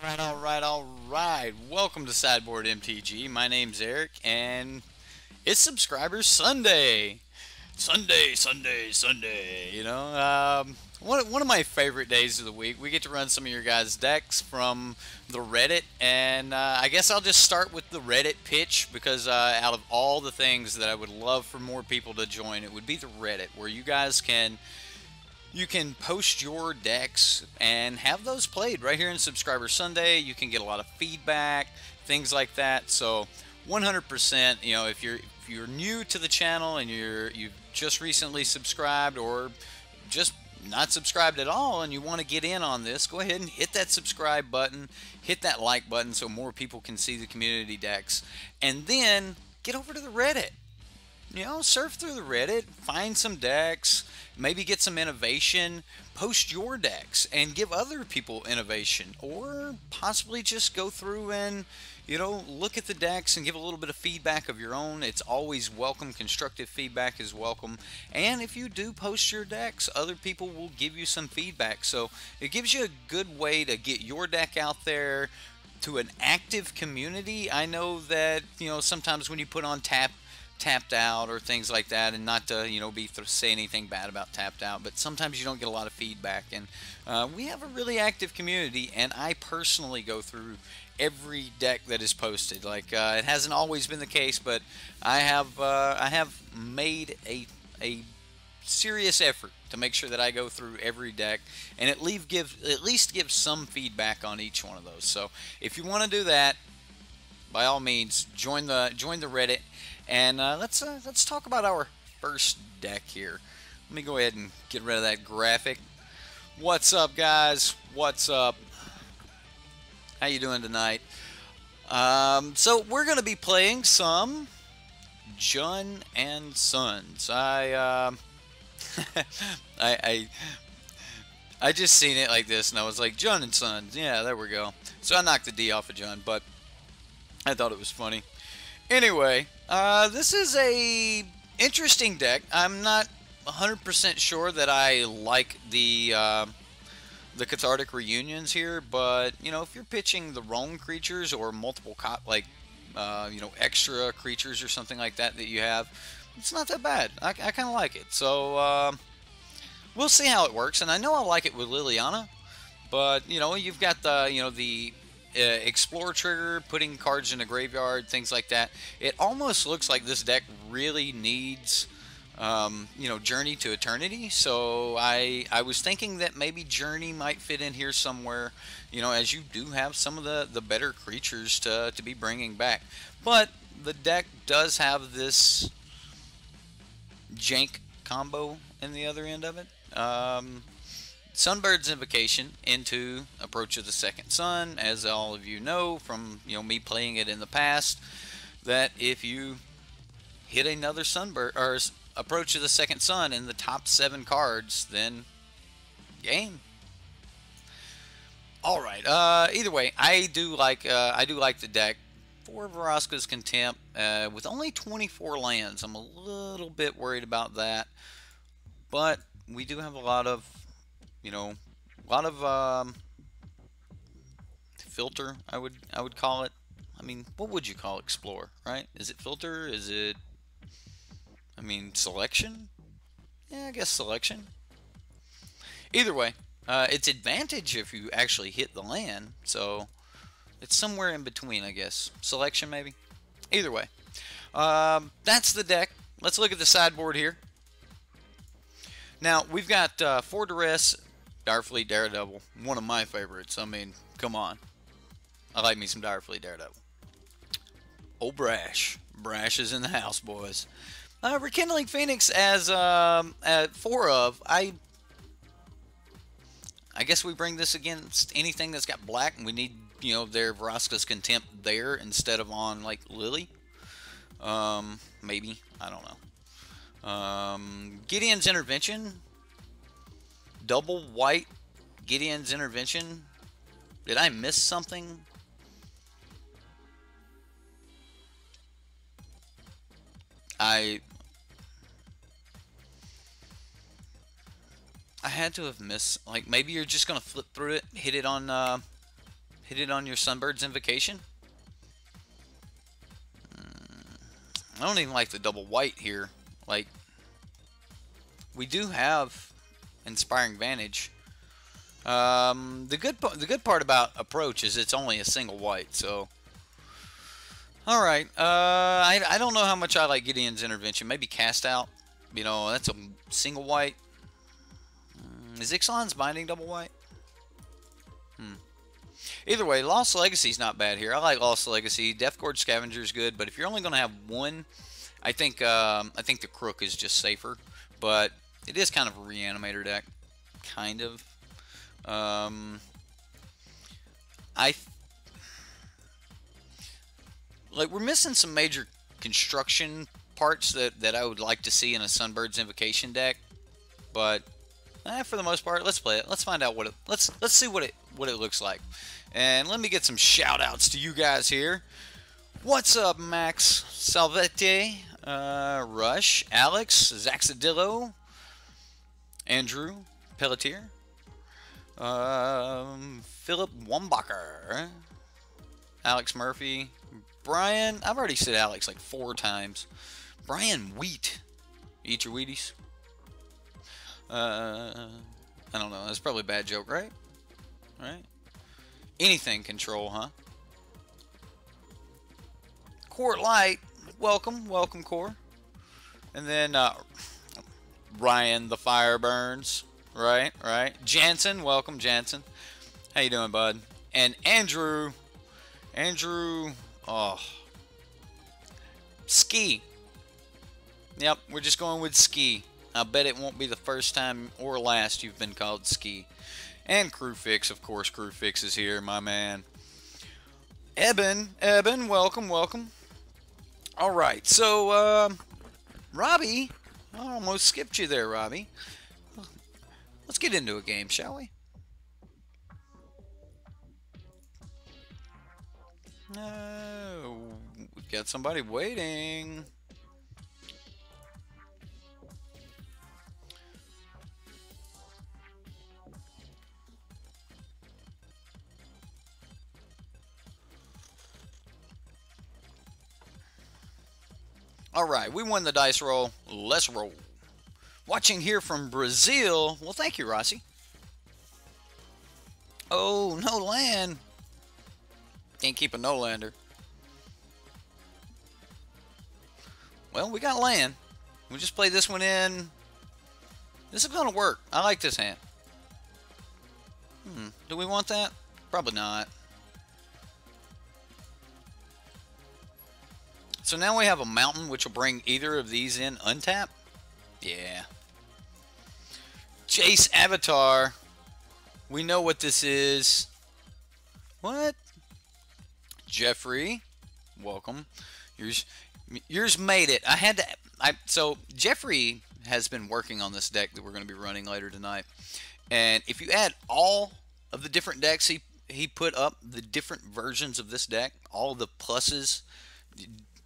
Alright. Welcome to Sideboardmtg. My name's Eric, and it's Subscribers Sunday. Sunday. One of my favorite days of the week. We get to run some of your guys' decks from the Reddit, and I guess I'll just start with the Reddit pitch because out of all the things that I would love for more people to join, it would be the Reddit, where you can post your decks and have those played right here in Subscriber Sunday. You can get a lot of feedback, things like that. So 100%, if you're new to the channel and you've just recently subscribed or just not subscribed at all and you want to get in on this, go ahead and hit that subscribe button, hit that like button so more people can see the community decks, and then get over to the Reddit. Surf through the Reddit, find some decks, maybe get some innovation, post your decks and give other people innovation, or possibly just go through and, look at the decks and give a little bit of feedback of your own. It's always welcome. Constructive feedback is welcome. And if you do post your decks, other people will give you some feedback. So it gives you a good way to get your deck out there to an active community. I know that, sometimes when you put on tapped out or things like that, and not to say anything bad about tapped out, but sometimes you don't get a lot of feedback, and we have a really active community, and I personally go through every deck that is posted. Like it hasn't always been the case, but I have made a serious effort to make sure that I go through every deck and at least give some feedback on each one of those. So if you want to do that, by all means, join the Reddit. And let's talk about our first deck here. Let me go ahead and get rid of that graphic. What's up, guys? What's up? How you doing tonight? So we're gonna be playing some Jun and Sons. I just seen it like this, and I was like, Jun and Sons. Yeah, there we go. So I knocked the D off of Jun, but I thought it was funny. Anyway, this is a interesting deck. I'm not 100% sure that I like the cathartic reunions here, but if you're pitching the wrong creatures or multiple extra creatures or something like that you have, it's not that bad. I kind of like it. So we'll see how it works, and I know I like it with Liliana, but you've got the explore trigger, putting cards in the graveyard, things like that. It almost looks like this deck really needs Journey to Eternity. So I was thinking that maybe Journey might fit in here somewhere, as you do have some of the better creatures to be bringing back. But the deck does have this jank combo in the other end of it. Sunbird's Invocation into Approach of the Second Sun, as all of you know from me playing it in the past, that if you hit another Sunbird or Approach of the Second Sun in the top 7 cards, then game. All right. Either way, I do like the deck. For Vraska's Contempt, with only 24 lands, I'm a little bit worried about that, but we do have a lot of filter, I would call it. I mean, what would you call Explore, right? Is it filter? Is it, selection? Yeah, I guess selection. Either way, it's advantage if you actually hit the land, so it's somewhere in between, I guess. Selection, maybe? Either way. That's the deck. Let's look at the sideboard here. Now, we've got 4 Duress, Direfleet Daredevil, one of my favorites. I mean, come on. I like me some Direfleet Daredevil. Oh, Brash. Brash is in the house, boys. Rekindling Phoenix as 4 of. I guess we bring this against anything that's got black, and we need, their Vraska's Contempt there instead of on, like, Lily. Maybe. I don't know. Gideon's Intervention. Double white Gideon's Intervention. Did I miss something? I had to have missed. Like, maybe you're just gonna flip through it, hit it on Hit it on your Sunbird's Invocation. I don't even like the double white here. Like, we do have Inspiring Vantage. The good part about Approach is it's only a single white. So, all right. I don't know how much I like Gideon's Intervention. Maybe Cast Out. You know, that's a single white. Is Ixalan's Binding double white? Either way, Lost Legacy's not bad here. I like Lost Legacy. Death Gorge Scavenger's good, but if you're only going to have one, I think the Crook is just safer. But it is kind of a Reanimator deck, kind of. Like, we're missing some major construction parts that I would like to see in a Sunbird's Invocation deck, but for the most part, let's play it. Let's find out what it. Let's see what it looks like, and let me get some shout outs to you guys here. What's up, Max Salvete, Rush, Alex, Zaxadillo, Andrew Pelletier, Philip Wumbacher, Alex Murphy, Brian. I've already said Alex like 4 times. Brian Wheat. Eat your Wheaties. I don't know. That's probably a bad joke, right? Right? Anything control, huh? Court Light. Welcome. Welcome, Core. And then Ryan the Fire Burns. Right? Right? Jansen. Welcome, Jansen. How you doing, bud? And Andrew. Oh. Ski. Yep, we're just going with Ski. I bet it won't be the first time or last you've been called Ski. And Crewfix, of course. Crewfix is here, my man. Eben, welcome, welcome. Alright, so, Robbie. I almost skipped you there, Robbie. Let's get into a game, shall we? We've got somebody waiting. Alright, we won the dice roll. Let's roll. Watching here from Brazil. Well, thank you, Rossi. Oh, no land. Can't keep a no-lander. Well, we got land. We just play this one in. This is going to work. I like this hand. Do we want that? Probably not. So now we have a mountain, which will bring either of these in untapped. Yeah. Chase Avatar. We know what this is. What? Jeffrey, welcome. Yours made it. So Jeffrey has been working on this deck that we're going to be running later tonight. And if you add all of the different decks he put up, the different versions of this deck, all the pluses,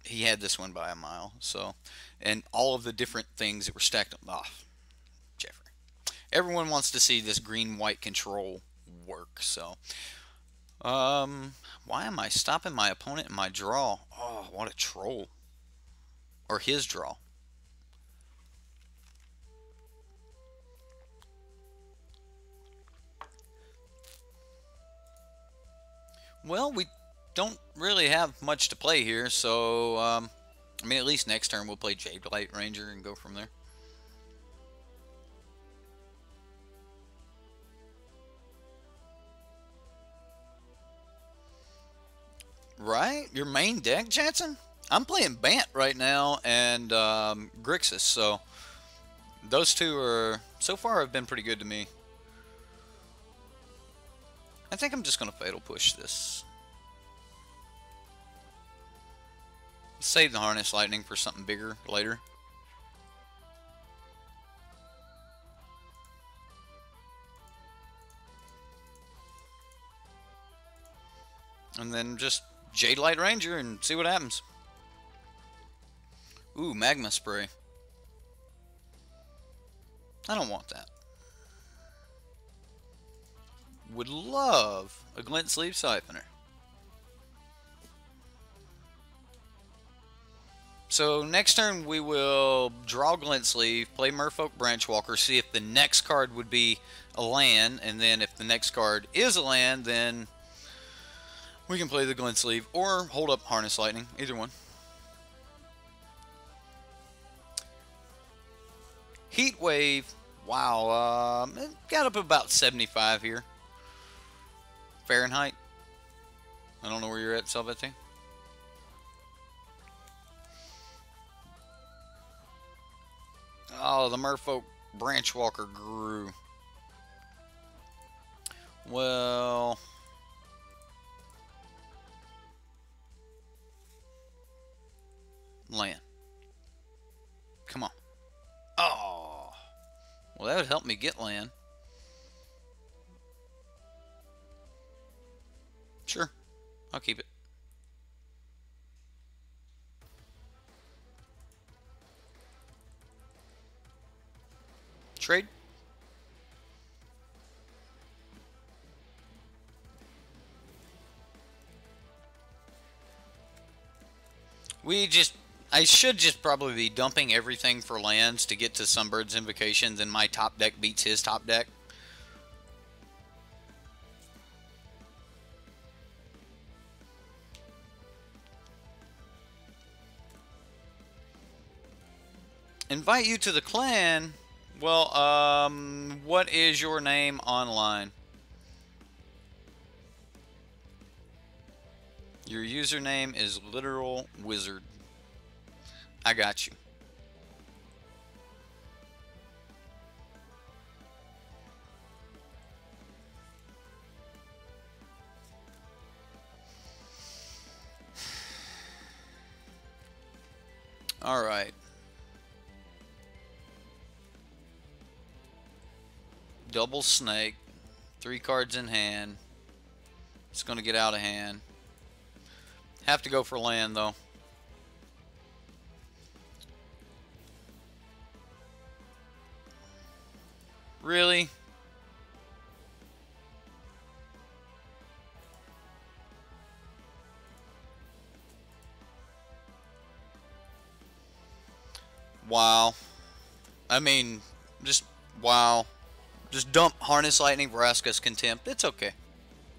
he had this one by a mile. So, and all of the different things that were stacked up. Oh, Jeffrey. Everyone wants to see this green-white control work. So, why am I stopping my opponent in my draw? Oh, what a troll. Or his draw. Well, we don't really have much to play here, so, I mean, at least next turn we'll play Jade Light Ranger and go from there. Right? Your main deck, Jansen? I'm playing Bant right now and Grixis, so those two are, so far, have been pretty good to me. I think I'm just going to Fatal Push this. Save the Harness Lightning for something bigger later. And then just Jade Light Ranger and see what happens. Ooh, Magma Spray. I don't want that. would love a glint sleeve siphoner. So next turn we will draw glint sleeve, play Merfolk Branchwalker, see if the next card would be a land, and then if the next card is a land, then we can play the glint sleeve or hold up Harness Lightning, either one. Heat Wave, wow, it got up about 75 here. Fahrenheit. I don't know where you're at, Salvete. Oh, the Merfolk Branchwalker grew. Well, land. Come on. Oh, well, that would help me get land. Sure, I'll keep it. Trade. I should just probably be dumping everything for lands to get to Sunbird's Invocation, then my top deck beats his top deck. Invite you to the clan? Well, what is your name online? Your username is Literal Wizard. I got you. All right. Double snake. 3 cards in hand. It's going to get out of hand. Have to go for land, though. Really? Wow. I mean, just wow. Just dump Harness Lightning, Vraska's Contempt. It's okay.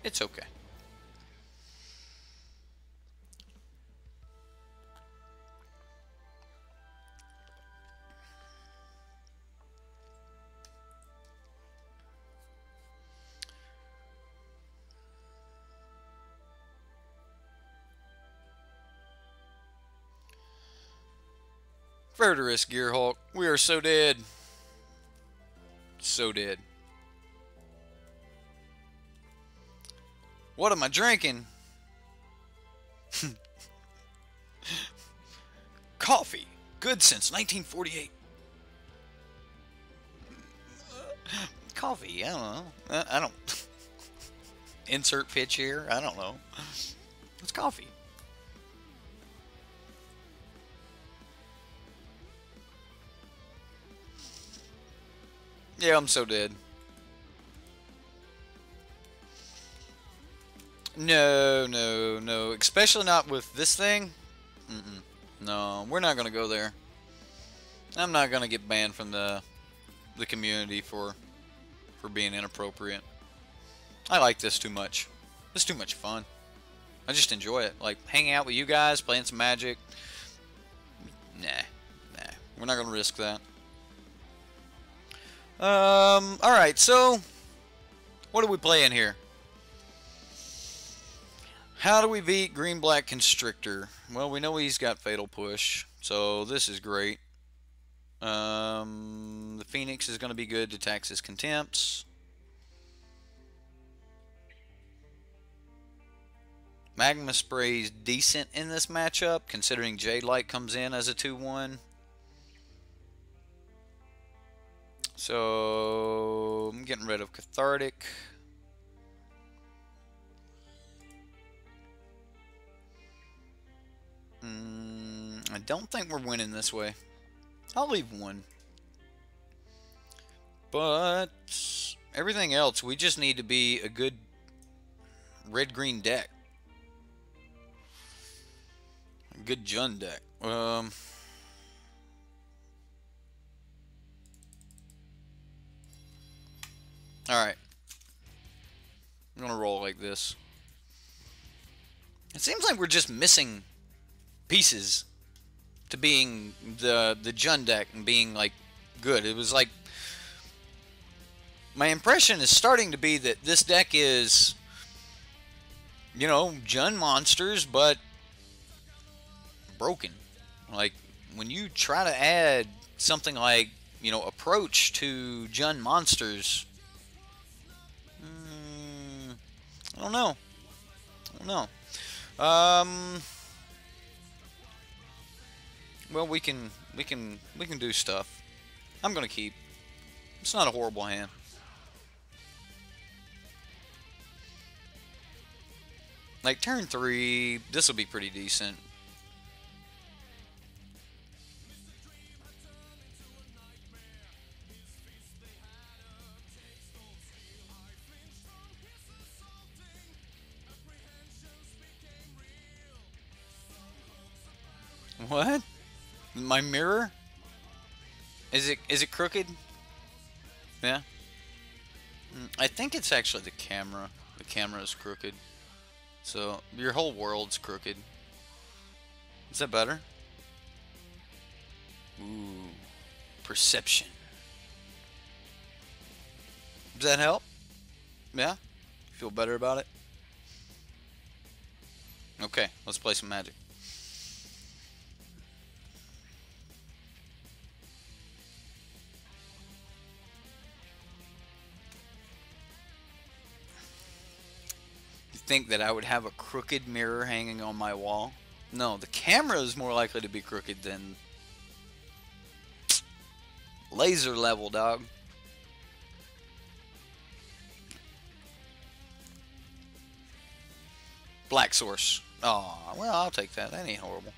It's okay. Verdurous Gearhulk. We are so dead. So dead. What am I drinking? Coffee. Good since 1948. Coffee. I don't know. I don't. Insert pitch here. I don't know. It's coffee. Yeah, I'm so dead. No, no, no. Especially not with this thing. No, we're not going to go there. I'm not going to get banned from the community for being inappropriate. I like this too much. It's too much fun. I just enjoy it. Like, hanging out with you guys, playing some Magic. Nah. We're not going to risk that. Alright, so what are we playing here? How do we beat Green-Black Constrictor? Well, we know he's got Fatal Push, so this is great. The Phoenix is going to be good to tax his Contempts. Magma Spray's decent in this matchup, considering Jade Light comes in as a 2-1. So I'm getting rid of Cathartic. I don't think we're winning this way. I'll leave 1. But Everything else, we just need to be a good red-green deck. A good Jund deck. Alright. I'm gonna roll like this. It seems like we're just missing pieces to being the Jund deck and being like good. It was like my impression is starting to be that this deck is, you know, Jund monsters but broken. Like when you try to add something like, you know, approach to Jund monsters, I don't know. I don't know. Well, we can do stuff. I'm gonna keep. It's not a horrible hand. Like turn 3, this will be pretty decent. What? My mirror? Is it crooked? Yeah. I think it's actually the camera. The camera is crooked. So your whole world's crooked. Is that better? Ooh. Perception. Does that help? Yeah? Feel better about it? Okay, let's play some Magic. Think that I would have a crooked mirror hanging on my wall? No, the camera is more likely to be crooked than laser level, dog. Black source. Oh, well, I'll take that. That ain't horrible.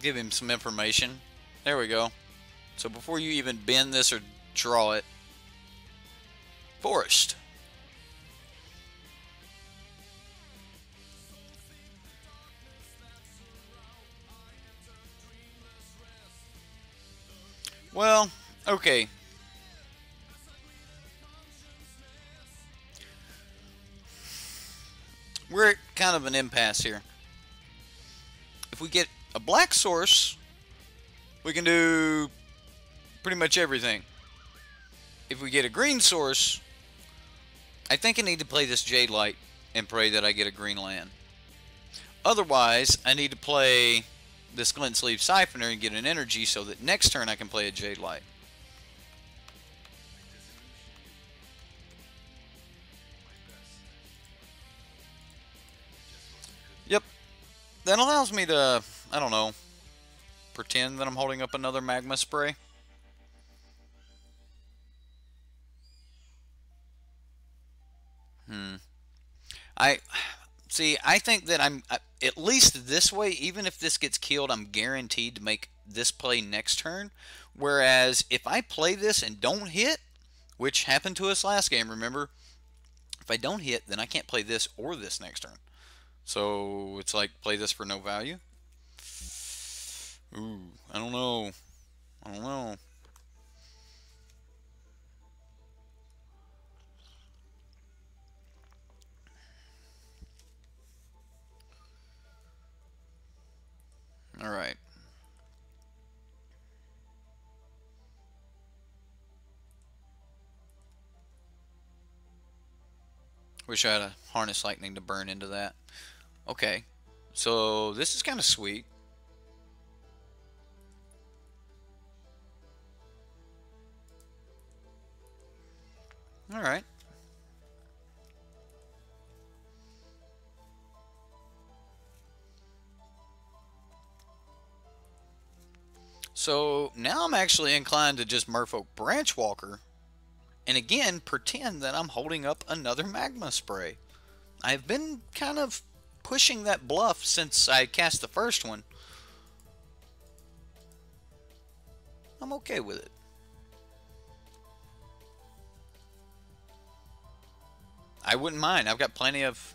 Give him some information. There we go. So before you even bend this or draw it, forest. Well, okay. We're at kind of an impasse here. If we get a black source, we can do pretty much everything. If we get a green source, I think I need to play this Jade Light and pray that I get a green land. Otherwise, I need to play this Glint Sleeve Siphoner and get an energy so that next turn I can play a Jade Light. Yep. That allows me to, I don't know, pretend that I'm holding up another magma spray. I think that I'm, at least this way, even if this gets killed, I'm guaranteed to make this play next turn. Whereas, if I play this and don't hit, which happened to us last game, remember? If I don't hit, then I can't play this or this next turn. So, it's like, play this for no value. Ooh, I don't know. I don't know. Alright. Wish I had a Harness Lightning to burn into that. Okay. So, this is kind of sweet. Alright. So now I'm actually inclined to just Merfolk Branchwalker and again pretend that I'm holding up another magma spray. I've been kind of pushing that bluff since I cast the first one. I'm okay with it. I wouldn't mind. I've got plenty of...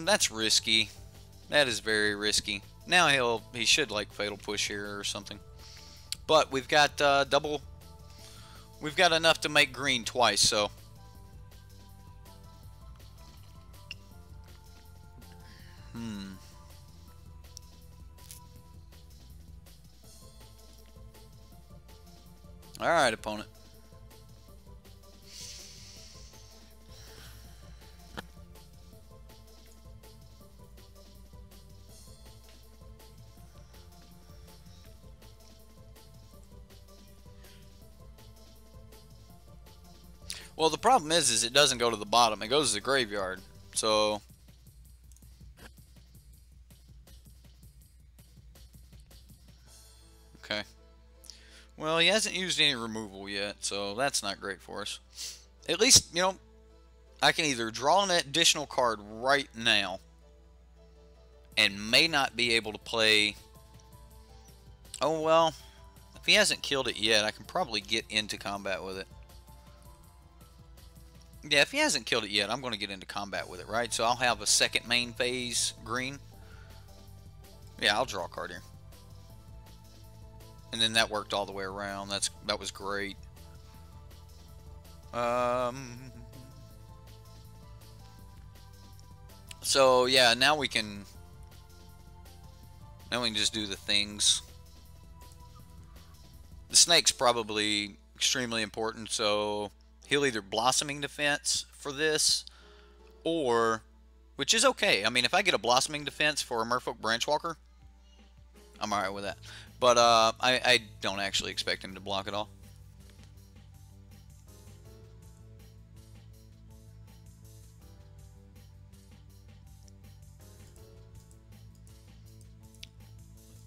That's risky. That is very risky. Now he should like Fatal Push here or something. But we've got double... We've got enough to make green twice, so... Alright, opponent. Well, the problem is it doesn't go to the bottom. It goes to the graveyard. So... Okay. Well, he hasn't used any removal yet, so that's not great for us. At least, you know, I can either draw an additional card right now and may not be able to play... Oh, well, if he hasn't killed it yet, I can probably get into combat with it. Yeah, if he hasn't killed it yet, I'm going to get into combat with it, right? So I'll have a second main phase green. Yeah, I'll draw a card here. And then that worked all the way around. That was great. So yeah, now we can just do the things. The snake's probably extremely important, so he'll either Blossoming Defense for this, or, which is okay. I mean, if I get a Blossoming Defense for a Merfolk Branchwalker, I'm alright with that. But I don't actually expect him to block at all.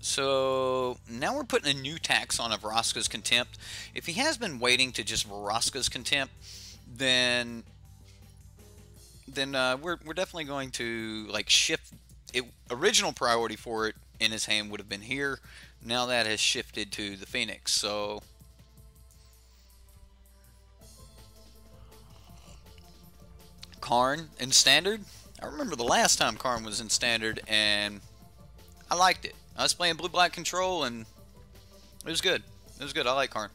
So now we're putting a new tax on Vraska's Contempt. If he has been waiting to just Vraska's Contempt, then we're definitely going to like shift it. Original priority for it in his hand would have been here. Now that has shifted to the Phoenix. So Karn in Standard. I remember the last time Karn was in Standard and I liked it. I was playing Blue-Black Control and it was good. It was good. I like Karn.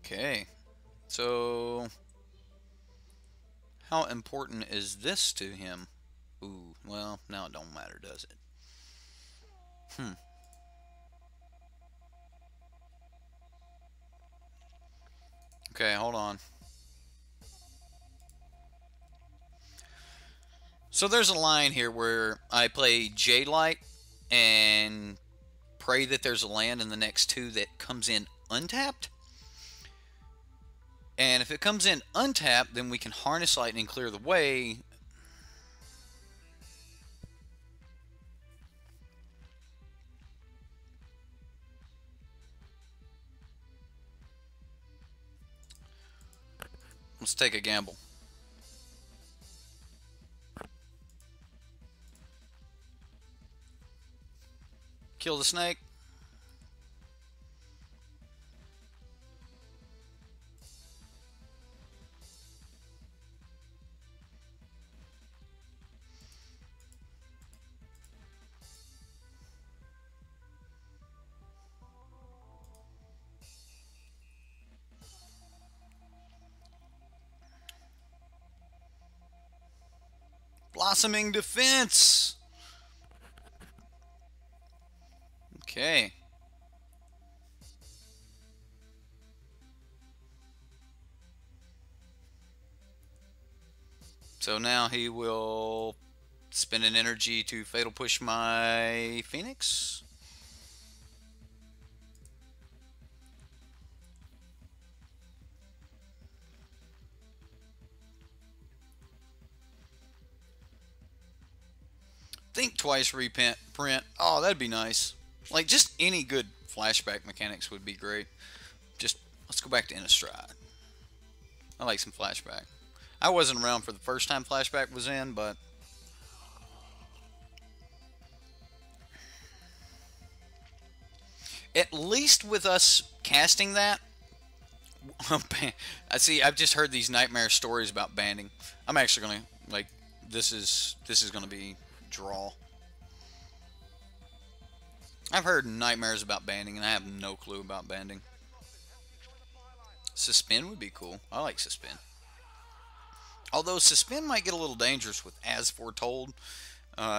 Okay, so how important is this to him? Ooh, well, now it don't matter, does it? Okay, hold on. So there's a line here where I play J-Light and pray that there's a land in the next two that comes in untapped. And if it comes in untapped, then we can Harness Lightning, clear the way. Let's take a gamble. Kill the snake. Blossoming Defense. Okay. So now he will spend an energy to fatal push my Phoenix. Think twice, reprint. Oh, that'd be nice. Like, just any good flashback mechanics would be great. Just, let's go back to Innistrad. I like some flashback. I wasn't around for the first time flashback was in, but at least with us casting that, I see. I've just heard these nightmare stories about banding. I'm actually gonna like this is gonna be draw. I've heard nightmares about banding, and I have no clue about banding. Suspend would be cool. I like suspend. Although suspend might get a little dangerous with as foretold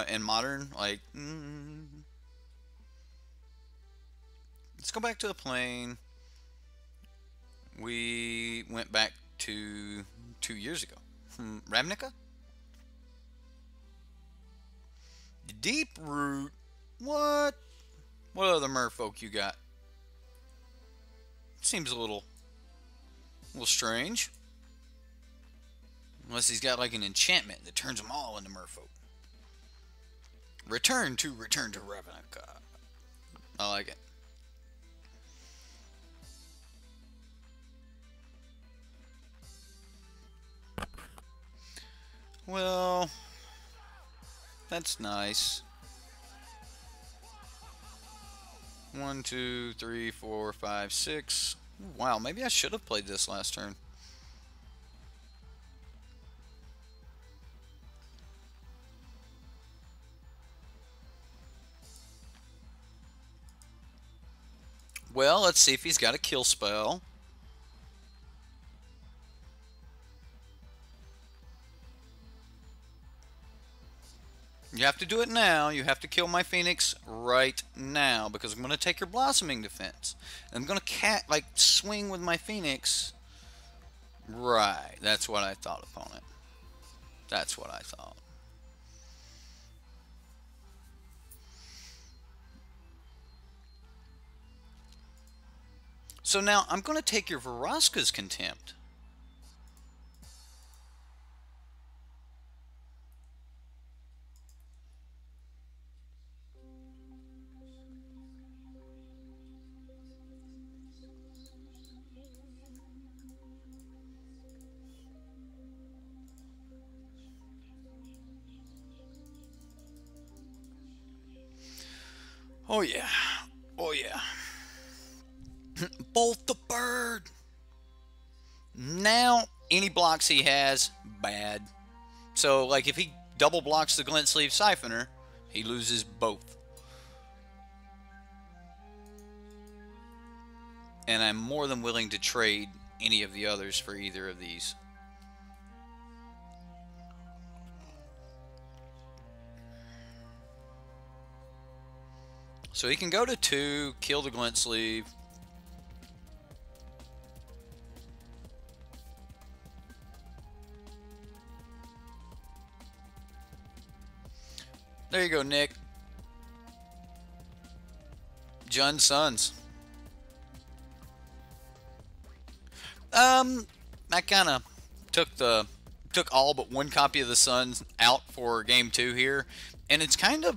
in modern. Like, let's go back to the plane. We went back to 2 years ago. Ravnica? Deep Root? What? What other merfolk you got? Seems a little strange. Unless he's got like an enchantment that turns them all into merfolk. Return to Ravnica. I like it. Well, that's nice. 1, 2, 3, 4, 5, 6. Wow, maybe I should have played this last turn. Well, let's see if he's got a kill spell. You have to do it now. You have to kill my Phoenix right now because I'm going to take your Blossoming Defense. I'm going to swing with my Phoenix. Right. That's what I thought, opponent. That's what I thought. So now I'm going to take your Vraska's Contempt. Oh yeah. Oh yeah. Bolt the bird. Now any blocks he has, bad. So like if he double blocks the Glint Sleeve Siphoner, he loses both. And I'm more than willing to trade any of the others for either of these. So he can go to 2, kill the Glint Sleeve. There you go, Nick. Jund Sons. I kind of took all but one copy of the Suns out for game 2 here, and it's kind of,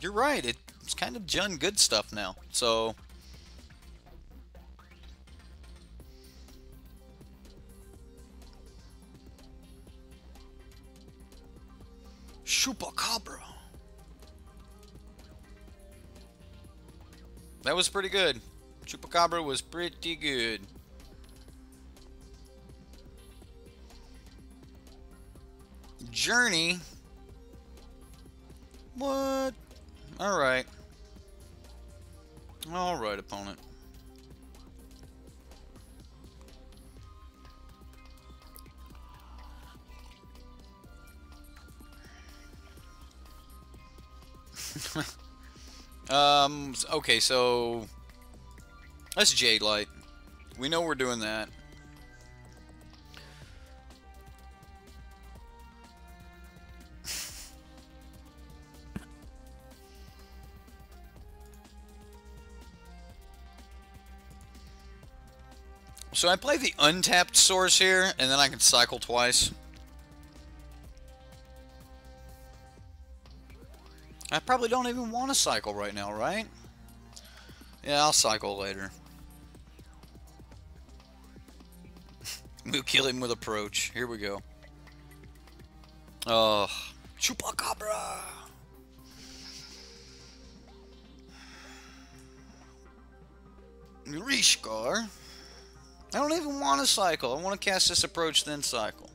you're right, it's kind of Jund good stuff now. So Chupacabra. That was pretty good. Chupacabra was pretty good. Journey. What? Alright. Alright, opponent. Okay, so that's Jade Light. We know we're doing that. So I play the untapped source here, and then I can cycle twice. I probably don't even want to cycle right now, right? Yeah, I'll cycle later. We'll kill him with approach. Here we go. Oh, Chupacabra! Rishkar. I don't even want to cycle. I want to cast this approach, then cycle.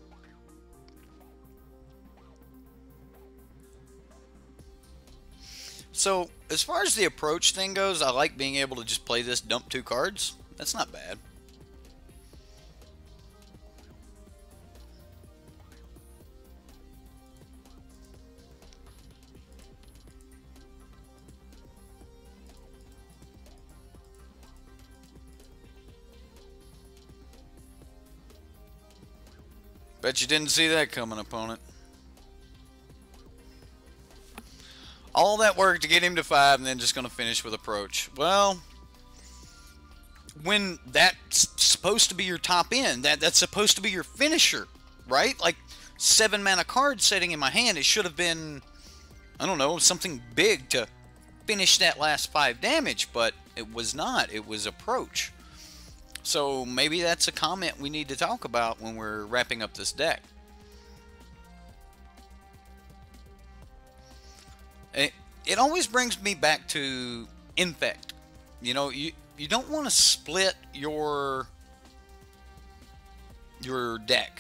So, as far as the approach thing goes, I like being able to just play this, dump 2 cards. That's not bad. Bet you didn't see that coming, opponent. All that work to get him to 5 and then just going to finish with approach. Well, when that's supposed to be your top end, that's supposed to be your finisher, right? Like 7 mana card sitting in my hand, it should have been, I don't know, something big to finish that last 5 damage, but it was not. It was approach. So maybe that's a comment we need to talk about when we're wrapping up this deck. It always brings me back to Infect. You know, you don't want to split your deck.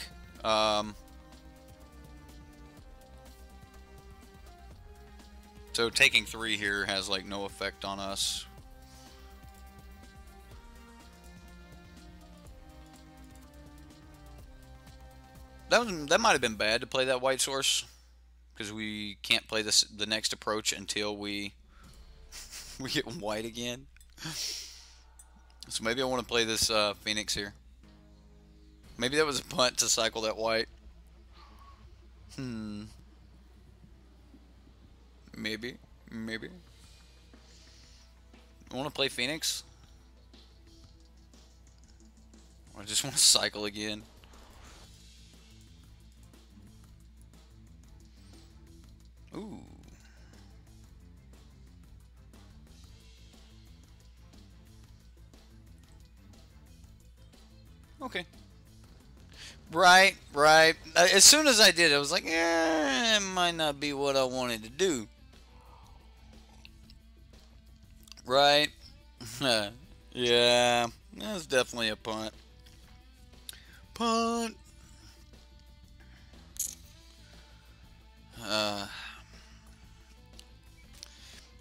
So taking 3 here has like no effect on us. That might have been bad to play that white source, because we can't play the next approach until we get white again. So maybe I want to play this Phoenix here. Maybe that was a punt to cycle that white. Maybe. I want to play Phoenix. I just want to cycle again. Ooh. Okay. Right. As soon as I did it, I was like, it might not be what I wanted to do. Right. Yeah. That's definitely a punt.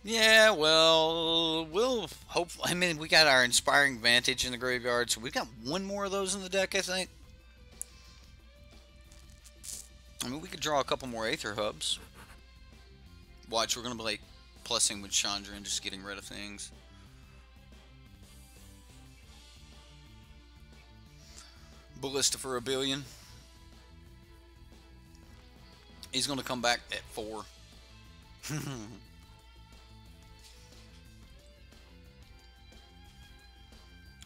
Yeah, well, we'll hope. I mean, we got our Inspiring Vantage in the graveyard, so we've got 1 more of those in the deck, I think. I mean, we could draw a couple more Aether Hubs. Watch, we're going to be like plussing with Chandra and just getting rid of things. Ballista for $1 billion. He's going to come back at 4.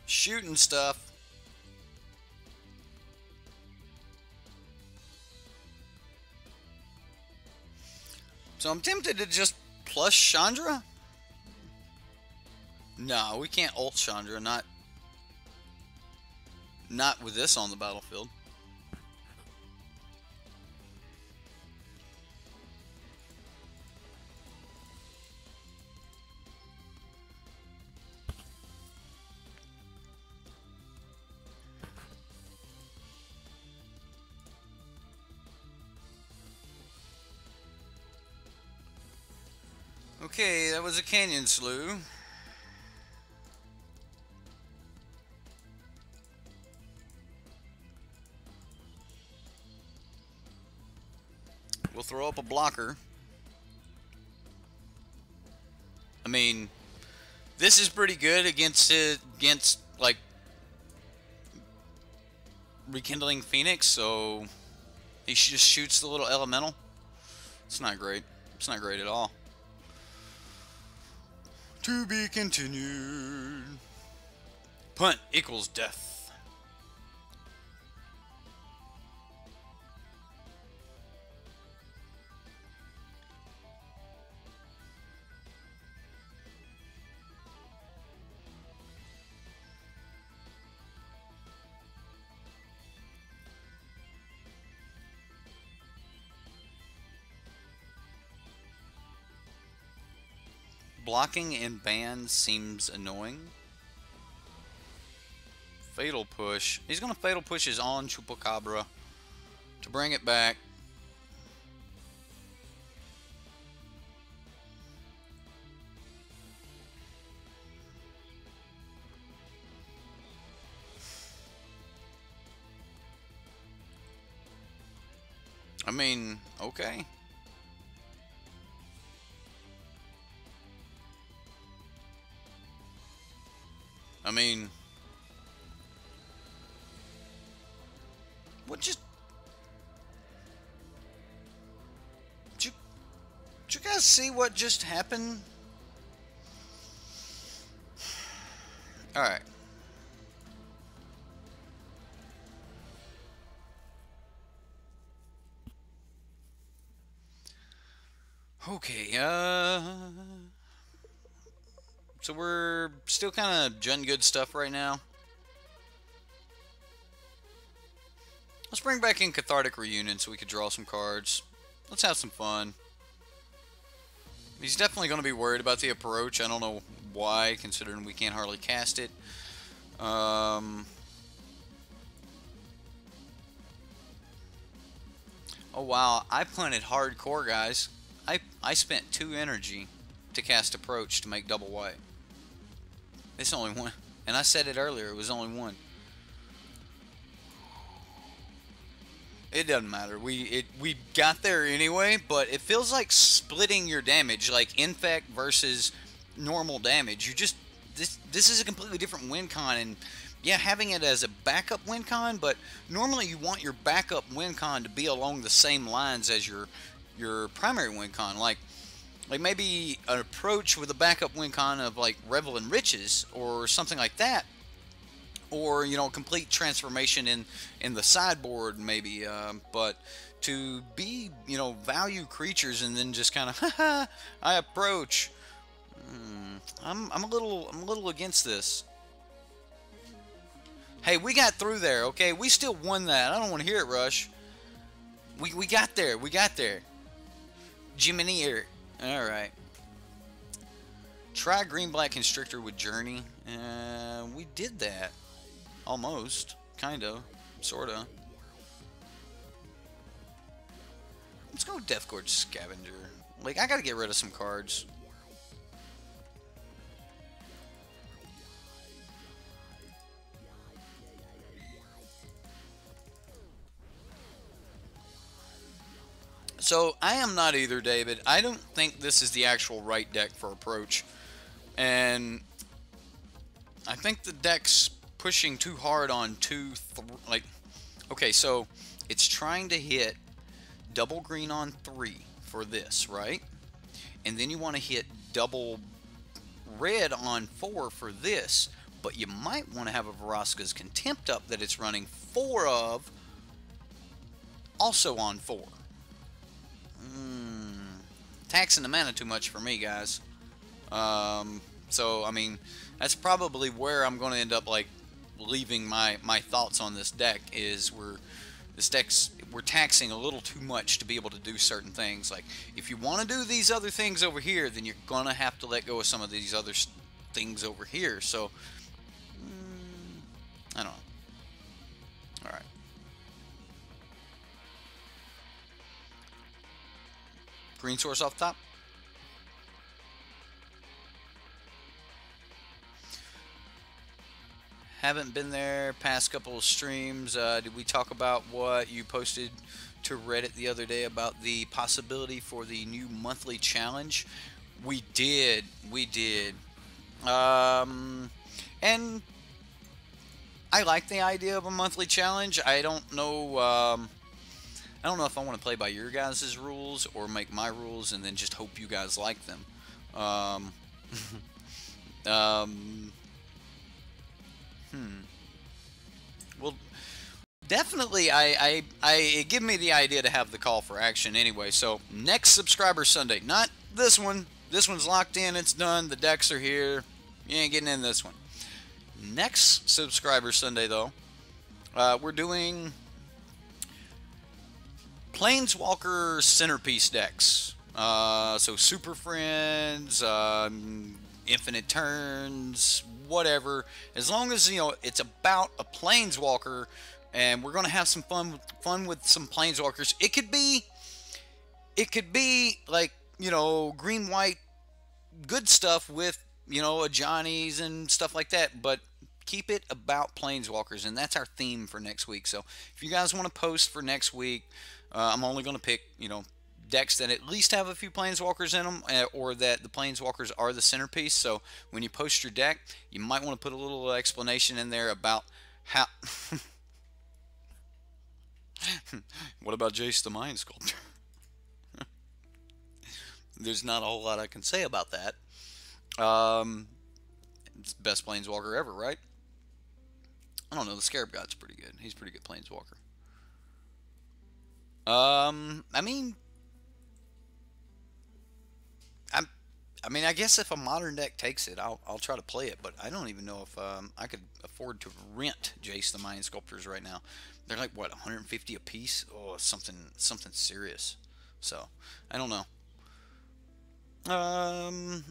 Shooting stuff. So I'm tempted to just plus Chandra. No, we can't ult Chandra. Not with this on the battlefield. Okay, that was a Canyon Slough. We'll throw up a blocker. I mean, this is pretty good against like Rekindling Phoenix, so he just shoots the little elemental. It's not great. It's not great at all. To be continued. Punt equals death. Blocking in bans seems annoying. Fatal push. He's going to fatal push his on Chupacabra to bring it back. I mean, okay. I mean, what just... Did you guys see what just happened? Alright. Okay, so we're still kind of gen good stuff right now. Let's bring back in Cathartic Reunion so we could draw some cards. Let's have some fun. He's definitely going to be worried about the approach. I don't know why, considering we can't hardly cast it. Oh wow, I punted hardcore, guys. I spent 2 energy to cast approach to make double white. It's only 1. And I said it earlier, it was only 1. It doesn't matter. We got there anyway, but it feels like splitting your damage, like infect versus normal damage. You just this is a completely different win con, and yeah, having it as a backup win con, but normally you want your backup win con to be along the same lines as your primary win con, like maybe an approach with a backup win con of like Revel in Riches or something like that. Or, you know, complete transformation in the sideboard, maybe. But to be, you know, value creatures and then just kind of, haha, I approach. I'm a little against this. Hey, we got through there, okay? We still won that. I don't want to hear it, Rush. We got there. We got there. Jiminy. All right. Try Green-Black Constrictor with Journey. We did that. Almost. Kinda. Sorta. Let's go Death Gorge Scavenger. Like, I gotta get rid of some cards. So, I am not either, David. I don't think this is the actual right deck for approach. And I think the deck's pushing too hard on like, okay, so it's trying to hit double green on 3 for this, right? And then you want to hit double red on 4 for this, but you might want to have a Vraska's Contempt up that it's running 4 of, also on 4. Taxing the mana too much for me, guys. So, I mean, that's probably where I'm going to end up, like, leaving my thoughts on this deck is we're taxing a little too much to be able to do certain things. Like, if you want to do these other things over here, then you're gonna have to let go of some of these other things over here. So I don't know. All right. Green source off top. Haven't been there past couple of streams. Did we talk about what you posted to Reddit the other day about the possibility for the new monthly challenge? We did. We did. And I like the idea of a monthly challenge. I don't know. I don't know if I want to play by your guys' rules or make my rules and then just hope you guys like them. Um, um, hmm. Well, definitely, it give me the idea to have the call for action anyway. So next subscriber Sunday, not this one. This one's locked in. It's done. The decks are here. You ain't getting in this one. Next subscriber Sunday though, we're doing Planeswalker centerpiece decks. So Super Friends, Infinite Turns, whatever. As long as it's about a Planeswalker, and we're gonna have some fun with some Planeswalkers. It could be like green white good stuff with a Johnny's and stuff like that, but keep it about Planeswalkers, and that's our theme for next week. So if you guys want to post for next week, I'm only going to pick decks that at least have a few Planeswalkers in them, or that the Planeswalkers are the centerpiece. So when you post your deck, you might want to put a little explanation in there about how. What about Jace the Mind Sculptor? There's not a whole lot I can say about that. It's the best Planeswalker ever, right? I don't know. The Scarab God's pretty good. He's a pretty good Planeswalker. I mean, I guess if a modern deck takes it, I'll try to play it. But I don't even know if I could afford to rent Jace the Mind Sculptors right now. They're like what, 150 a piece? Oh, something serious. So I don't know.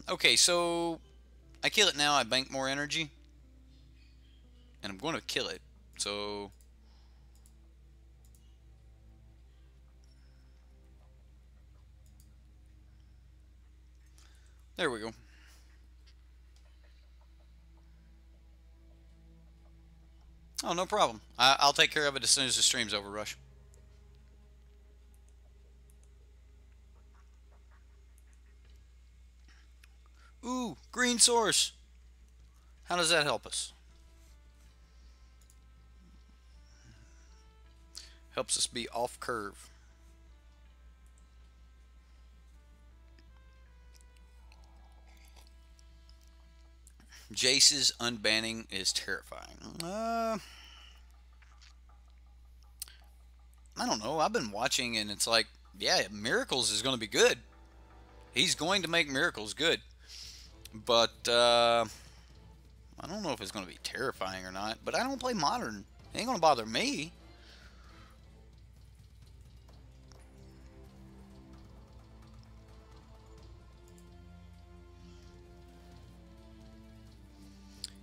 Okay, so I kill it now. I bank more energy, and I'm going to kill it. So there we go. Oh, no problem. I'll take care of it as soon as the stream's over, Rush. Ooh, green source. How does that help us? Helps us be off curve. Jace's unbanning is terrifying. I don't know. I've been watching, and it's like, yeah, Miracles is going to be good. He's going to make Miracles good. But I don't know if it's going to be terrifying or not. But I don't play Modern. It ain't going to bother me.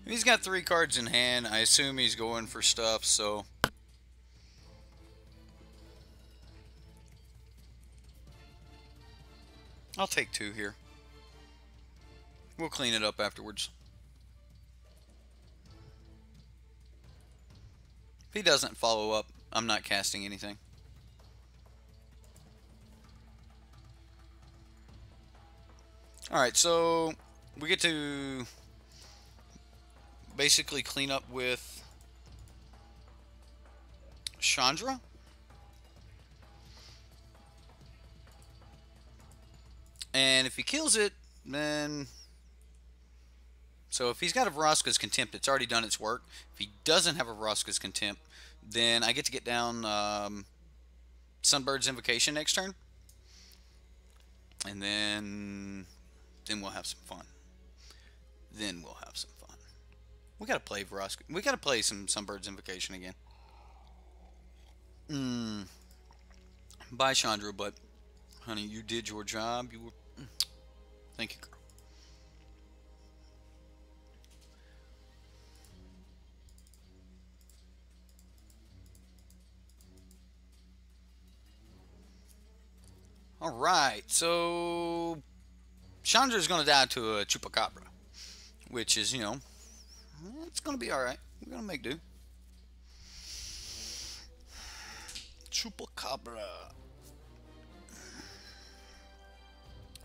He's got 3 cards in hand. I assume he's going for stuff, so... I'll take 2 here. We'll clean it up afterwards. If he doesn't follow up, I'm not casting anything. Alright, so we get to basically clean up with Chandra. And if he kills it, then... So if he's got a Vraska's Contempt, it's already done its work. If he doesn't have a Vraska's Contempt, then I get to get down Sunbird's Invocation next turn. And then we'll have some fun. We gotta play Vraska. We gotta play some Sunbird's Invocation again. Bye, Chandra, but honey, you did your job. You were... Thank you, girl. Alright, so Chandra's gonna die to a Chupacabra, which is, it's gonna be alright. We're gonna make do. Chupacabra.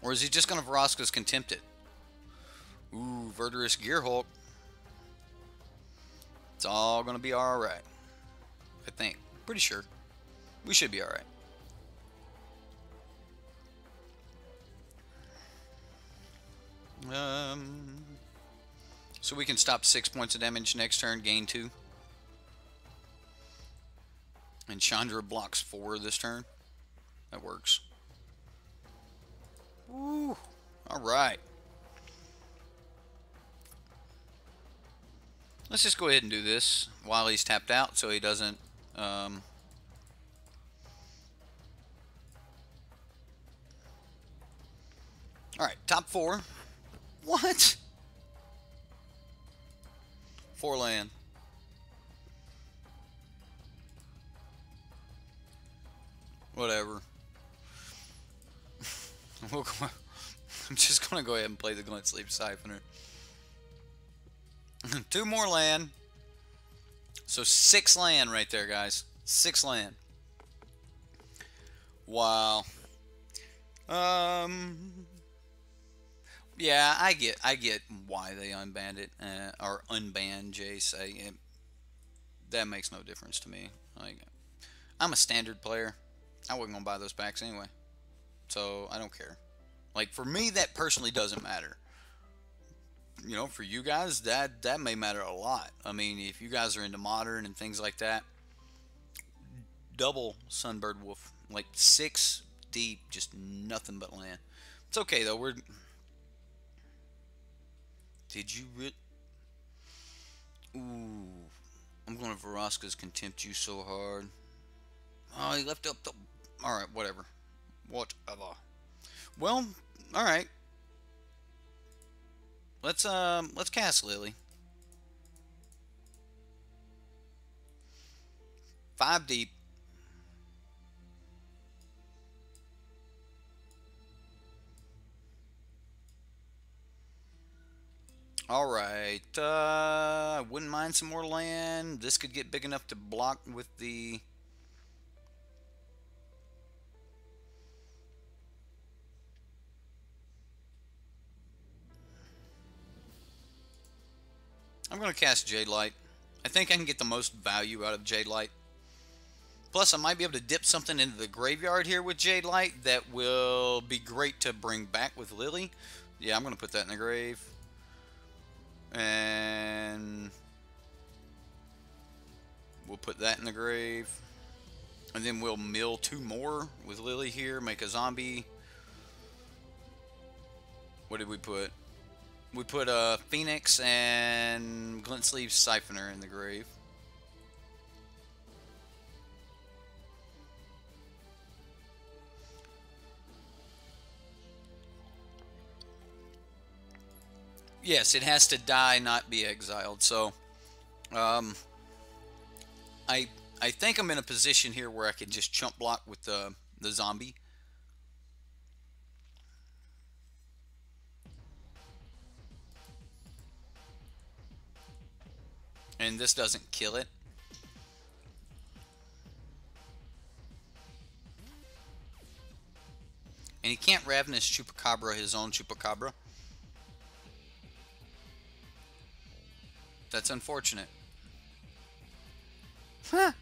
Or is he just going to Vraska's Contempt it? Ooh, Verdurous Gearhulk. It's all going to be alright. I think. Pretty sure. We should be alright. So we can stop 6 points of damage next turn, gain 2. And Chandra blocks 4 this turn. That works. Woo! Alright. Let's just go ahead and do this while he's tapped out so he doesn't... Alright, top 4. What? 4 land. Whatever. I'm just going to go ahead and play the Glint Sleeve Siphoner. 2 more land. So 6 land right there, guys. 6 land. Wow. Yeah, I get why they unbanned it, or unbanned Jace. That makes no difference to me. Like, I'm a standard player. I wasn't gonna buy those packs anyway, so I don't care. Like, for me, that personally doesn't matter. You know, for you guys, that may matter a lot. I mean, if you guys are into modern and things like that, double Sunbird Wolf, like 6 deep, just nothing but land. It's okay though. Did you Ooh, I'm gonna Vraska's Contempt you so hard. Oh, he left up the... Alright, whatever. Whatever. Well, alright. Let's cast Lily. 5 deep. Alright, I wouldn't mind some more land. This could get big enough to block with the... I'm going to cast Jade Light. I think I can get the most value out of Jade Light. Plus, I might be able to dip something into the graveyard here with Jade Light that will be great to bring back with Lily. Yeah, I'm going to put that in the grave. And we'll put that in the grave. And then we'll mill 2 more with Lily here. Make a zombie. What did we put? We put a Phoenix and Glint Sleeve Siphoner in the grave. Yes, it has to die, not be exiled. So, I think I'm in a position here where I can just chump block with the zombie. And this doesn't kill it. And he can't Ravenous Chupacabra his own Chupacabra. That's unfortunate. Huh.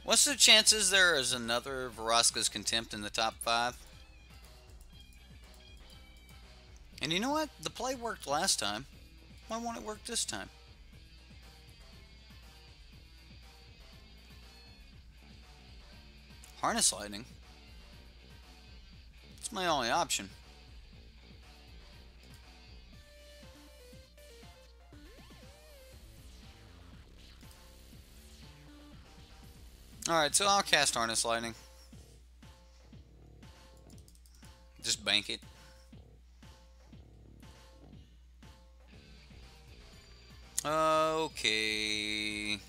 What's the chances there is another Vraska's Contempt in the top 5? And you know what? The play worked last time. Why won't it work this time? Harness Lightning. It's my only option. Alright, so I'll cast Harness Lightning. Just bank it. Okay.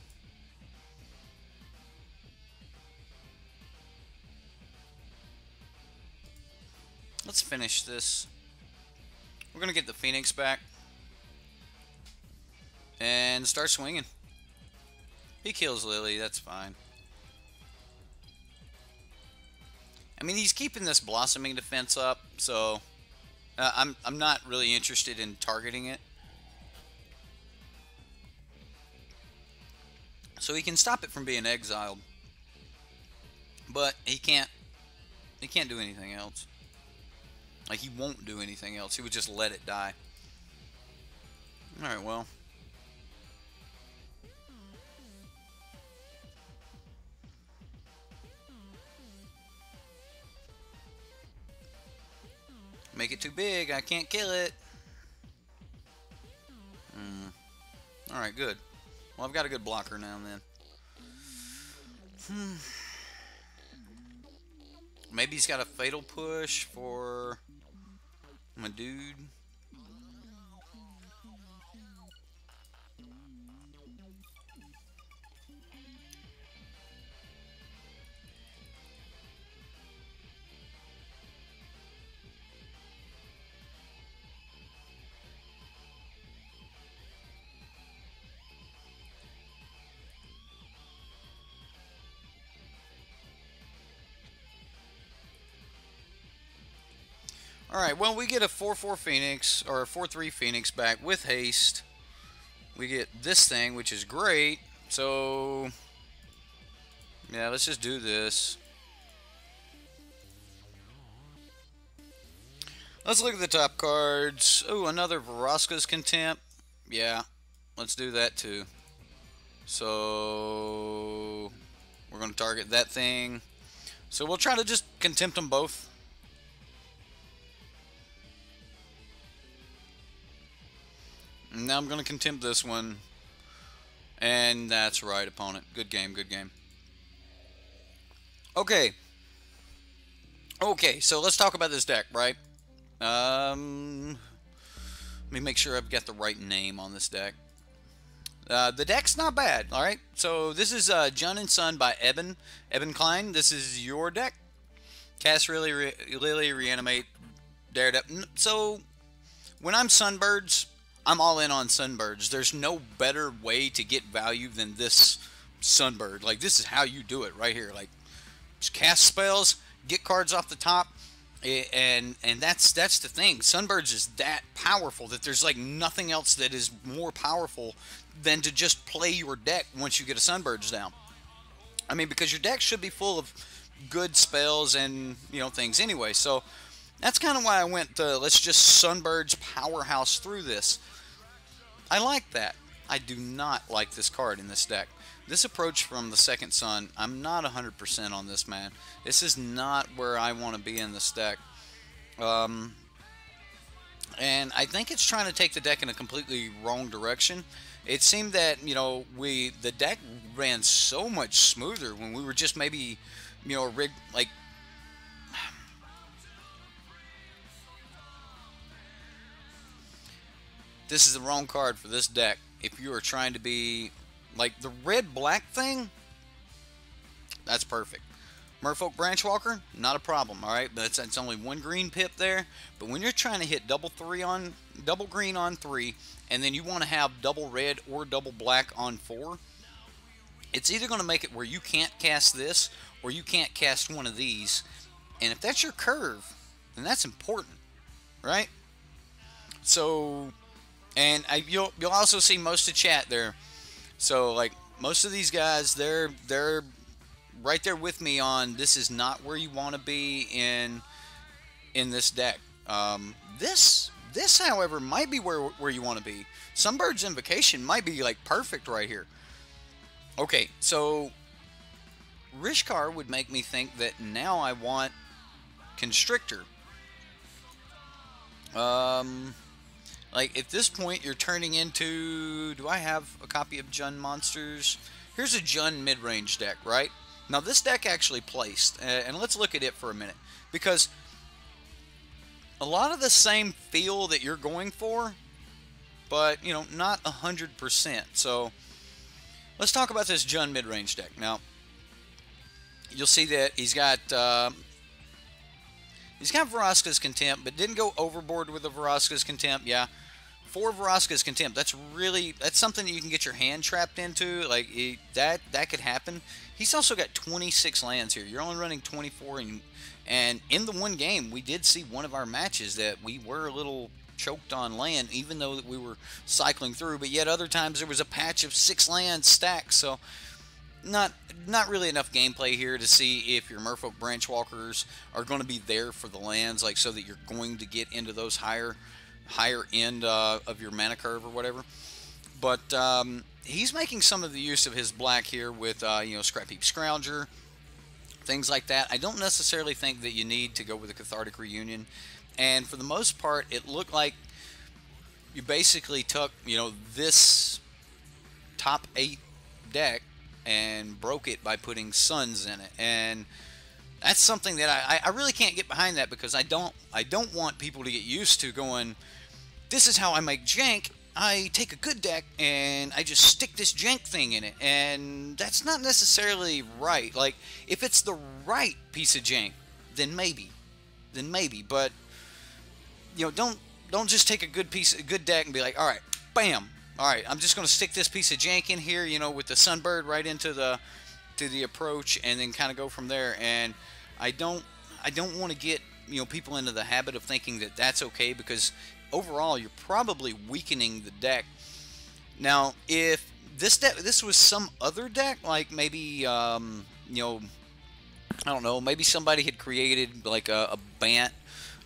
Let's finish this. We're gonna get the Phoenix back. and start swinging. He kills Lily, that's fine. I mean, he's keeping this blossoming defense up, so I'm not really interested in targeting it. So he can stop it from being exiled, but he can't do anything else. Like, he won't do anything else. He would just let it die. Alright, well. Make it too big. I can't kill it. Alright, good. Well, I've got a good blocker now and then. Maybe he's got a fatal push for my dude. Alright, well, we get a 4-4 Phoenix, or a 4-3 Phoenix back with haste. We get this thing, which is great. So, yeah, let's just do this. Let's look at the top cards. Oh, another Vraska's Contempt. Yeah, let's do that too. So, we're going to target that thing. So we'll try to just contempt them both. Now I'm going to contempt this one. And that's right, opponent. Good game, good game. Okay. Okay, so let's talk about this deck, right? Let me make sure I've got the right name on this deck. The deck's not bad, alright? So this is Jun and Sun by Eben. Eben Klein, this is your deck. Cast Lily, Reanimate, Daredevil. So, when I'm Sunbirds, I'm all in on Sunbirds. There's no better way to get value than this Sunbird. Like, this is how you do it right here. Like, just cast spells, get cards off the top, and that's the thing. Sunbirds is that powerful that there's like nothing else that is more powerful than to just play your deck once you get a Sunbirds down. I mean, because your deck should be full of good spells and, you know, things anyway. So that's kind of why I went to let's just Sunbirds powerhouse through this. I like that. I do not like this card in this deck. This approach from the second Sun, I'm not 100% on this, man. This is not where I want to be in this deck. And I think it's trying to take the deck in a completely wrong direction. It seemed that, you know, the deck ran so much smoother when we were just maybe, you know, rigged, like, this is the wrong card for this deck. If you are trying to be, like, the red-black thing, that's perfect. Merfolk Branchwalker, not a problem, alright? But it's only one green pip there. But when you're trying to hit double green on 3, and then you want to have double red or double black on 4, it's either going to make it where you can't cast this, or you can't cast one of these. And if that's your curve, then that's important, right? So, and you'll also see most of chat there. So, like, most of these guys, they're right there with me on this is not where you want to be in this deck. This, however, might be where you want to be. Sunbird's Invocation might be, like, perfect right here. Okay, so Rishkar would make me think that now I want Constrictor. Like, at this point, you're turning into... Do I have a copy of Jun Monsters? Here's a Jun mid-range deck, right? Now, this deck actually placed, and let's look at it for a minute. Because a lot of the same feel that you're going for, but, you know, not 100%. So, let's talk about this Jun mid-range deck. Now, you'll see that he's got Vraska's Contempt, but didn't go overboard with the Vraska's Contempt. Yeah, 4 Vraska's Contempt. That's something that you can get your hand trapped into. Like that could happen. He's also got 26 lands here. You're only running 24, and in the one game we did see one of our matches that we were a little choked on land, even though that we were cycling through. But yet other times there was a patch of 6 lands stacked. So not really enough gameplay here to see if your Merfolk Branchwalkers are going to be there for the lands, like so that you're going to get into those higher end of your mana curve or whatever. But he's making some of the use of his black here with you know, Scrap Heap Scrounger, things like that. I don't necessarily think that you need to go with a Cathartic Reunion, and for the most part it looked like you basically took, you know, this top 8 deck and broke it by putting Suns in it. And that's something that I really can't get behind that, because I don't want people to get used to going, this is how I make jank. I take a good deck and I just stick this jank thing in it, and that's not necessarily right. Like, if it's the right piece of jank, then maybe, but you know, don't just take a good deck and be like, all right, bam, all right, I'm just going to stick this piece of jank in here, you know, with the Sunbird right into the approach, and then kind of go from there. And I don't want to get, you know, people into the habit of thinking that that's okay, because overall you're probably weakening the deck. Now, if this was some other deck, like maybe you know, I don't know, maybe somebody had created like a Bant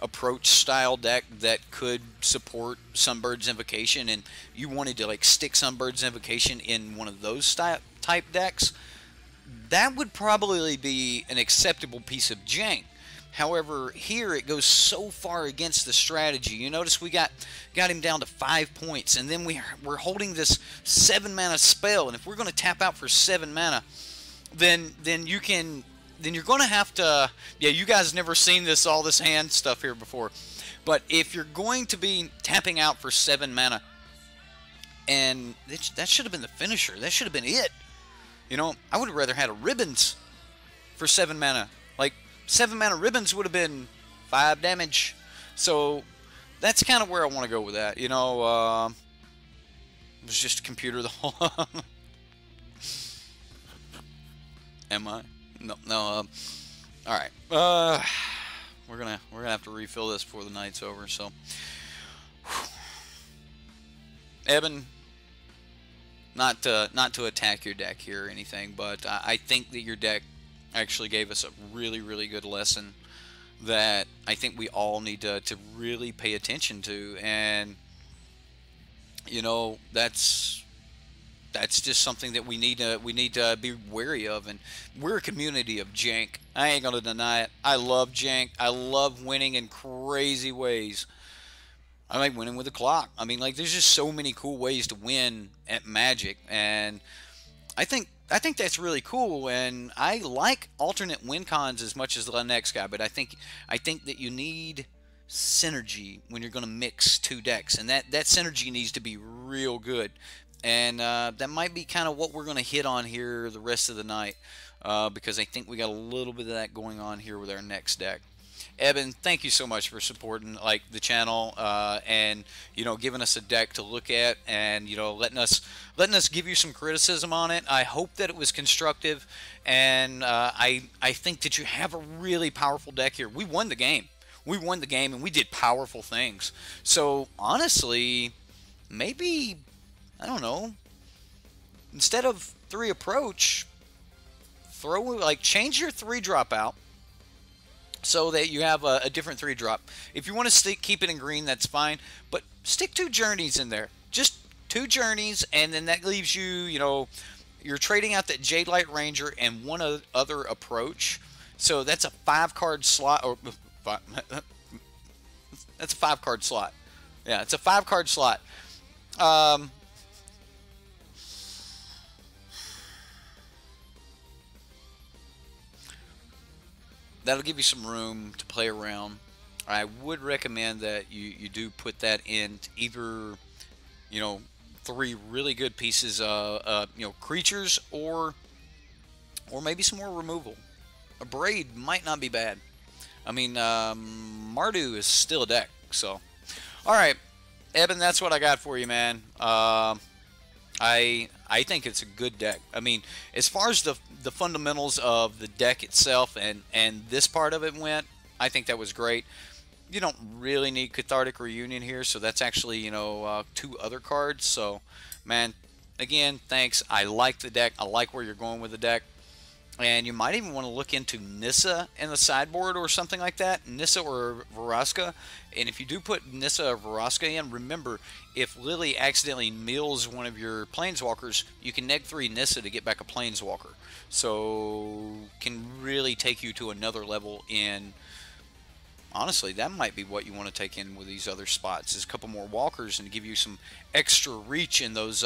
approach style deck that could support Sunbird's Invocation, and you wanted to like stick Sunbird's Invocation in one of those type decks, that would probably be an acceptable piece of jank. However, here it goes so far against the strategy. You notice we got him down to 5 points, and then we're holding this 7 mana spell, and if we're going to tap out for 7 mana, then you're going to have to, yeah, you guys never seen all this hand stuff here before, but if you're going to be tapping out for 7 mana, and that should have been the finisher, that should have been it. You know, I would have rather had a Ribbons for 7 mana. Like, 7 mana Ribbons would have been 5 damage. So that's kind of where I want to go with that. You know, it was just a computer the whole. Am I? No. All right. We're gonna have to refill this before the night's over. So, Eben, not to attack your deck here or anything, but I think that your deck actually gave us a really, really good lesson that I think we all need to really pay attention to. And you know, that's just something that we need to be wary of. And we're a community of jank. I ain't gonna deny it. I love jank. I love winning in crazy ways. I like winning with the clock. I mean, like, there's just so many cool ways to win at Magic, and I think that's really cool. And I like alternate win cons as much as the next guy, but I think that you need synergy when you're going to mix 2 decks, and that synergy needs to be real good. And that might be kind of what we're going to hit on here the rest of the night, because I think we got a little bit of that going on here with our next deck. Eben, thank you so much for supporting the channel, and you know, giving us a deck to look at, and you know, letting us give you some criticism on it. I hope that it was constructive, and I think that you have a really powerful deck here. We won the game. We won the game, and we did powerful things. So honestly, maybe, I don't know, instead of 3 approach, change your 3-drop out, so that you have a different 3-drop. If you want to keep it in green, that's fine, but stick 2 journeys in there. Just 2 journeys, and then that leaves you, you know, you're trading out that Jade Light Ranger and 1 other approach. So that's a 5-card slot, or that's a 5-card slot. Yeah, it's a 5-card slot. That'll give you some room to play around. I would recommend that you do put that in either, you know, 3 really good pieces, you know, creatures, or maybe some more removal. A Braid might not be bad. I mean, Mardu is still a deck. So, all right, Eben, that's what I got for you, man. I think it's a good deck. I mean, as far as the fundamentals of the deck itself and this part of it went, I think that was great. You don't really need Cathartic Reunion here, so that's actually, you know, 2 other cards. So, man, again, thanks. I like the deck. I like where you're going with the deck. And you might even want to look into Nissa in the sideboard or something like that. Nissa or Vraska. And if you do put Nissa or Vraska in, remember, if Lily accidentally mills one of your Planeswalkers, you can neg 3 Nissa to get back a Planeswalker. So, can really take you to another level in... Honestly, that might be what you want to take in with these other spots, is a couple more walkers and give you some extra reach in those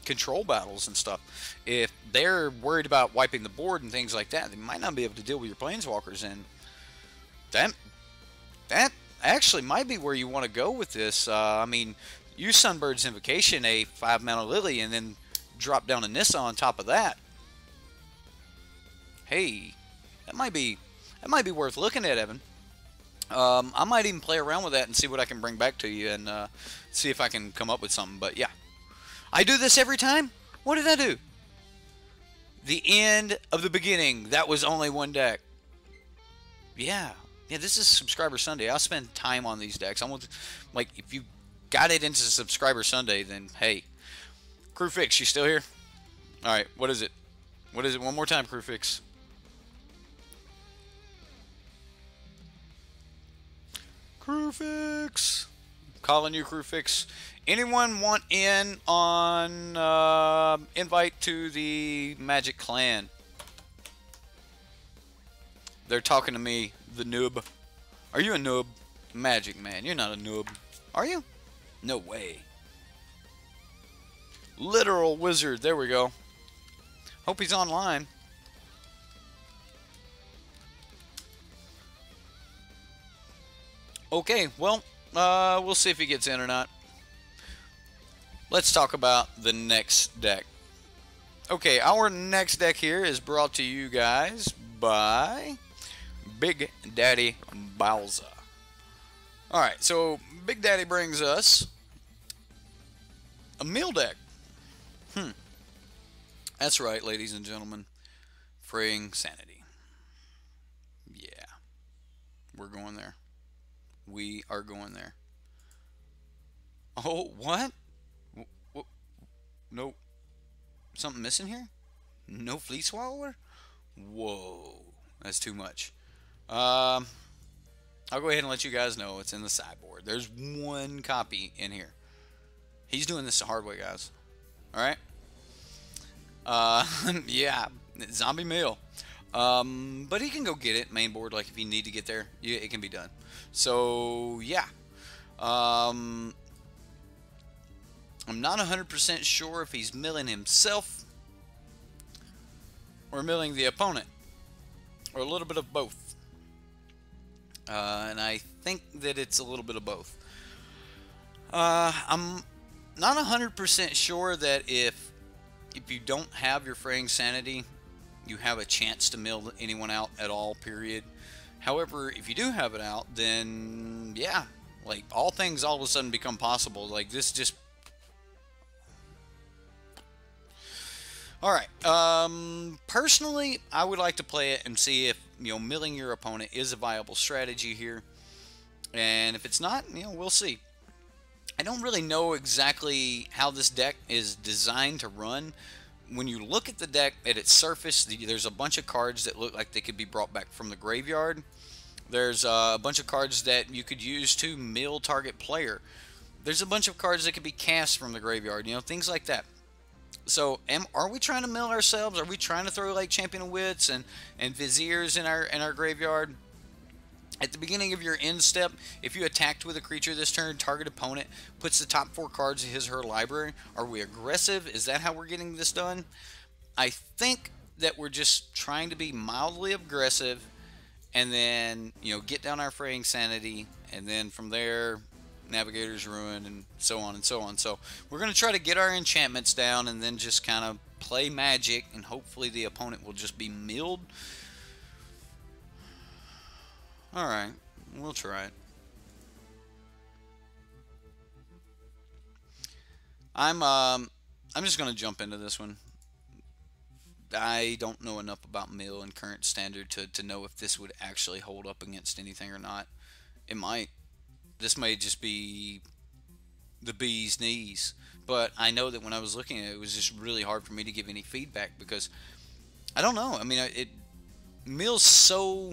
control battles and stuff. If they're worried about wiping the board and things like that, they might not be able to deal with your Planeswalkers, and that actually might be where you want to go with this. I mean, use Sunbird's Invocation, a 5-mana Lily, and then drop down a Nissa on top of that. Hey, that might be worth looking at, Evan. I might even play around with that and see what I can bring back to you, and see if I can come up with something. But yeah, I do this every time. What did I do? The end of the beginning. That was only one deck. Yeah, this is Subscriber Sunday. I'll spend time on these decks. Like, if you got it into Subscriber Sunday, then hey, Crew Fix, you still here? All right, what is it? What is it? One more time, Crew Fix. Crew Fix. Calling you, Crew Fix. Anyone want in on invite to the Magic Clan? They're talking to me, the noob. Are you a noob? Magic, man. You're not a noob. Are you? No way. Literal wizard. There we go. Hope he's online. Okay, well, we'll see if he gets in or not. Let's talk about the next deck. Okay, our next deck here is brought to you guys by BigDaddyBowser. Alright, so Big Daddy brings us a meal deck. That's right, ladies and gentlemen. Fraying Sanity. Yeah. We're going there. We are going there. Oh, what? No. Something missing here? No Fleet Swallower? Whoa. That's too much. I'll go ahead and let you guys know it's in the sideboard. There's one copy in here. He's doing this the hard way, guys. Alright? Yeah. Zombie meal. But he can go get it, main board, like if you need to get there. Yeah, it can be done. So, yeah. I'm not 100% sure if he's milling himself or milling the opponent, or a little bit of both. And I think that it's a little bit of both. I'm not 100% sure that if you don't have your Fraying Sanity, you have a chance to mill anyone out at all, period. However, if you do have it out, then yeah, like all things all of a sudden become possible. Like this just... Alright, personally, I would like to play it and see if, you know, milling your opponent is a viable strategy here. And if it's not, you know, we'll see. I don't really know exactly how this deck is designed to run. When you look at the deck at its surface, there's a bunch of cards that look like they could be brought back from the graveyard. There's a bunch of cards that you could use to mill target player. There's a bunch of cards that could be cast from the graveyard, you know, things like that. So, are we trying to mill ourselves? Are we trying to throw like Champion of Wits and Viziers in our graveyard? At the beginning of your end step, if you attacked with a creature this turn, target opponent puts the top 4 cards of his or her library. Are we aggressive? Is that how we're getting this done? I think that we're just trying to be mildly aggressive, and then, you know, get down our Fraying Sanity, and then from there, Navigator's Ruin, and so on and so on. So we're going to try to get our enchantments down, and then just kind of play Magic, and hopefully the opponent will just be milled. Alright, we'll try it. I'm just gonna jump into this one. I don't know enough about mill and current standard to know if this would actually hold up against anything or not. It might. This may just be the bee's knees. But I know that when I was looking at it, it was just really hard for me to give any feedback because I don't know. I mean, it mill's so.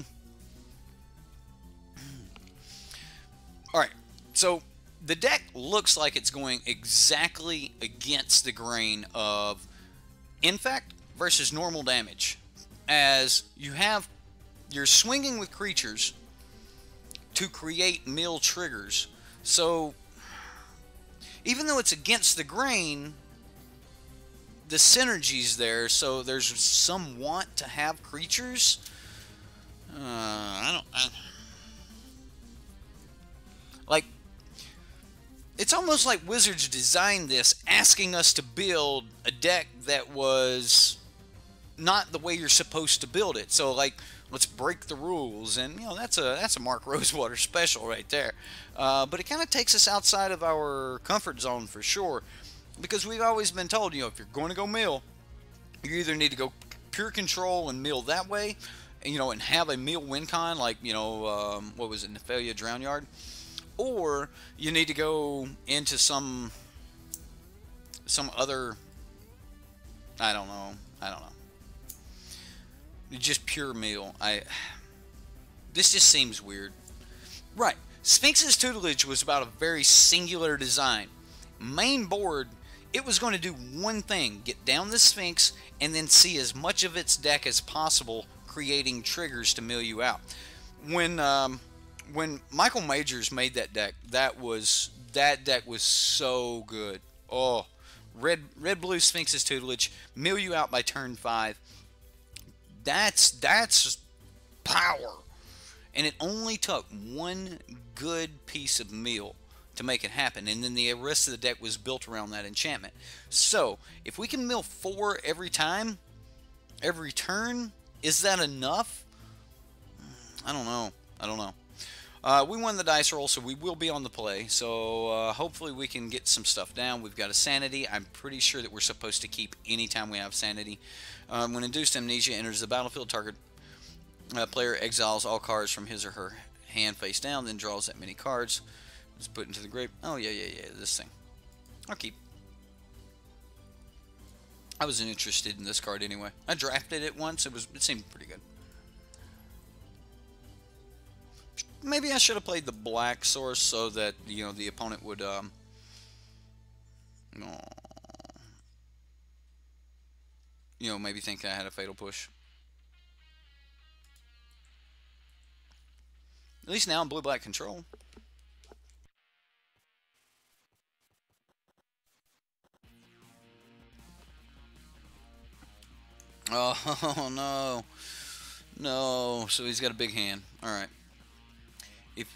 All right, so the deck looks like it's going exactly against the grain of infect versus normal damage, as you're swinging with creatures to create mill triggers. So even though it's against the grain, the synergy's there. So there's some want to have creatures. Like, it's almost like Wizards designed this asking us to build a deck that was not the way you're supposed to build it. So like, let's break the rules, and that's a Mark Rosewater special right there. But it kind of takes us outside of our comfort zone for sure, because we've always been told, if you're going to go mill, you either need to go pure control and mill that way, and have a mill win con like what was it, Nephalia Drownyard, or you need to go into some other, I don't know. Just pure meal. This just seems weird. Right. Sphinx's tutelage was about a very singular design. Main board, it was going to do one thing: get down the Sphinx and then see as much of its deck as possible, creating triggers to mill you out. When Michael Majors made that deck, that deck was so good. Oh, red blue Sphinx's tutelage, mill you out by turn 5. That's power, and it only took one good piece of mill to make it happen, and then the rest of the deck was built around that enchantment. So if we can mill 4 every time, every turn, is that enough? I don't know. We won the dice roll, so we will be on the play. So hopefully we can get some stuff down. We've got a sanity. I'm pretty sure that we're supposed to keep anytime we have sanity. When induced amnesia enters the battlefield, target player exiles all cards from his or her hand face down, then draws that many cards. Let's put into the grave. Oh, yeah, this thing. I'll keep. I wasn't interested in this card anyway. I drafted it once. It seemed pretty good. Maybe I should have played the black source so that the opponent would maybe think I had a fatal push. At least now I'm blue-black control. Oh no! So he's got a big hand. All right. If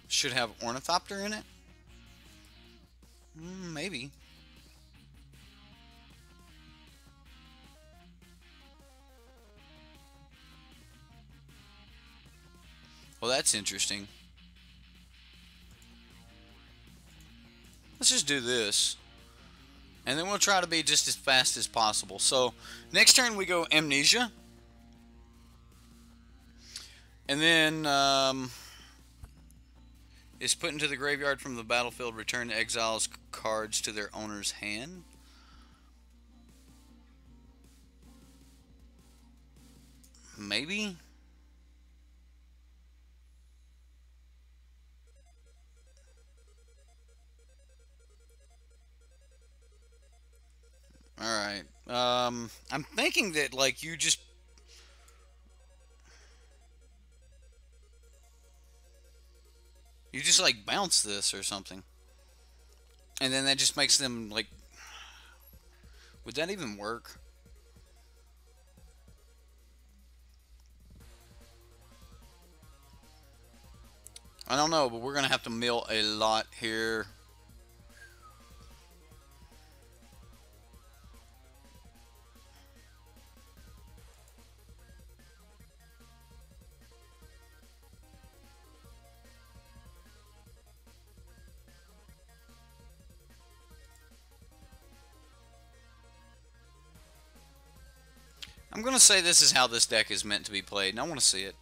should have Ornithopter in it? Maybe. Well, that's interesting. Let's just do this, and then we'll try to be just as fast as possible. So next turn we go Amnesia, and then is put into the graveyard from the battlefield. Return exiles cards to their owner's hand. Maybe. Alright. I'm thinking that, like, you just like bounce this or something. And then that just makes them, like, would that even work? I don't know, but we're going to have to mill a lot here. I'm going to say this is how this deck is meant to be played, and I want to see it.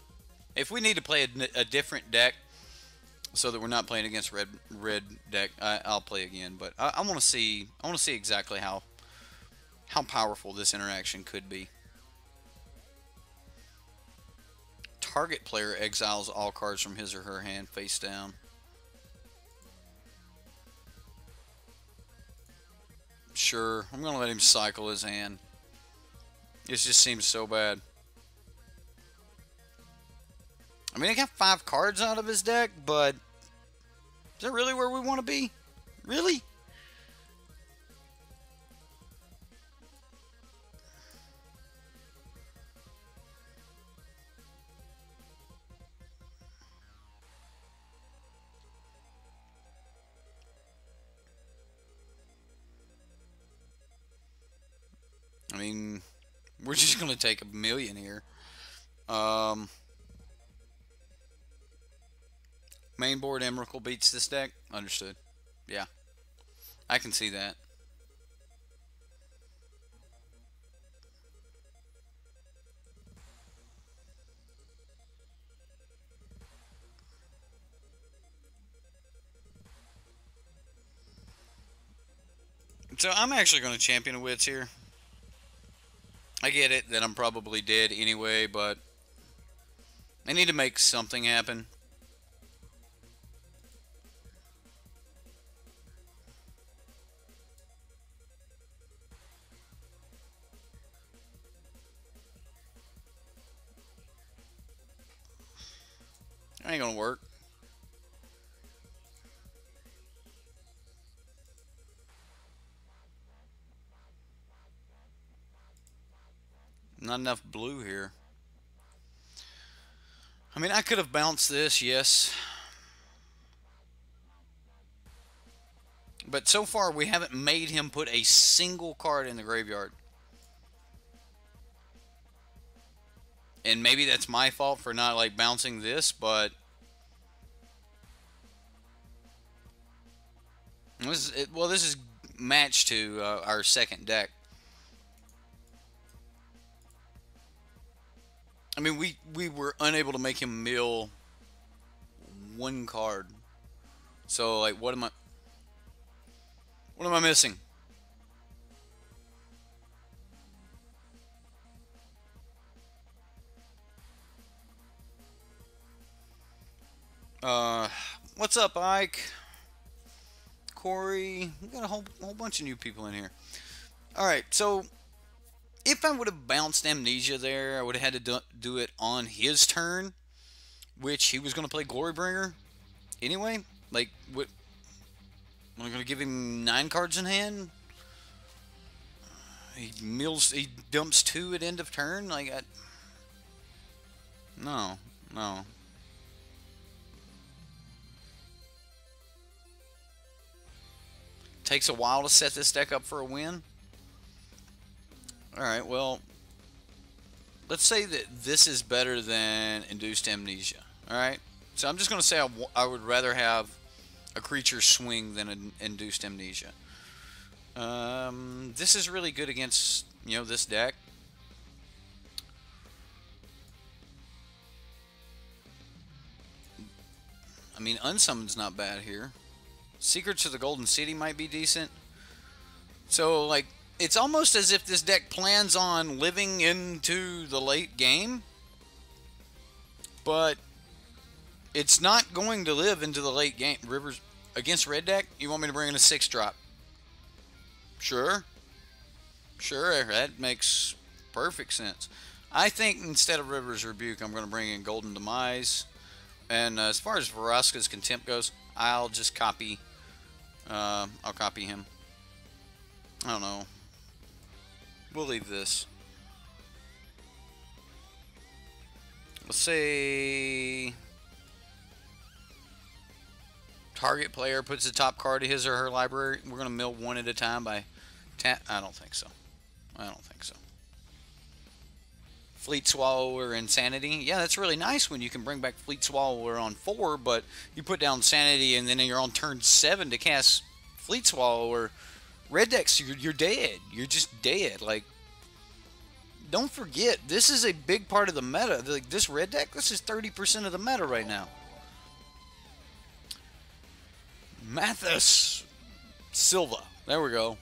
If we need to play a different deck so that we're not playing against red deck, I'll play again. But I want to see exactly how powerful this interaction could be. Target player exiles all cards from his or her hand face down. Sure, I'm going to let him cycle his hand. This just seems so bad. I mean, he got 5 cards out of his deck, but is that really where we want to be? Really? I mean, we're just going to take $1 million here. Main board Emrakul beats this deck. Understood. Yeah. I can see that. So I'm actually going to champion a Wits here. I get it that I'm probably dead anyway, but I need to make something happen. Ain't gonna work. Not enough blue here. I mean, I could have bounced this, yes. But so far, we haven't made him put a single card in the graveyard. And maybe that's my fault for not, like, bouncing this, but this is matched to our second deck. I mean, we were unable to make him mill 1 card. So, like, what am I missing? What's up, Ike? Corey, we got a whole bunch of new people in here. All right, so if I would have bounced Amnesia there, I would have had to do it on his turn, which he was going to play Glorybringer anyway. Like, what? Am I going to give him 9 cards in hand? He dumps 2 at end of turn. Like, no. Takes a while to set this deck up for a win. Alright, well, let's say that this is better than Induced Amnesia. Alright? So I'm just going to say I would rather have a creature swing than an Induced Amnesia. This is really good against, you know, this deck. I mean, Unsummoned's not bad here. Secrets of the Golden City might be decent. So, like, it's almost as if this deck plans on living into the late game, but it's not going to live into the late game. Rivers against red deck, you want me to bring in a 6-drop? Sure. Sure, that makes perfect sense. I think instead of River's Rebuke, I'm going to bring in Golden Demise. And as far as Vraska's Contempt goes, I'll just copy. I'll copy him. I don't know. We'll leave this. Let's say target player puts the top card of his or her library. We're going to mill 1 at a time by tap. I don't think so. I don't think so. Fleet Swallower, Insanity. Yeah, that's really nice when you can bring back Fleet Swallower on 4, but you put down Sanity and then you're on turn 7 to cast Fleet Swallower. Red decks, you're dead. You're just dead. Like, don't forget, this is a big part of the meta. Like, this red deck, this is 30% of the meta right now. Mathis Silva. There we go.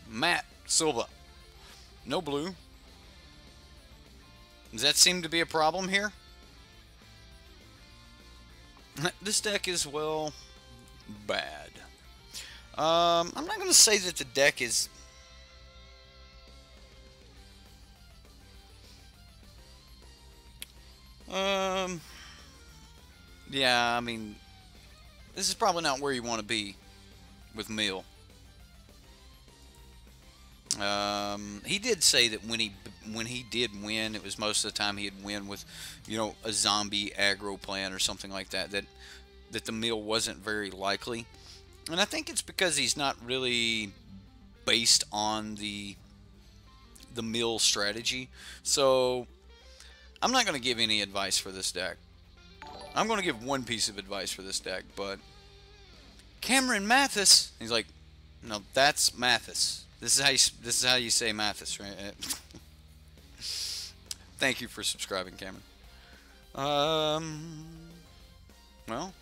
Matt Silva. No blue. Does that seem to be a problem here? This deck is, well, bad. I'm not going to say that the deck is... Yeah, I mean, this is probably not where you want to be with Meal. He did say that when he did win, it was most of the time he'd win with, you know, a zombie aggro plan or something like that. That the Meal wasn't very likely, and I think it's because he's not really based on the Meal strategy. So I'm not going to give any advice for this deck. I'm going to give one piece of advice for this deck, but Cameron Mathis, he's like, no, that's Mathis. This is how you say Mathis, right? Thank you for subscribing, Cameron. Well,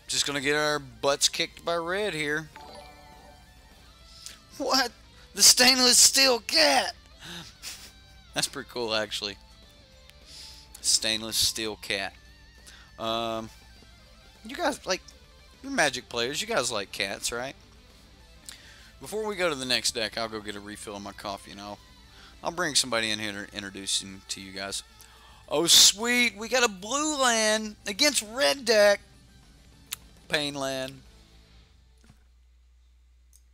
just gonna get our butts kicked by red here. What? The stainless steel cat! That's pretty cool, actually. Stainless steel cat. You guys, like, you're Magic players. You guys like cats, right? Before we go to the next deck, I'll go get a refill of my coffee, and I'll bring somebody in here to introduce him to you guys. Oh, sweet! We got a blue land against red deck. Pain land.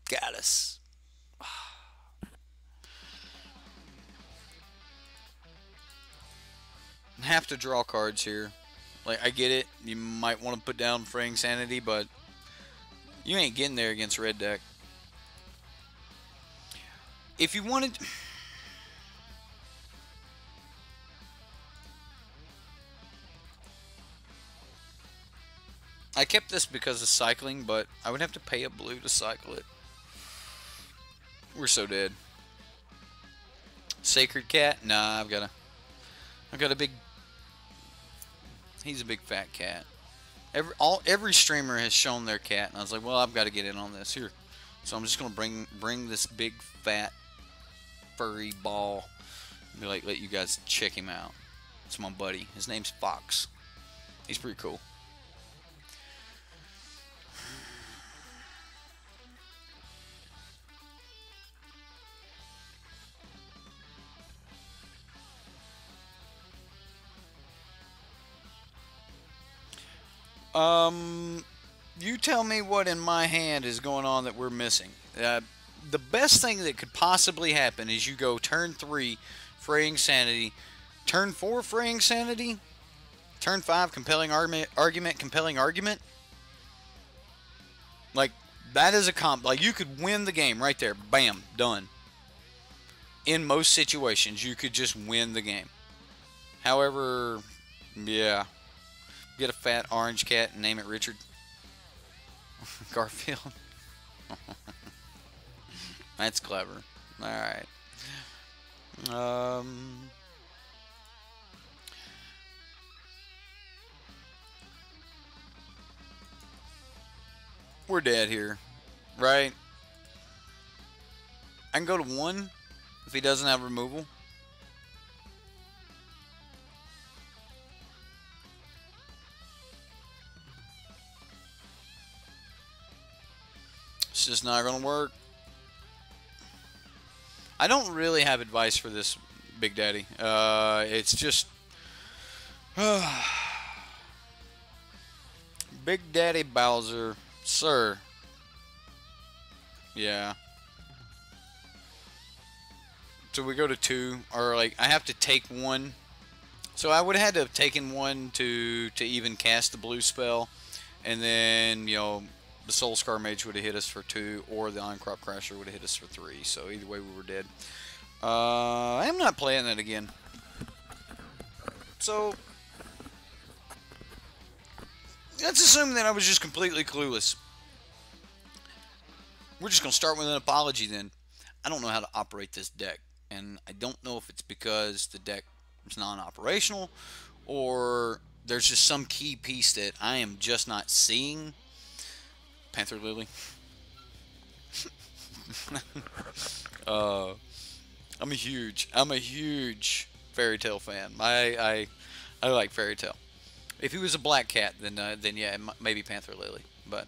Got us. Have to draw cards here. Like, I get it. You might want to put down Fraying Sanity, but you ain't getting there against red deck. If you wanted... I kept this because of cycling, but I would have to pay a blue to cycle it. We're so dead. Sacred Cat? Nah, I've got a big... He's a big fat cat. Every streamer has shown their cat, and I was like, well, I've got to get in on this here. So I'm just gonna bring this big fat furry ball and be like, let you guys check him out. It's my buddy. His name's Fox. He's pretty cool. You tell me what in my hand is going on that we're missing. The best thing that could possibly happen is you go turn 3, Fraying Sanity, turn 4, Fraying Sanity, turn 5, Compelling Argument, Compelling Argument. Like, that is a comp. Like, you could win the game right there. Bam, done. In most situations, you could just win the game. However, yeah. Get a fat orange cat and name it Richard. Garfield. That's clever. Alright. We're dead here. Right? I can go to 1 if he doesn't have removal. It's just not going to work. I don't really have advice for this, Big Daddy. It's just... BigDaddyBowser, sir. Yeah. So we go to 2, or like, I have to take 1. So I would have had to have taken 1 to even cast the blue spell. And then, you know... The Soul Scar Mage would have hit us for 2, or the Oncrop Crasher would have hit us for 3. So either way, we were dead. I am not playing that again. So let's assume that I was just completely clueless. We're just going to start with an apology then. I don't know how to operate this deck, and I don't know if it's because the deck is non-operational or there's just some key piece that I am just not seeing. Panther Lily. uh, I'm a huge Fairy Tale fan. I like Fairy Tale. If he was a black cat, then yeah, maybe Panther Lily. But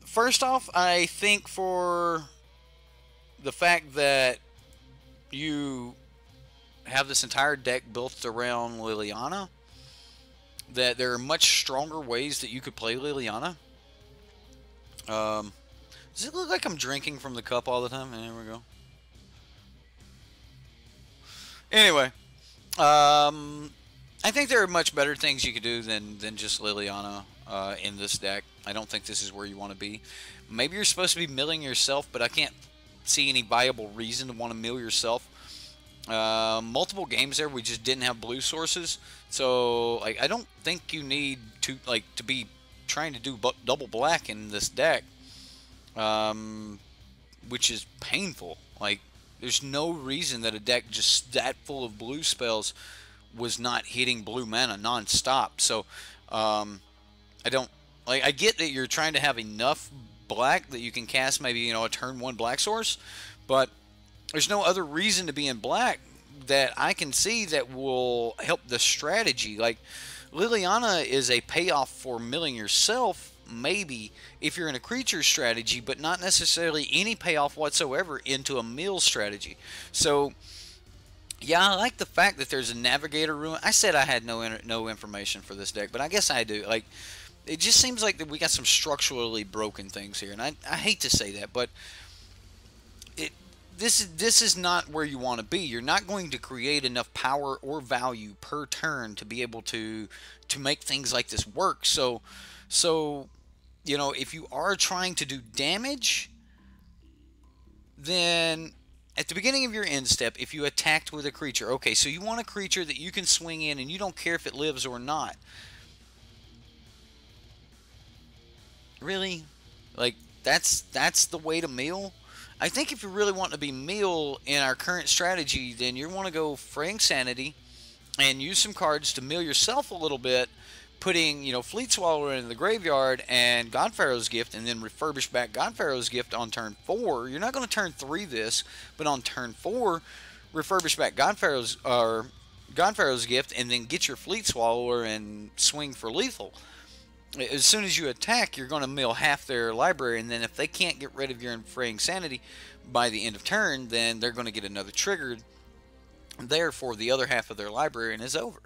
first off, I think for the fact that you have this entire deck built around Liliana, that there are much stronger ways that you could play Liliana. Does it look like I'm drinking from the cup all the time? There we go. Anyway, I think there are much better things you could do than just Liliana in this deck. I don't think this is where you want to be. Maybe you're supposed to be milling yourself, but I can't see any viable reason to want to mill yourself. Multiple games there we just didn't have blue sources, so like I don't think you need to be trying to do double black in this deck, which is painful. Like there's no reason that a deck just that full of blue spells was not hitting blue mana non-stop. So I don't like. I get that you're trying to have enough black that you can cast maybe a turn 1 black source, but there's no other reason to be in black that I can see that will help the strategy. Like Liliana is a payoff for milling yourself, maybe if you're in a creature strategy, but not necessarily any payoff whatsoever into a mill strategy. So yeah, I like the fact that there's a Navigator Ruin. I said I had no information for this deck, but I guess I do. Like, it just seems like that we got some structurally broken things here, and I hate to say that, but this is not where you want to be. You're not going to create enough power or value per turn to be able to make things like this work. So if you are trying to do damage, then at the beginning of your end step, if you attacked with a creature, okay, so you want a creature that you can swing in and you don't care if it lives or not. Really? Like, that's the way to mill? I think if you really want to be mill in our current strategy, then you want to go Fraying Sanity and use some cards to mill yourself a little bit, putting, Fleet Swallower into the graveyard and Godpharaoh's Gift, and then refurbish back Godpharaoh's Gift on turn 4. You're not going to turn 3 this, but on turn 4, refurbish back Godpharaoh's Gift, and then get your Fleet Swallower and swing for lethal. As soon as you attack, you're going to mill half their library, and then if they can't get rid of your Fraying Sanity by the end of turn, then they're going to get another triggered there for the other half of their library, and it's over.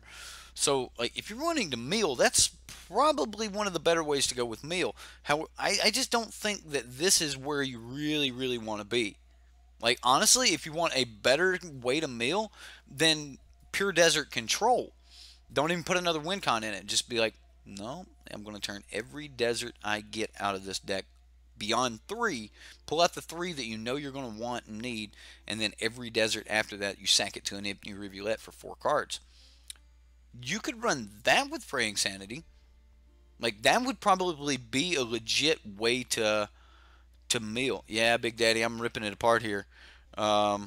So, like, if you're wanting to mill, that's probably one of the better ways to go with mill. I just don't think that this is where you really, really want to be. Like, honestly, if you want a better way to mill, then Pure Desert Control. Don't even put another win con in it. Just be like, no, I'm going to turn every desert I get out of this deck beyond 3, pull out the 3 that you know you're going to want and need, and then every desert after that you sack it to an empty rivulet for 4 cards. You could run that with Fraying Sanity. Like, that would probably be a legit way to mill. Yeah, Big Daddy, I'm ripping it apart here. No,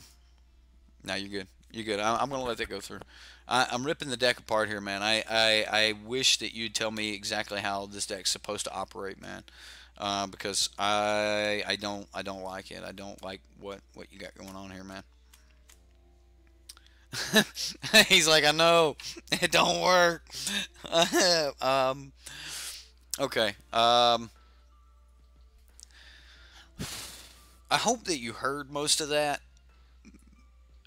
you're good. You're good. I'm going to let that go through. I'm ripping the deck apart here, man. I wish that you'd tell me exactly how this deck's supposed to operate, man. Because I don't like it. I don't like what you got going on here, man. He's like, I know it don't work. Okay. I hope that you heard most of that.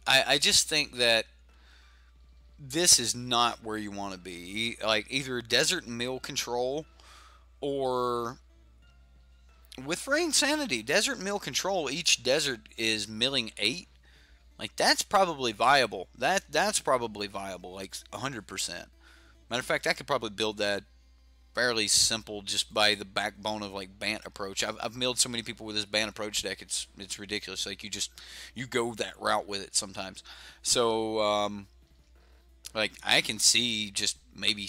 I just think that this is not where you want to be. Like, either Desert Mill Control or with Fraying Sanity. Desert Mill Control, each desert is milling 8. Like, that's probably viable. That's probably viable, like 100%. Matter of fact, I could probably build that fairly simple just by the backbone of like Bant approach. I've milled so many people with this Bant approach deck. It's ridiculous. Like, you go that route with it sometimes. So like, I can see just maybe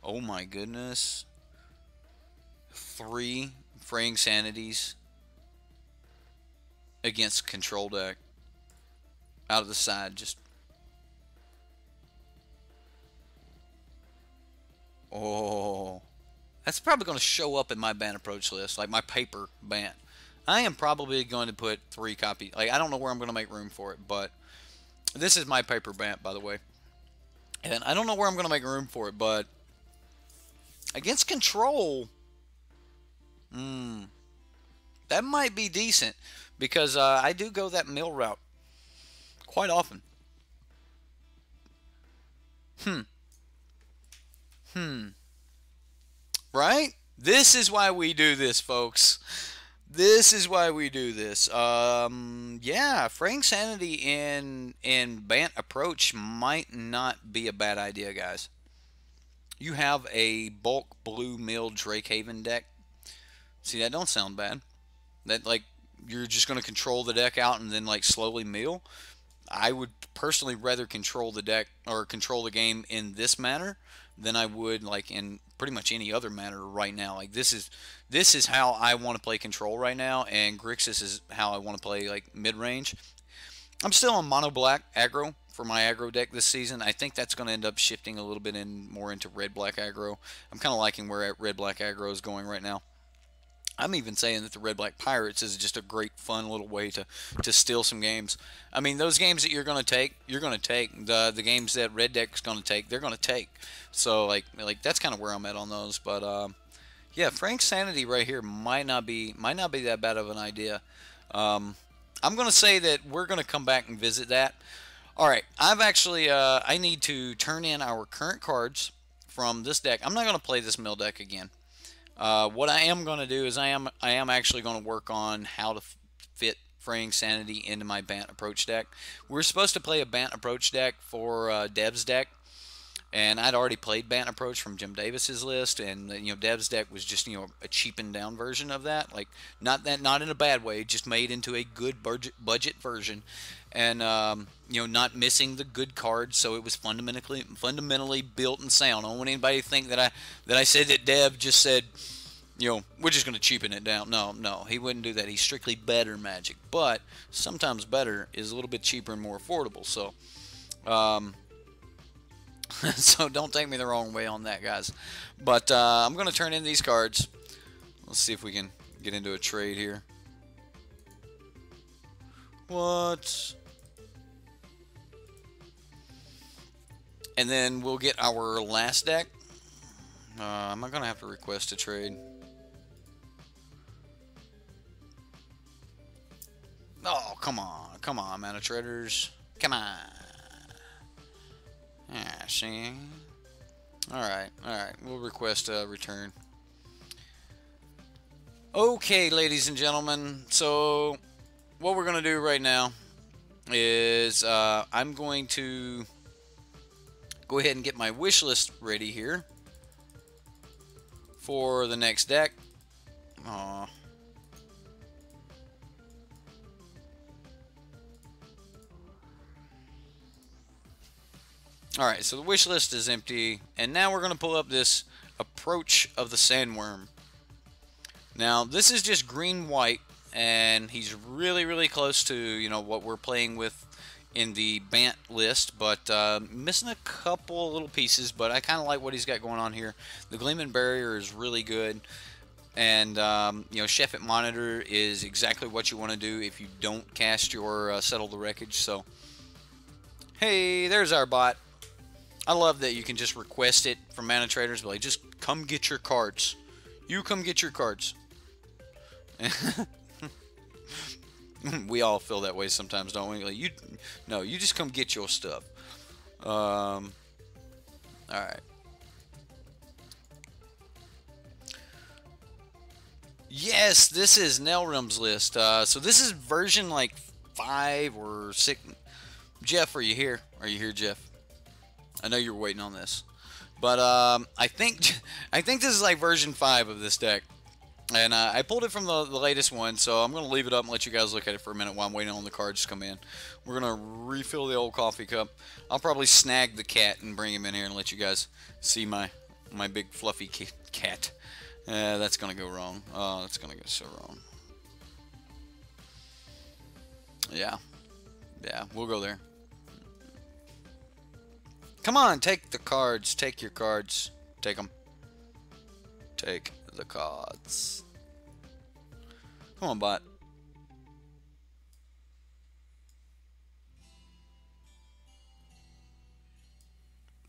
Oh my goodness. 3 Fraying Sanities against control deck. Out of the side, just... Oh. That's probably going to show up in my Bant approach list, like my paper Bant. I am probably going to put 3 copies. Like, I don't know where I'm going to make room for it, but this is my paper Bant, by the way. And I don't know where I'm going to make room for it, but against control, that might be decent, because I do go that mill route quite often. Right? This is why we do this, folks. This is why we do this. Yeah, fraying sanity in Bant approach might not be a bad idea, guys. You have a bulk blue mill Drakehaven deck. See, that don't sound bad. That, like, you're just going to control the deck out and then, like, slowly mill. I would personally rather control the deck or control the game in this manner than I would, like, in pretty much any other manner right now. Like, this is how I want to play control right now, and Grixis is how I want to play, like, mid-range. I'm still on mono black aggro for my aggro deck this season. I think that's going to end up shifting a little bit more into red black aggro. I'm kind of liking where red black aggro is going right now. I'm even saying that the Red Black Pirates is just a great, fun little way to steal some games. I mean, those games that you're going to take, you're going to take. The games that Red Deck's going to take, they're going to take. So, like that's kind of where I'm at on those. But yeah, Frank's Sanity right here might not be that bad of an idea. I'm going to say that we're going to come back and visit that. All right, I've actually I need to turn in our current cards from this deck. I'm not going to play this mill deck again. What I am going to do is I am actually going to work on how to fit Fraying Sanity into my Bant approach deck. We're supposed to play a Bant approach deck for Dev's deck, and I'd already played Bant approach from Jim Davis's list, and Dev's deck was just a cheapened down version of that, like not in a bad way, just made into a good budget version, and not missing the good cards, so it was fundamentally built and sound. I don't want anybody to think that I said that Dev just said, we're just going to cheapen it down. No, he wouldn't do that. He's strictly better Magic, but sometimes better is a little bit cheaper and more affordable. So, so don't take me the wrong way on that, guys. But I'm going to turn in these cards. Let's see if we can get into a trade here. What? And then we'll get our last deck. Am I going to have to request a trade? Oh, come on, Manatraders. Come on. Yeah, see? Alright, we'll request a return. Okay, ladies and gentlemen, so what we're going to do right now is I'm going to go ahead and get my wish list ready here for the next deck. Aww. Alright, so the wish list is empty, and now we're going to pull up this Approach of the Sandworm. Now, this is just green-white, and he's really, really close to, what we're playing with in the Bant list, but missing a couple little pieces, but I kind of like what he's got going on here. The Gleaming Barrier is really good, and, Chef at Monitor is exactly what you want to do if you don't cast your Settle the Wreckage, so... Hey, there's our bot. I love that you can just request it from Manatraders, but like, just come get your cards. You come get your cards. We all feel that way sometimes, don't we? Like, you just come get your stuff. All right. Yes, this is Nilrem's list. So this is version like 5 or 6. Jeff, are you here? Are you here, Jeff? I know you're waiting on this, but I think this is like version 5 of this deck, and I pulled it from the latest one, so I'm gonna leave it up and let you guys look at it for a minute while I'm waiting on the cards to come in. We're gonna refill the old coffee cup. I'll probably snag the cat and bring him in here and let you guys see my My big fluffy cat. That's gonna go wrong. Oh, that's gonna go so wrong. Yeah. Yeah, we'll go there. Come on, take the cards. Take your cards. Take them. Take the cards. Come on, bot.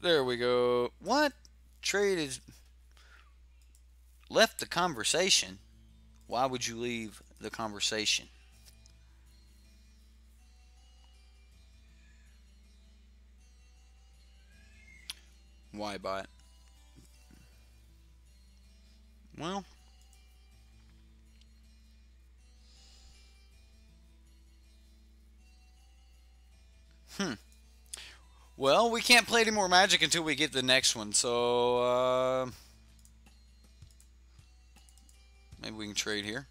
There we go. What? Trade is left the conversation. Why would you leave the conversation? Why, bot? Well, well, we can't play any more Magic until we get the next one, so maybe we can trade here.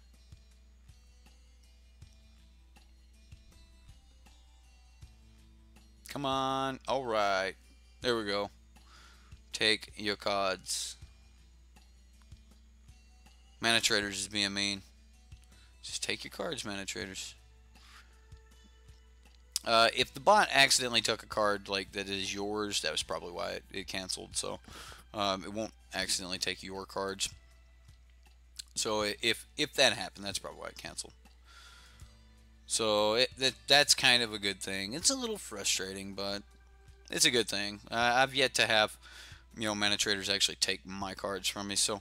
Come on. All right. There we go. Take your cards. Manatraders is being mean. Just take your cards, Manatraders. If the bot accidentally took a card like that is yours, that was probably why it canceled. So it won't accidentally take your cards. So if that happened, that's probably why it canceled. So that's kind of a good thing. It's a little frustrating, but it's a good thing. I've yet to have, you know, Manatraders actually take my cards from me. So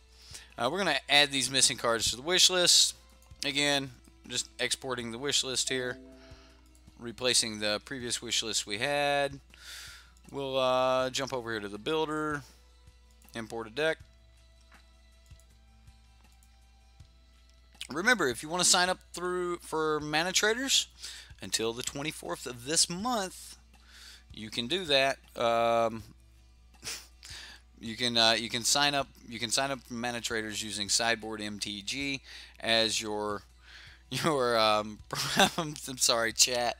we're gonna add these missing cards to the wish list. Again, just exporting the wish list here, replacing the previous wish list we had. We'll jump over here to the builder, import a deck. Remember, if you want to sign up for Manatraders until the 24th of this month, you can do that. You can sign up. You can sign up for Manatraders using Sideboardmtg as your I'm sorry, chat.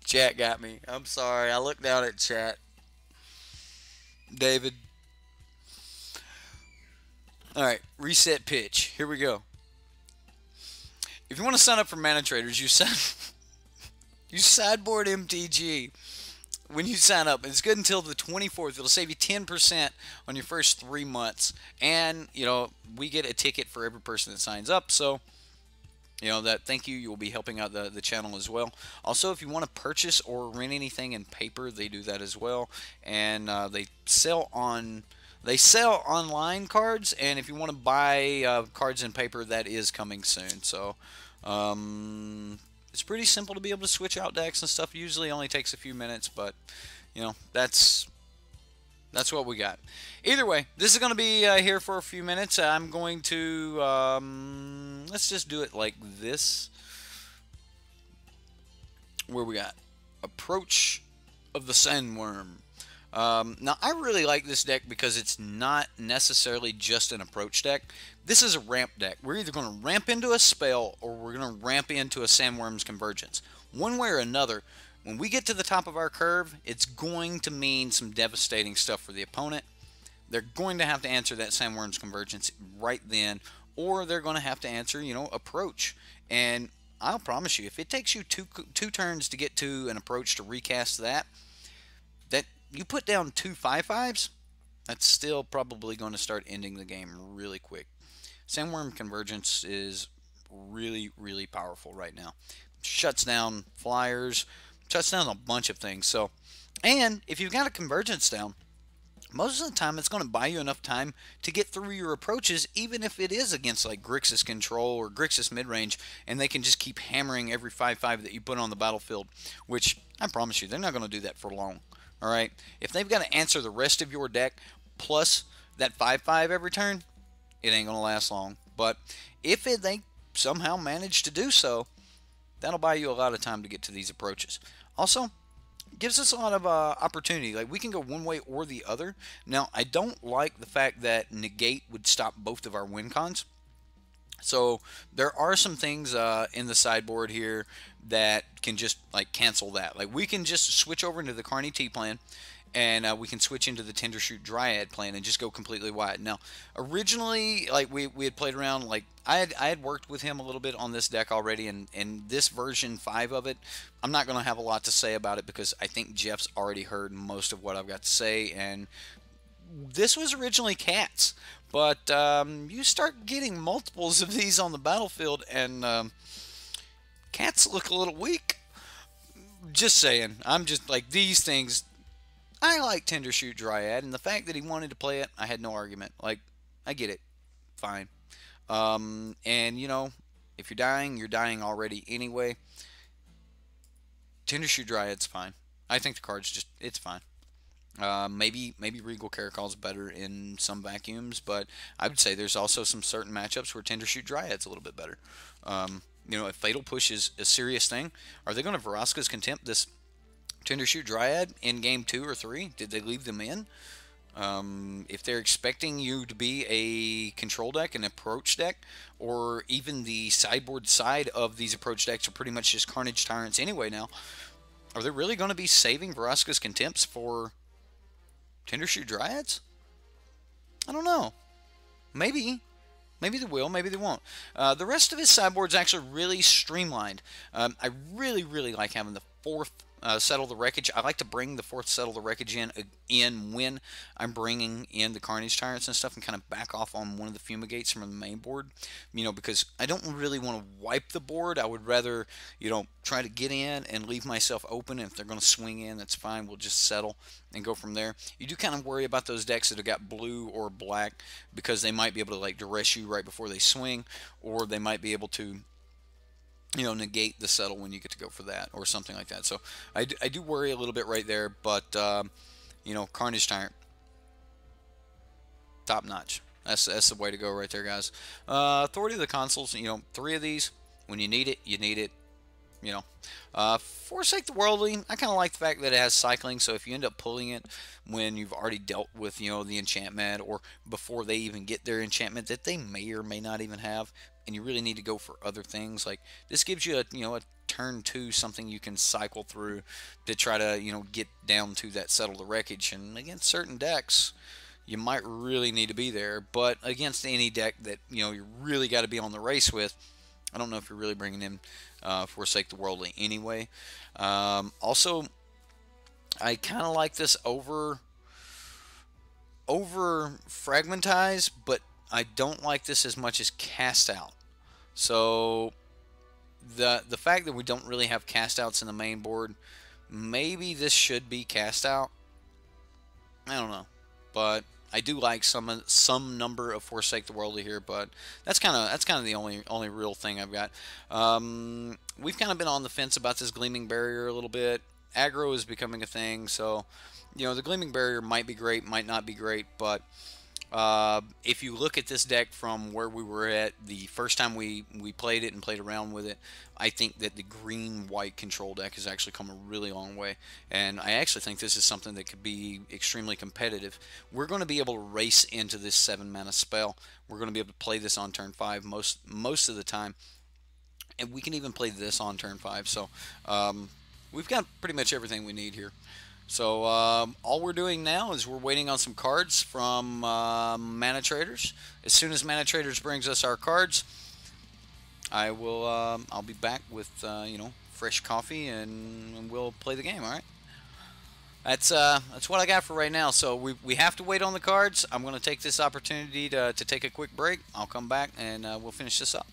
Chat got me. I'm sorry. I looked down at chat. David. All right, reset pitch. Here we go. If you want to sign up for Manatraders, use Sideboardmtg when you sign up. It's good until the 24th. It'll save you 10% on your first 3 months, and you know we get a ticket for every person that signs up. So you know that. Thank you. You will be helping out the channel as well. Also, if you want to purchase or rent anything in paper, they do that as well, and they sell online cards, and if you want to buy cards in paper, that is coming soon. So it's pretty simple to be able to switch out decks and stuff. Usually only takes a few minutes, but you know that's what we got. Either way, this is going to be here for a few minutes. I'm going to let's just do it like this, where we got Approach of the Sandworm. Now, I really like this deck because it's not necessarily just an approach deck. This is a ramp deck. We're either going to ramp into a spell or we're going to ramp into a Sandworm's Convergence. One way or another, when we get to the top of our curve, it's going to mean some devastating stuff for the opponent. They're going to have to answer that Sandworm's Convergence right then, or they're going to have to answer, you know, approach. And I'll promise you, if it takes you two turns to get to an approach to recast that you put down 2 5/5s, that's still probably going to start ending the game really quick. Sandworm Convergence is really, really powerful right now. Shuts down flyers, shuts down a bunch of things. So, and if you've got a Convergence down, most of the time it's going to buy you enough time to get through your approaches, even if it is against like Grixis Control or Grixis Midrange, and they can just keep hammering every 5/5 that you put on the battlefield, which I promise you, they're not going to do that for long. All right, if they've got to answer the rest of your deck plus that 5/5 every turn, it ain't gonna last long. But if they somehow manage to do so, that'll buy you a lot of time to get to these approaches. Also, gives us a lot of opportunity. Like, we can go one way or the other. Now, I don't like the fact that negate would stop both of our win cons. So there are some things in the sideboard here that can just like cancel that. Like, we can just switch over into the Carney T plan, and we can switch into the Tendershoot Dryad plan and just go completely wide. Now, originally, like we had played around, like I had worked with him a little bit on this deck already, and this version 5 of it, I'm not going to have a lot to say about it because I think Jeff's already heard most of what I've got to say, and this was originally cats, but you start getting multiples of these on the battlefield, and cats look a little weak. Just saying. I'm just like, these things. I like Tendershoot Dryad, and the fact that he wanted to play it, I had no argument. Like, I get it. Fine. And, you know, if you're dying already anyway. Tendershoot Dryad's fine. I think the card's just, it's fine. Maybe Regal Caracol's better in some vacuums, but I would say there's also some certain matchups where Tendershoot Dryad's a little bit better. You know, if Fatal Push is a serious thing, are they going to Vraska's Contempt this Tendershoot Dryad in game 2 or 3? Did they leave them in? If they're expecting you to be a control deck, an approach deck, or even the sideboard side of these approach decks are pretty much just Carnage Tyrants anyway now, are they really going to be saving Vraska's Contempts for Tendershoot Dryads? I don't know. Maybe. Maybe they will, maybe they won't. The rest of his sideboard's actually really streamlined. I really like having the 4th Settle the Wreckage. I like to bring the 4th Settle the Wreckage in when I'm bringing in the Carnage Tyrants and stuff, and kind of back off on one of the Fumigates from the main board. You know, because I don't really want to wipe the board. I would rather, you know, try to get in and leave myself open. If they're going to swing in, that's fine. We'll just settle and go from there. You do kind of worry about those decks that have got blue or black, because they might be able to like duress you right before they swing, or they might be able to, you know, negate the settle when you get to go for that, or something like that. So I do worry a little bit right there, but you know, Carnage Tyrant, top notch. That's the way to go right there, guys. Authority of the Consuls, you know, 3 of these. When you need it, you need it. You know, Forsake the Worldly, I kind of like the fact that it has cycling, so if you end up pulling it when you've already dealt with, you know, the enchantment, or before they even get their enchantment that they may or may not even have, and you really need to go for other things, like this gives you a, you know, a turn 2 something you can cycle through to try to, you know, get down to that Settle the Wreckage. And against certain decks, you might really need to be there, but against any deck that, you know, you really got to be on the race with, I don't know if you're really bringing in Forsake the Worldly anyway. Also, I kind of like this over fragmentize, but I don't like this as much as Cast Out. So the fact that we don't really have cast outs in the main board, maybe this should be Cast Out. I don't know, but I do like some number of Forsake the Worldly here, but that's kind of the only real thing I've got. We've kind of been on the fence about this Gleaming Barrier a little bit. Aggro is becoming a thing, so you know, the Gleaming Barrier might be great, might not be great, but if you look at this deck from where we were at the first time we played it and played around with it, I think that the green-white control deck has actually come a really long way, and I actually think this is something that could be extremely competitive. We're going to be able to race into this 7-mana spell. We're going to be able to play this on turn 5 most of the time, and we can even play this on turn 5. So we've got pretty much everything we need here. So all we're doing now is we're waiting on some cards from Manatraders. As soon as Manatraders brings us our cards, I'll be back with you know, fresh coffee, and we'll play the game. All right. That's what I got for right now. So we have to wait on the cards. I'm going to take this opportunity to take a quick break. I'll come back and we'll finish this up.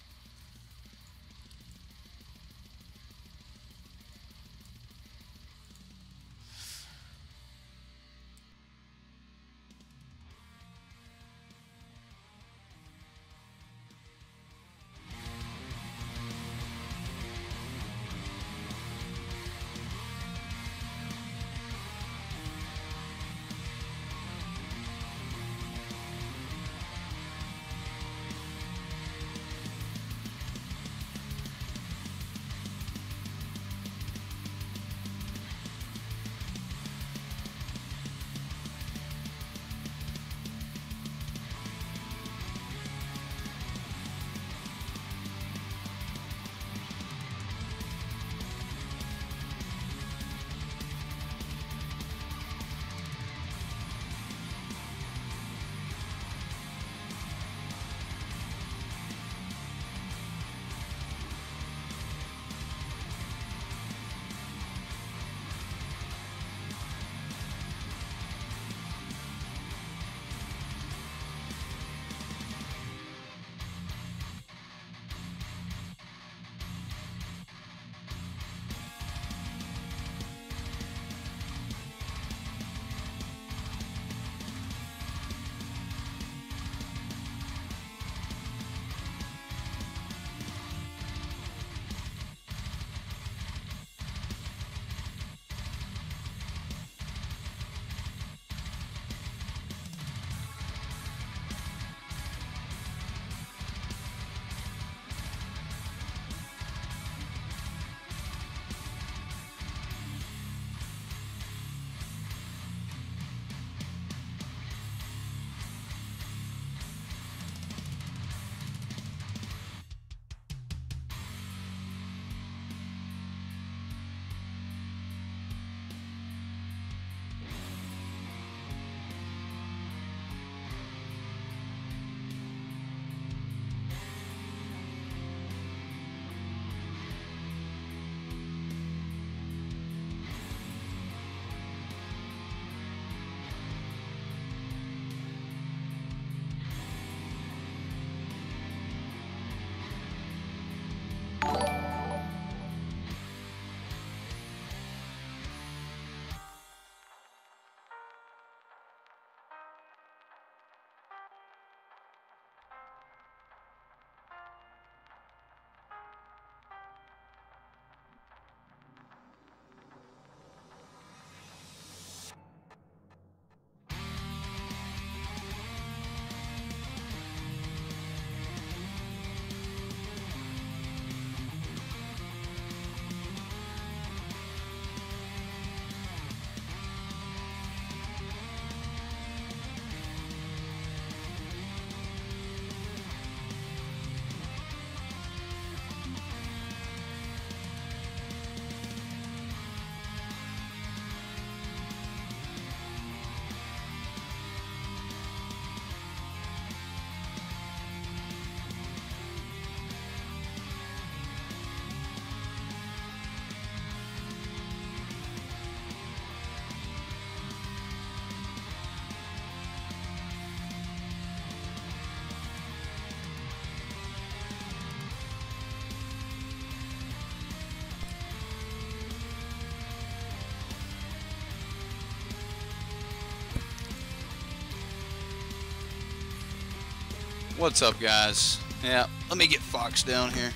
What's up, guys? Yeah, let me get Fox down here.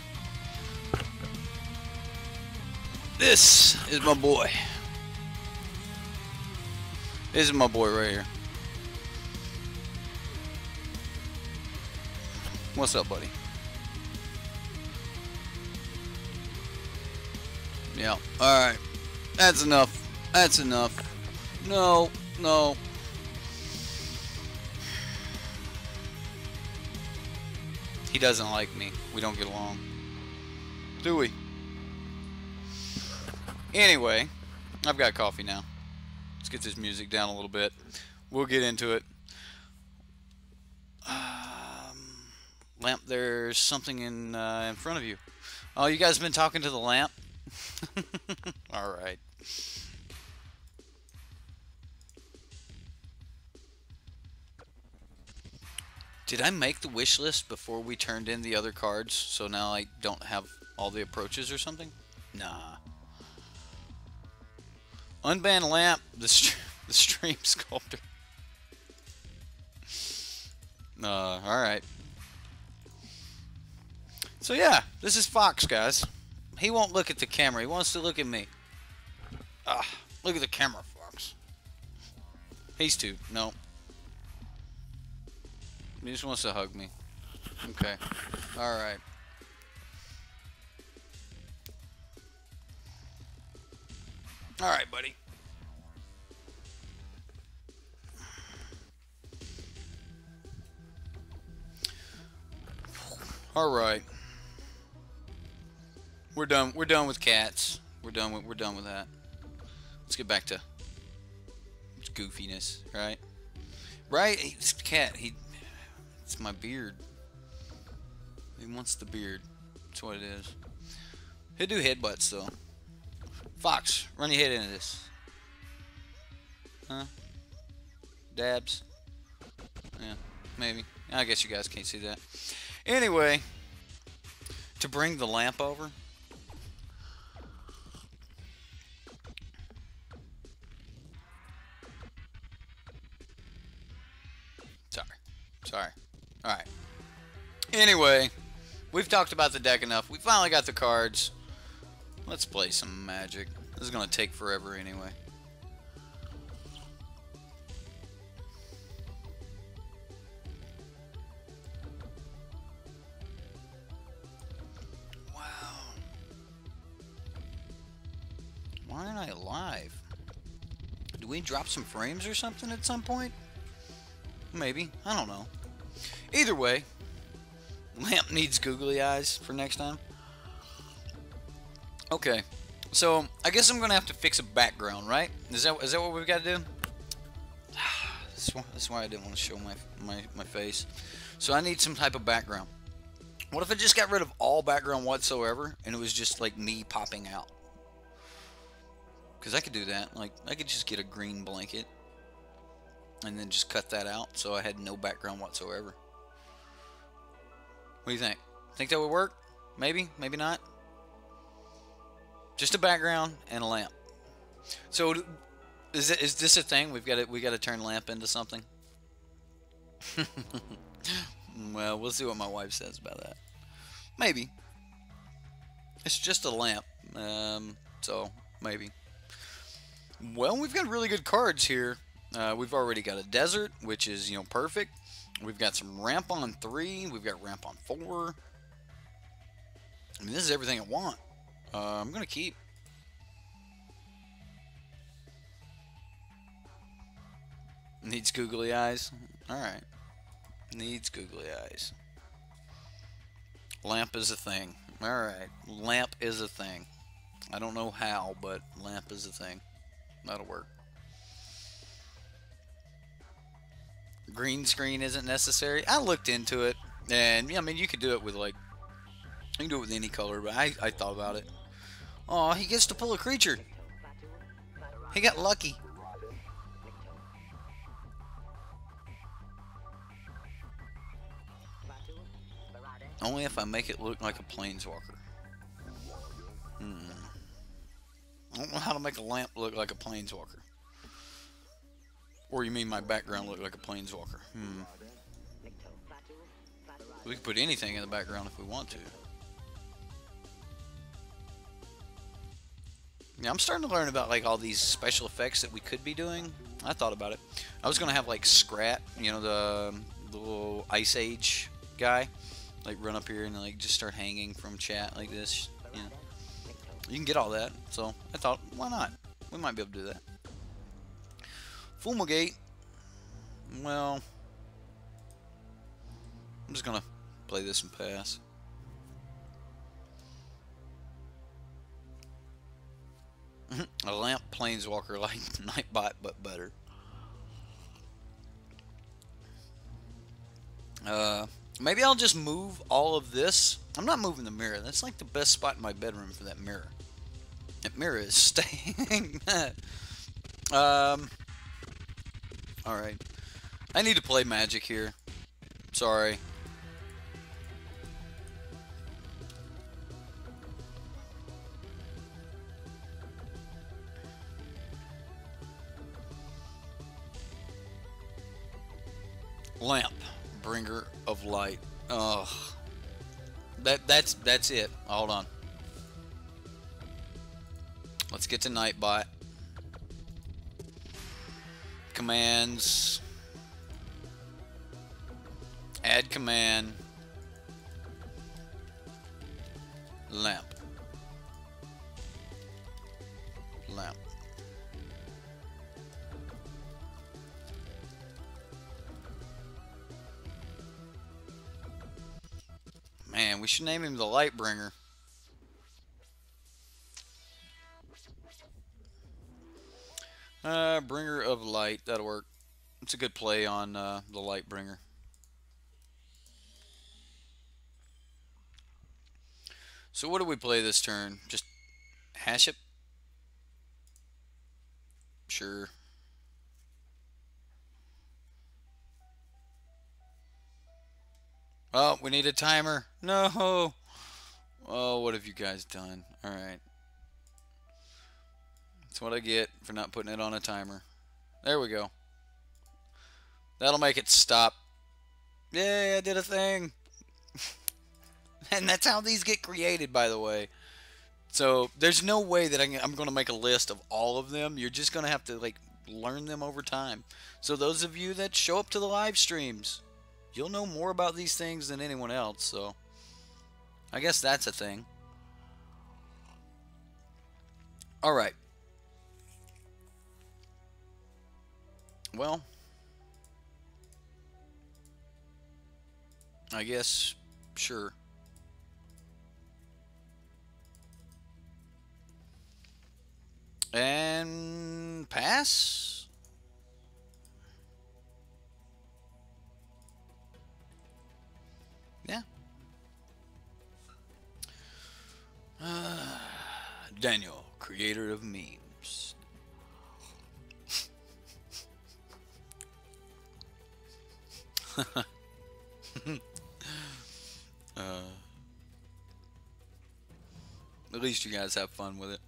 This is my boy. This is my boy right here. What's up, buddy? Yeah, alright. That's enough. That's enough. No, no. He doesn't like me. We don't get along. Do we? Anyway, I've got coffee now. Let's get this music down a little bit. We'll get into it. Lamp, there's something in front of you. Oh, you guys been talking to the lamp? Alright. Did I make the wish list before we turned in the other cards, so now I don't have all the approaches or something? Nah. Unban lamp, the stream sculptor. Alright. So yeah, this is Fox, guys. He won't look at the camera, he wants to look at me. Look at the camera, Fox. He's too, no. He just wants to hug me. Okay. Alright. Alright, buddy. Alright. We're done with cats. We're done with that. Let's get back to goofiness, right? Right? This cat, it's my beard. He wants the beard. That's what it is. He'll do headbutts though. Fox, run your head into this. Huh? Dabs? Yeah, maybe. I guess you guys can't see that. Anyway, to bring the lamp over. Sorry. Alright. Anyway, we've talked about the deck enough. We finally got the cards. Let's play some Magic. This is going to take forever anyway. Wow. Why aren't I alive? Do we drop some frames or something at some point? Maybe. I don't know. Either way, lamp needs googly eyes for next time. Okay. So, I guess I'm going to have to fix a background, right? Is that what we've got to do? That's why I didn't want to show my face. So, I need some type of background. What if I just got rid of all background whatsoever and it was just like me popping out? Because I could do that. Like, I could just get a green blanket and then just cut that out so I had no background whatsoever. What do you think? Think that would work? Maybe, maybe not. Just a background and a lamp. So is this a thing? We got to turn lamp into something? Well, we'll see what my wife says about that. Maybe. It's just a lamp. So maybe. Well, we've got really good cards here. We've already got a desert, which is, you know, perfect. We've got some ramp on 3. We've got ramp on 4. I mean, this is everything I want. I'm going to keep. Needs googly eyes. Alright. Needs googly eyes. Lamp is a thing. Alright. Lamp is a thing. I don't know how, but lamp is a thing. That'll work. Green screen isn't necessary. I looked into it, and yeah, I mean, you could do it with like, you can do it with any color, but I thought about it. Oh, he gets to pull a creature. He got lucky. Only if I make it look like a planeswalker. I don't know how to make a lamp look like a planeswalker. Or you mean my background look like a planeswalker? We can put anything in the background if we want to. Yeah, I'm starting to learn about like all these special effects that we could be doing. I thought about it. I was gonna have like Scrat, you know, the little Ice Age guy, like run up here and like just start hanging from chat like this. You know, you can get all that. So I thought, why not? We might be able to do that. Fumigate. Well, I'm just gonna play this and pass. A lamp planeswalker like Nightbot, but better. Maybe I'll just move all of this. I'm not moving the mirror. That's like the best spot in my bedroom for that mirror. That mirror is staying. Alright. I need to play Magic here. Sorry. Lamp, bringer of light. Ugh. That's it. Hold on. Let's get to Nightbot. Commands. Add command. Lamp. Lamp. Man, we should name him the Lightbringer. Bringer of Light. That'll work. It's a good play on the Lightbringer. So what do we play this turn? Just hash it? Sure. Oh, we need a timer. No. Oh, what have you guys done? Alright. That's what I get for not putting it on a timer. There we go. That'll make it stop. Yay, I did a thing. And that's how these get created, by the way. So there's no way that I'm going to make a list of all of them. You're just going to have to like learn them over time. So those of you that show up to the live streams, you'll know more about these things than anyone else. So I guess that's a thing. All right. Well, I guess, sure. And pass. Yeah. Daniel, creator of memes. At least you guys have fun with it.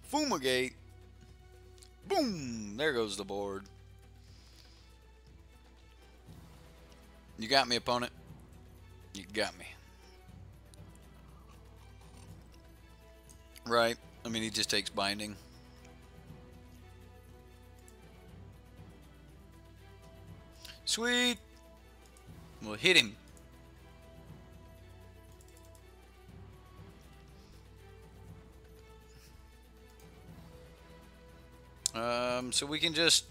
Fumigate. Boom! There goes the board. You got me, opponent. You got me. Right. I mean, he just takes binding. Sweet. We'll hit him. So we can just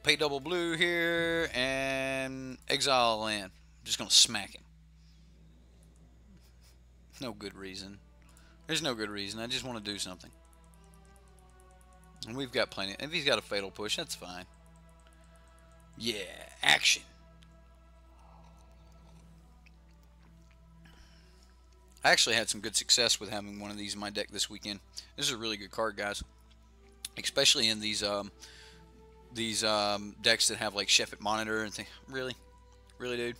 pay double blue here and exile a land. Just gonna smack him. No good reason. There's no good reason. I just want to do something. And we've got plenty. If he's got a fatal push, that's fine. Yeah, action. I actually had some good success with having one of these in my deck this weekend. This is a really good card, guys. Especially in these decks that have like Sheffet Monitor and things. Really? Really, dude?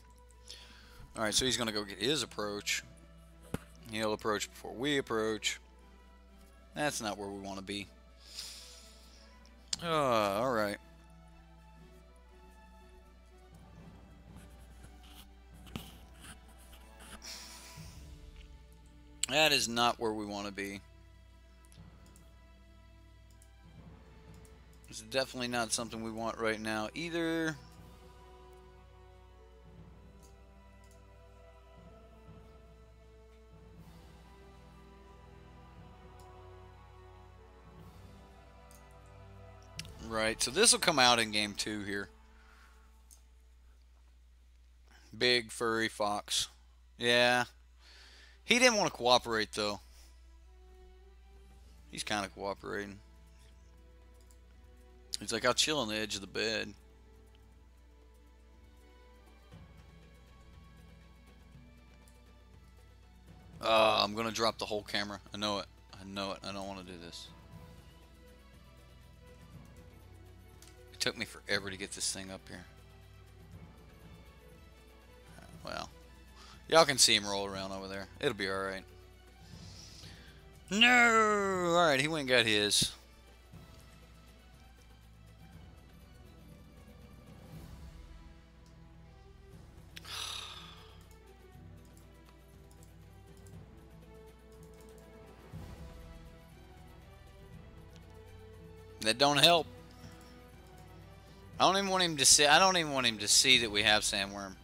Alright, so he's going to go get his approach. He'll approach before we approach. That's not where we want to be. Alright. That is not where we want to be. It's definitely not something we want right now either. Right, so this will come out in game 2 here. Big furry fox. Yeah. He didn't want to cooperate though. He's kind of cooperating. He's like, I'll chill on the edge of the bed. I'm gonna drop the whole camera. I know it. I know it. I don't want to do this. It took me forever to get this thing up here. Well, y'all can see him roll around over there. It'll be alright. No! Alright, he went and got his. That don't help. I don't even want him to see. I don't even want him to see that we have sandworm.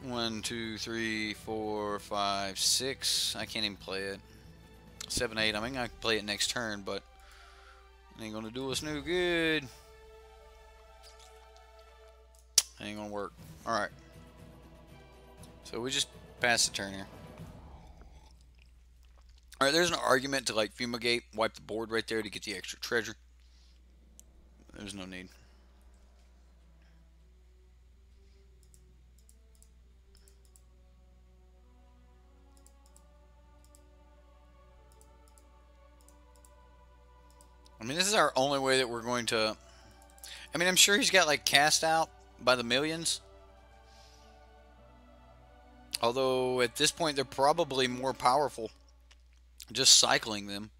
1, 2, 3, 4, 5, 6. I can't even play it. 7, 8. I mean, I can play it next turn, but it ain't gonna do us no good. Ain't gonna work. All right. So we just pass the turn here. All right. There's an argument to like fumigate, wipe the board right there to get the extra treasure. There's no need. I mean, this is our only way that we're going to... I mean, I'm sure he's got, like, cast out by the millions. Although, at this point, they're probably more powerful. Just cycling them.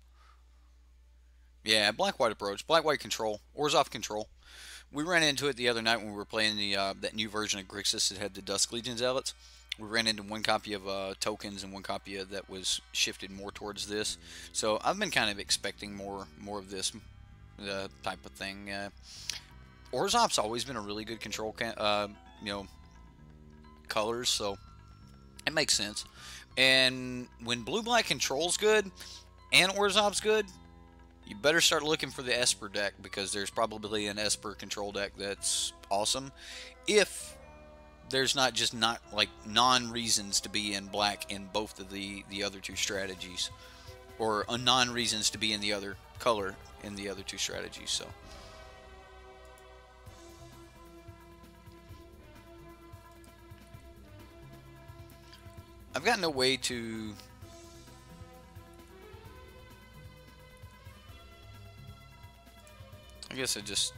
Yeah, black-white approach. Black-white control. Orzhov control. We ran into it the other night when we were playing the that new version of Grixis that had the Dusk Legion Zealots. We ran into one copy of tokens and one copy of that was shifted more towards this. So I've been kind of expecting more of this type of thing. Orzhov's always been a really good control, you know, colors, so it makes sense. And when blue-black control's good and Orzhov's good, you better start looking for the Esper deck, because there's probably an Esper control deck that's awesome. If there's not just like non-reasons to be in black in both of the other two strategies, or non-reasons to be in the other color in the other two strategies. So I've got no way to... I guess I just...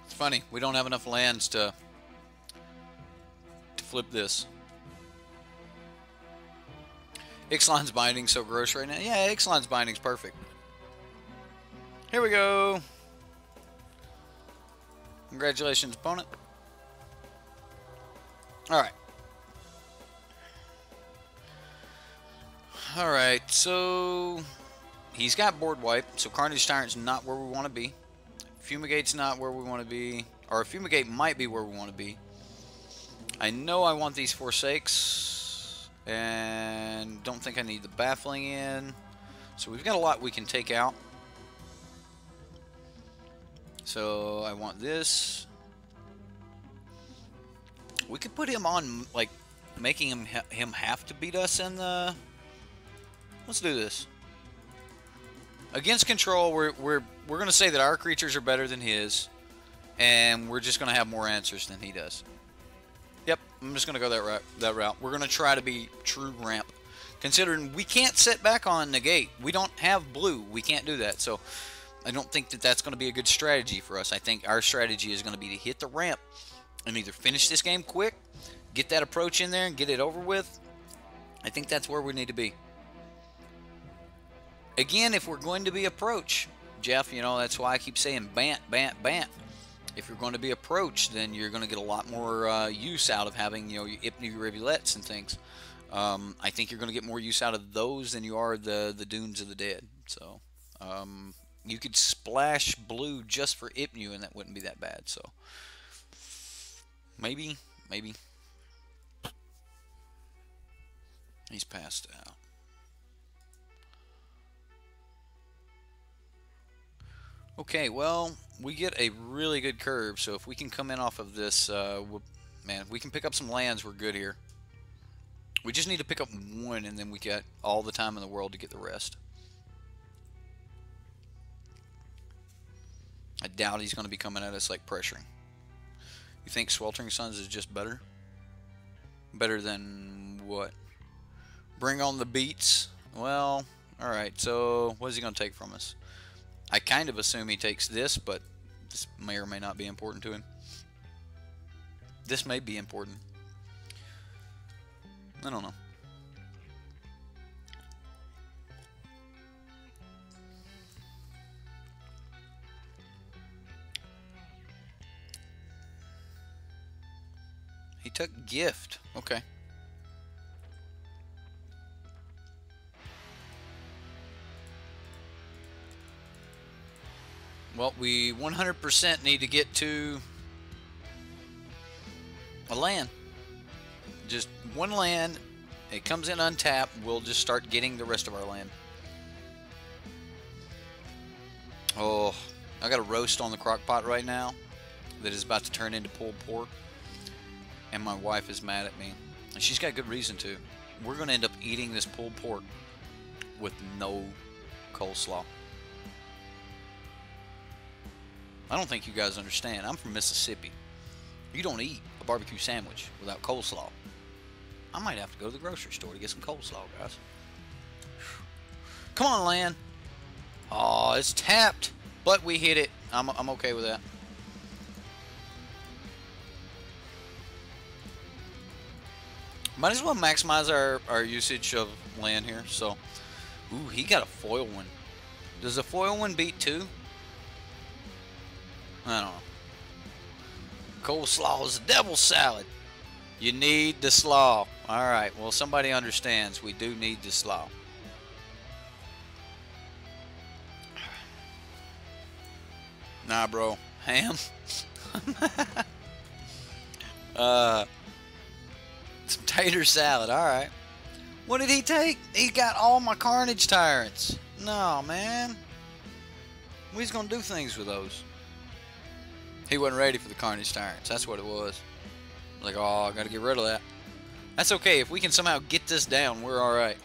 It's funny, we don't have enough lands to flip this. Ixalan's Binding's so gross right now. Yeah, Ixalan's Binding's perfect. Here we go. Congratulations, opponent. Alright. Alright, so he's got board wipe, so Carnage Tyrant's not where we want to be. Fumigate's not where we want to be. Or Fumigate might be where we want to be. I know I want these Forsakes, and don't think I need the Baffling in. So we've got a lot we can take out. So I want this. We could put him on, like, making him have to beat us in the... Let's do this. Against control, we're going to say that our creatures are better than his, and we're just going to have more answers than he does. Yep, I'm just going to go that route. We're going to try to be true ramp. Considering we can't sit back on negate. We don't have blue. We can't do that. So I don't think that that's going to be a good strategy for us. I think our strategy is going to be to hit the ramp and either finish this game quick, get that approach in there and get it over with. I think that's where we need to be. Again, if we're going to be approach, Jeff, you know, that's why I keep saying Bant, Bant, Bant. If you're going to be approach, then you're going to get a lot more use out of having, you know, your Ipnu rivulets and things. I think you're going to get more use out of those than you are the Dunes of the Dead. So you could splash blue just for Ipnu, and that wouldn't be that bad. So maybe. He's passed out. Okay, well, we get a really good curve, so if we can come in off of this, man, we can pick up some lands, we're good here. We just need to pick up one, and then we get all the time in the world to get the rest. I doubt he's going to be coming at us like pressuring. You think Sweltering Suns is just better? Better than what? Bring on the beats? Well, alright, so what is he going to take from us? I kind of assume he takes this, but this may or may not be important to him. This may be important. I don't know. He took gift. Okay. Well, we 100% need to get to a land. Just one land. It comes in untapped. We'll just start getting the rest of our land. Oh, I got a roast on the crock pot right now that is about to turn into pulled pork. And my wife is mad at me. And she's got good reason to. We're going to end up eating this pulled pork with no coleslaw. I don't think you guys understand. I'm from Mississippi. You don't eat a barbecue sandwich without coleslaw. I might have to go to the grocery store to get some coleslaw, guys. Come on, land. Oh, it's tapped, but we hit it. I'm okay with that. Might as well maximize our usage of land here. So, ooh, he got a foil one. Does a foil one beat 2? I don't know. Coleslaw is a devil's salad. You need the slaw. Alright, well, somebody understands. We do need the slaw. Nah, bro. Ham? Some tater salad. Alright. What did he take? He got all my Carnage Tyrants. No, man. We's gonna do things with those. He wasn't ready for the Carnage Tyrants. That's what it was. Like, oh, I gotta get rid of that. That's okay. If we can somehow get this down, we're alright.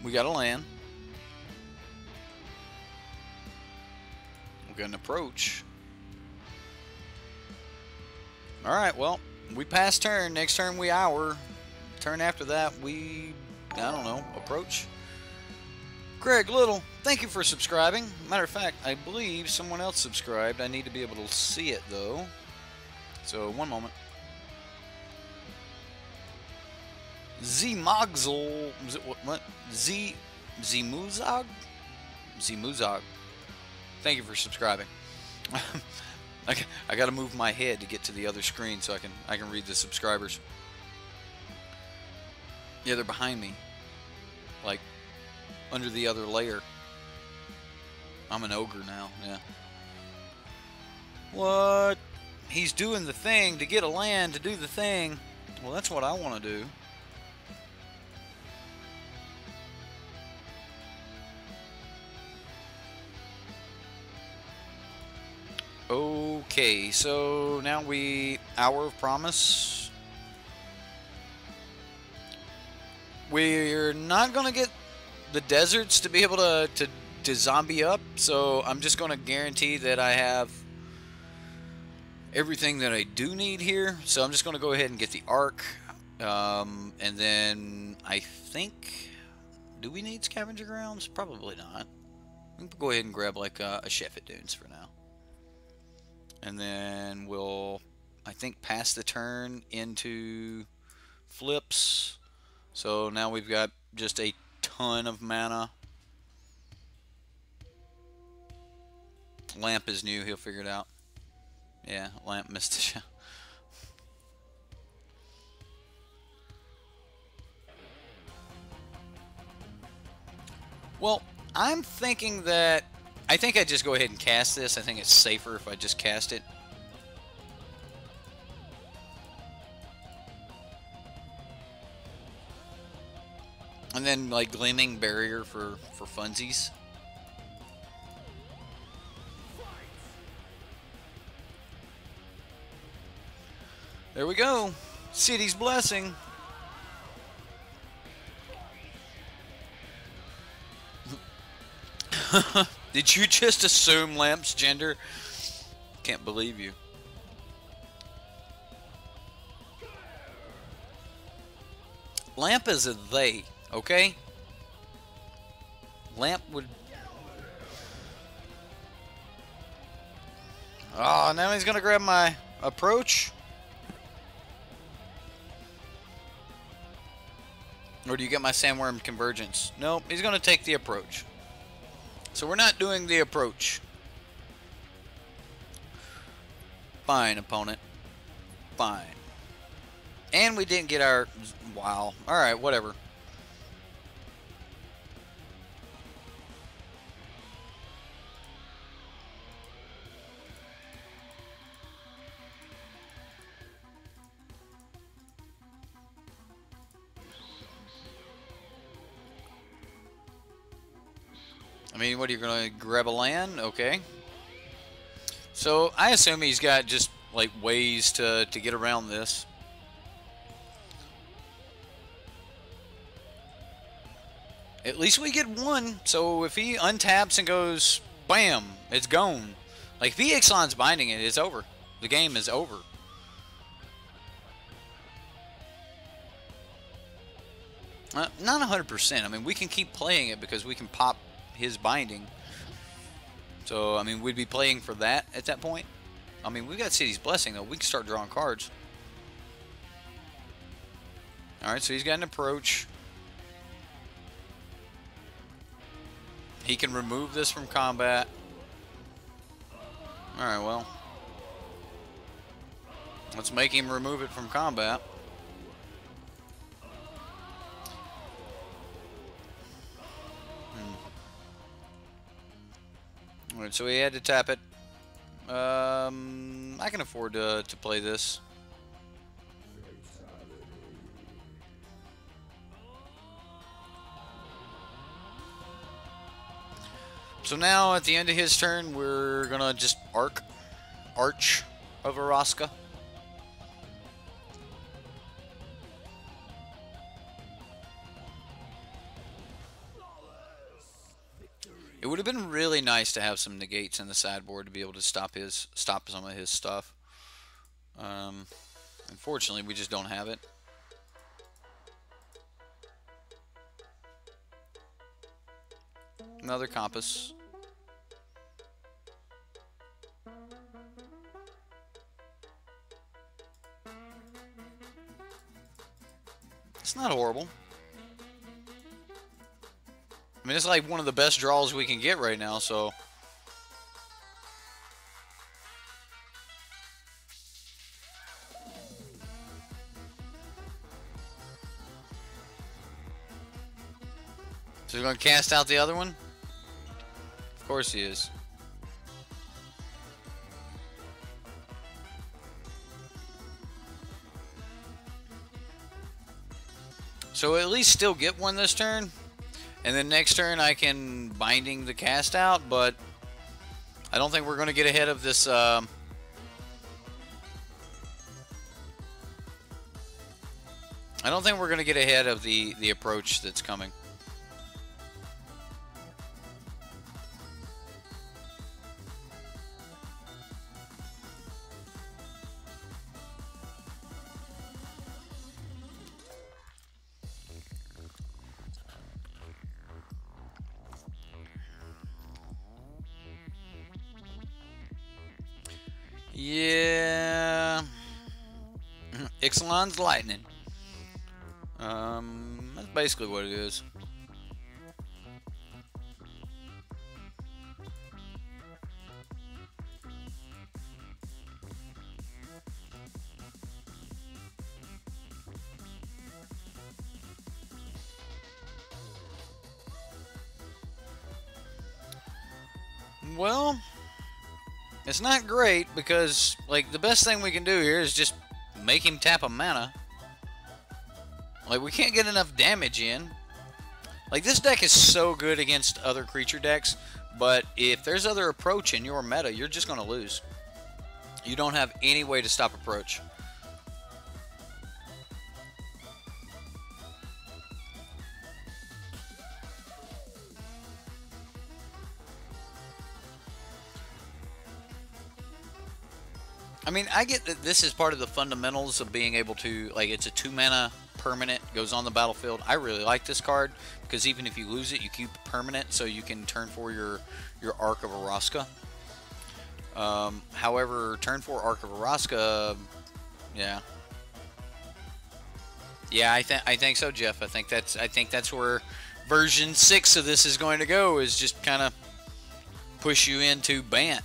We got a land. We got an approach. Alright, well, we passed turn. Next turn we hour. Turn after that we, I don't know, approach. Greg Little, thank you for subscribing. Matter of fact, I believe someone else subscribed. I need to be able to see it, though. So, one moment. Zmogzel. What? Zmuzog? Zmuzog. Thank you for subscribing. I gotta move my head to get to the other screen so I can read the subscribers. Yeah, they're behind me. Like, under the other layer. I'm an ogre now, yeah. What? He's doing the thing to get a land to do the thing. Well, that's what I want to do. Okay, so now Hour of Promise. We're not going to get the deserts to be able to zombie up, so I'm just going to guarantee that I have everything that I do need here. So I'm just going to go ahead and get the Ark, and then I think, do we need Scavenger Grounds? Probably not. We can go ahead and grab like a Chef at Dunes for now. And then we'll think, pass the turn into flips. So now we've got just a ton of mana. Lamp is new. He'll figure it out. Yeah, Lamp missed the shot. Well, I'm thinking that I think I just go ahead and cast this. I think it's safer if I just cast it. And then, like, Gleaming Barrier for funsies. There we go. City's Blessing. Did you just assume Lamp's gender? Can't believe you. Lamp is a they, okay? Lamp would... Oh, now he's gonna grab my approach. Or do you get my Sandworm Convergence? Nope, he's gonna take the approach. So we're not doing the approach. Fine, opponent. Fine. And we didn't get our... Wow. Alright, whatever. I mean, what, are you going to grab a land? Okay. So, I assume he's got just, like, ways to get around this. At least we get one. So, if he untaps and goes, bam, it's gone. Like, if he Ixalan's binding it, it's over. The game is over. Not 100%. I mean, we can keep playing it because we can pop his binding. So, I mean, we'd be playing for that at that point. I mean, we've got City's Blessing, though. We can start drawing cards. Alright, so he's got an approach. He can remove this from combat. Alright, well. Let's make him remove it from combat. Alright, so he had to tap it. I can afford to play this. So now, at the end of his turn, we're gonna just Arch of Araska. It would have been really nice to have some negates in the sideboard to be able to stop some of his stuff. Unfortunately, we just don't have it. Another compass. It's not horrible. I mean, it's like one of the best draws we can get right now, so... So he's going to cast out the other one? Of course he is. So at least still get one this turn. And then next turn I can binding the cast out, but I don't think we're going to get ahead of this. I don't think we're going to get ahead of the approach that's coming. Yeah. Ixalan's lightning. That's basically what it is. Well, it's not great because, like, the best thing we can do here is just make him tap a mana. Like, we can't get enough damage in. Like, this deck is so good against other creature decks, but if there's other approach in your meta, you're just going to lose. You don't have any way to stop approach. I mean, I get that this is part of the fundamentals of being able to, like, it's a 2-mana permanent, goes on the battlefield. I really like this card because even if you lose it, you keep permanent, so you can turn for your Arc of Araska. However, turn 4 Arc of Araska, yeah. Yeah, I think so, Jeff. I think that's where version 6 of this is going to go, is just kind of push you into Bant.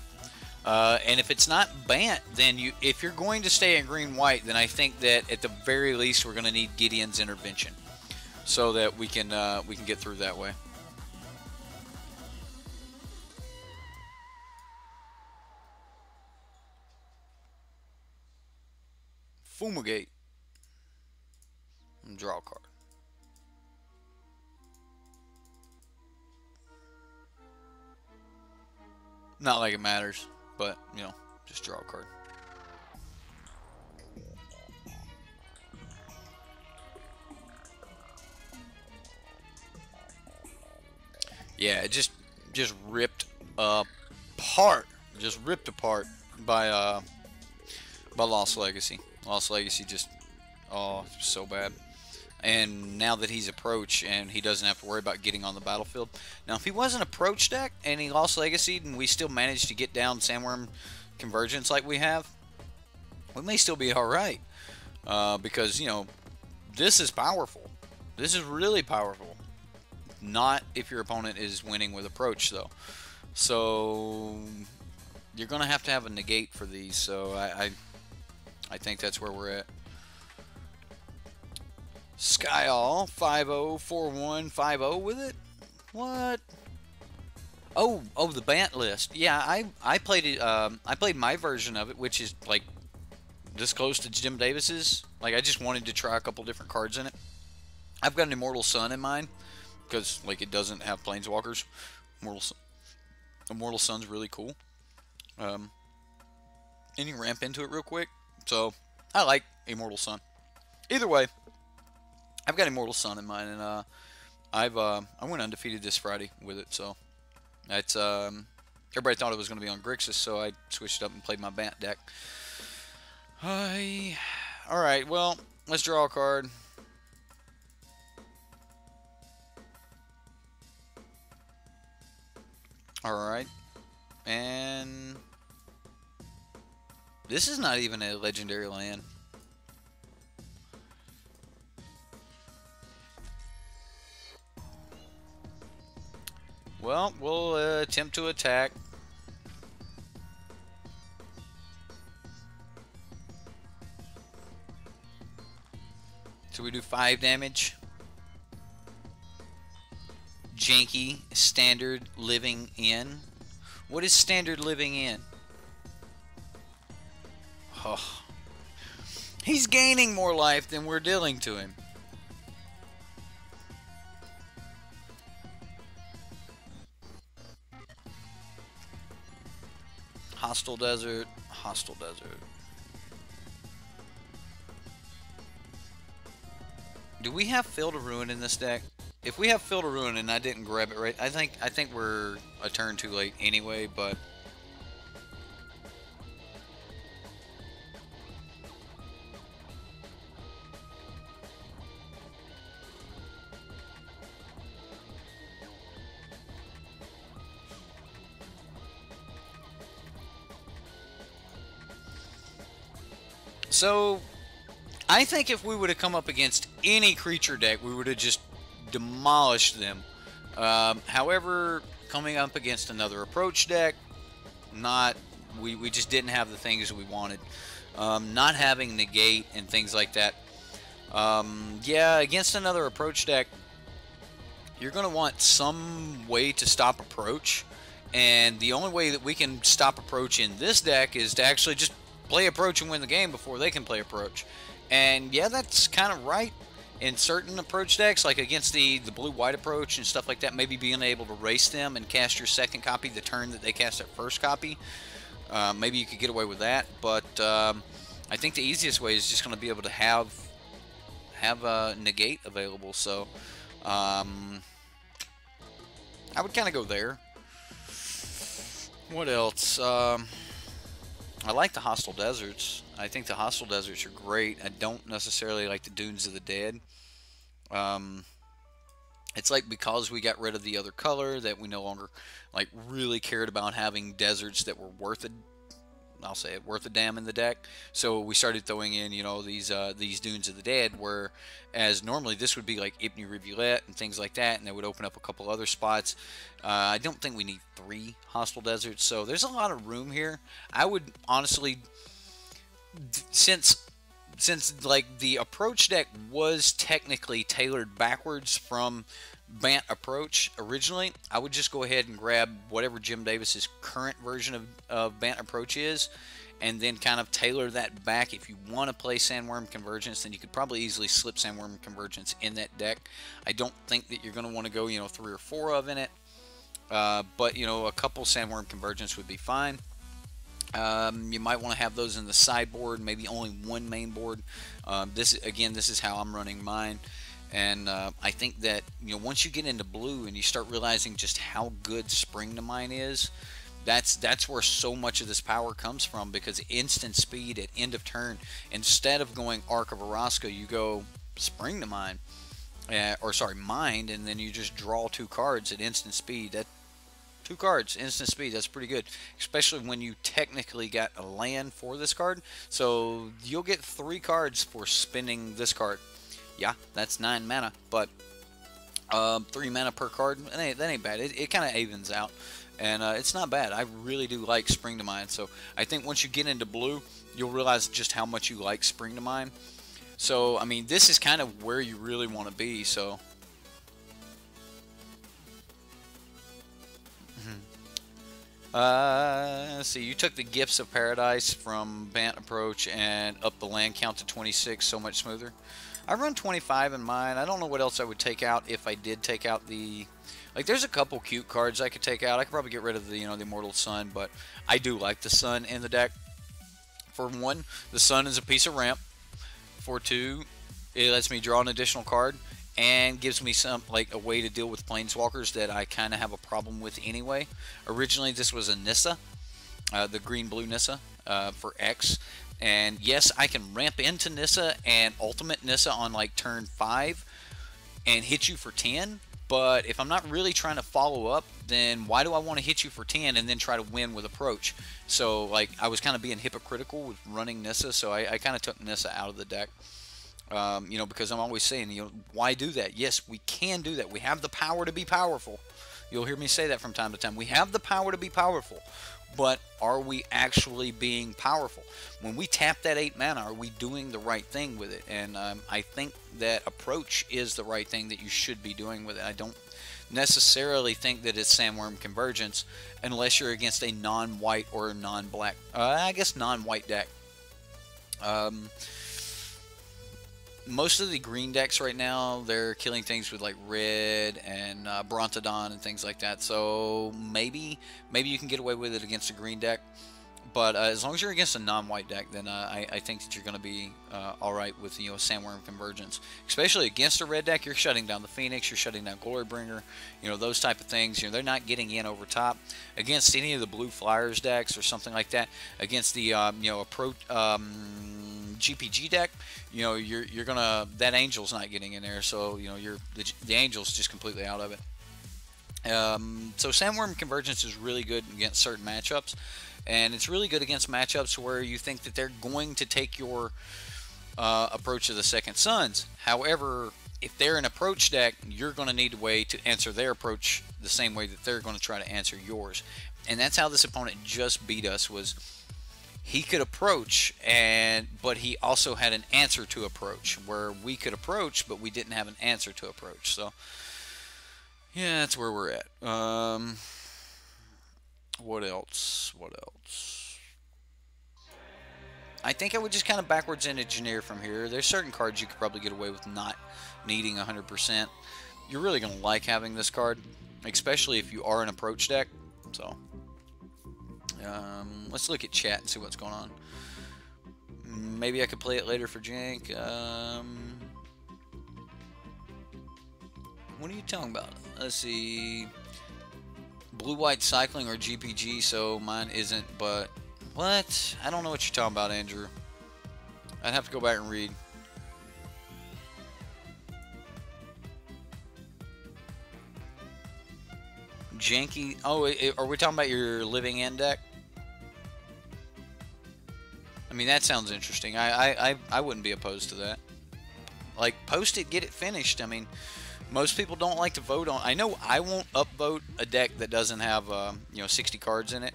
And if it's not Bant, then if you're going to stay in green-white, then I think that at the very least we're going to need Gideon's intervention, so that we can get through that way. Fumigate. And draw a card. Not like it matters, but, you know, just draw a card. Yeah, it just ripped apart. Just ripped apart by Lost Legacy. Lost Legacy just, oh, so bad. And now that he's approach and he doesn't have to worry about getting on the battlefield. Now, if he was an approach deck and he lost Legacy and we still managed to get down Sandworm Convergence like we have, we may still be alright. Because, you know, this is powerful. This is really powerful. Not if your opponent is winning with approach, though. So, you're going to have a negate for these. So, I think that's where we're at. Skyall 504150 with it. What? Oh, the Bant list. Yeah, I played it. I played my version of it, which is like this close to Jim Davis's. Like, I just wanted to try a couple different cards in it. I've got an Immortal Sun in mind because, like, it doesn't have Planeswalkers. Immortal Sun's really cool. And you can ramp into it real quick. So I like Immortal Sun. Either way, I've got Immortal Sun in mind, and I went undefeated this Friday with it. So that's everybody thought it was going to be on Grixis, so I switched up and played my Bant deck. All right, well, let's draw a card. All right, and this is not even a legendary land. Well, we'll attempt to attack. So we do 5 damage. Janky, standard living in. What is standard living in? Oh. He's gaining more life than we're dealing to him. Hostile Desert, Hostile Desert. Do we have Field of Ruin in this deck? If we have Field of Ruin and I didn't grab it right, I think we're a turn too late anyway, but so I think if we would have come up against any creature deck, we would have just demolished them. However, coming up against another approach deck, we just didn't have the things we wanted. Not having negate and things like that. Yeah, against another approach deck, you're going to want some way to stop approach. And the only way that we can stop approach in this deck is to actually just play approach and win the game before they can play approach. And yeah, that's kind of right in certain approach decks, like against the blue-white approach and stuff like that, maybe being able to race them and cast your second copy the turn that they cast their first copy. Maybe you could get away with that, but I think the easiest way is just going to be able to have a negate available. So I would kind of go there. What else? I like the Hostile Deserts. I think the Hostile Deserts are great. I don't necessarily like the Dunes of the Dead. It's like because we got rid of the other color that we no longer like really cared about having deserts that were worth it. I'll say it, worth a damn in the deck. So we started throwing in, you know, these Dunes of the Dead, whereas normally this would be like Ibn Rivulet and things like that, and they would open up a couple other spots. I don't think we need 3 Hostile Deserts, so there's a lot of room here. I would honestly, since like the approach deck was technically tailored backwards from Bant approach originally, I would just go ahead and grab whatever Jim Davis's current version of Bant approach is, and then kind of tailor that back. If you want to play Sandworm Convergence, then you could probably easily slip Sandworm Convergence in that deck. I don't think that you're going to want to go, you know, 3 or 4 of in it, but you know, a couple Sandworm Convergence would be fine. You might want to have those in the sideboard, maybe only 1 main board. This is how I'm running mine. And I think that, you know, once you get into blue and you start realizing just how good Spring to Mine is, that's where so much of this power comes from, because instant speed at end of turn, instead of going Arc of Orozco, you go Spring to Mine, or sorry, Mind, and then you just draw 2 cards at instant speed. 2 cards, instant speed, that's pretty good, especially when you technically got a land for this card. So you'll get 3 cards for spending this card. Yeah, that's 9 mana, but 3 mana per card, that ain't bad. It kind of evens out, and it's not bad. I really do like Spring to Mine, so I think once you get into blue, you'll realize just how much you like Spring to Mine. So, I mean, this is kind of where you really want to be, so... Let's see, you took the Gifts of Paradise from Bant approach and up the land count to 26, so much smoother. I run 25 in mine. I don't know what else I would take out if I did take out the... Like, there's a couple cute cards I could take out. I could probably get rid of the, you know, the Immortal Sun, but I do like the Sun in the deck. For 1, the Sun is a piece of ramp. For 2, it lets me draw an additional card and gives me some, like, a way to deal with Planeswalkers that I kind of have a problem with anyway. Originally, this was a Nissa, the green-blue Nissa for X. And yes, I can ramp into Nissa and ultimate Nissa on like turn 5 and hit you for 10. But if I'm not really trying to follow up, then why do I want to hit you for 10 and then try to win with approach? So like I was kind of being hypocritical with running Nissa, so I kind of took Nissa out of the deck. You know, because I'm always saying, you know, why do that? Yes, we can do that. We have the power to be powerful. You'll hear me say that from time to time. We have the power to be powerful. But are we actually being powerful? When we tap that 8 mana, are we doing the right thing with it? And I think that approach is the right thing that you should be doing with it. I don't necessarily think that it's Sandworm Convergence unless you're against a non-white or non-black, I guess non-white deck. Most of the green decks right now, they're killing things with like red and Brontodon and things like that. So maybe you can get away with it against a green deck. But as long as you're against a non-white deck, then I think that you're going to be all right with, you know, Sandworm Convergence. Especially against a red deck, you're shutting down the Phoenix, you're shutting down Glorybringer, you know, those type of things. You know, they're not getting in over top. Against any of the Blue Flyers decks or something like that, against the you know, GPG deck, you know, you're gonna, that Angel's not getting in there, so you know, the Angel's just completely out of it. So Sandworm Convergence is really good against certain matchups. And it's really good against matchups where you think that they're going to take your Approach of the Second Sons. However, if they're an approach deck, you're going to need a way to answer their approach the same way that they're going to try to answer yours. And that's how this opponent just beat us. Was he could approach, but he also had an answer to approach, where we could approach, but we didn't have an answer to approach. So yeah, that's where we're at. What else? What else? I think I would just kind of backwards engineer from here. There's certain cards you could probably get away with not needing 100%. You're really going to like having this card, especially if you are an approach deck. So let's look at chat and see what's going on. Maybe I could play it later for Jank. What are you talking about? Let's see. Blue-white cycling or GPG, so mine isn't, but what? I don't know what you're talking about, Andrew. I'd have to go back and read. Janky. Oh, are we talking about your living end deck? I mean, that sounds interesting. I wouldn't be opposed to that. Like, post it, get it finished. I mean, most people don't like to vote on. I know I won't upvote a deck that doesn't have 60 cards in it,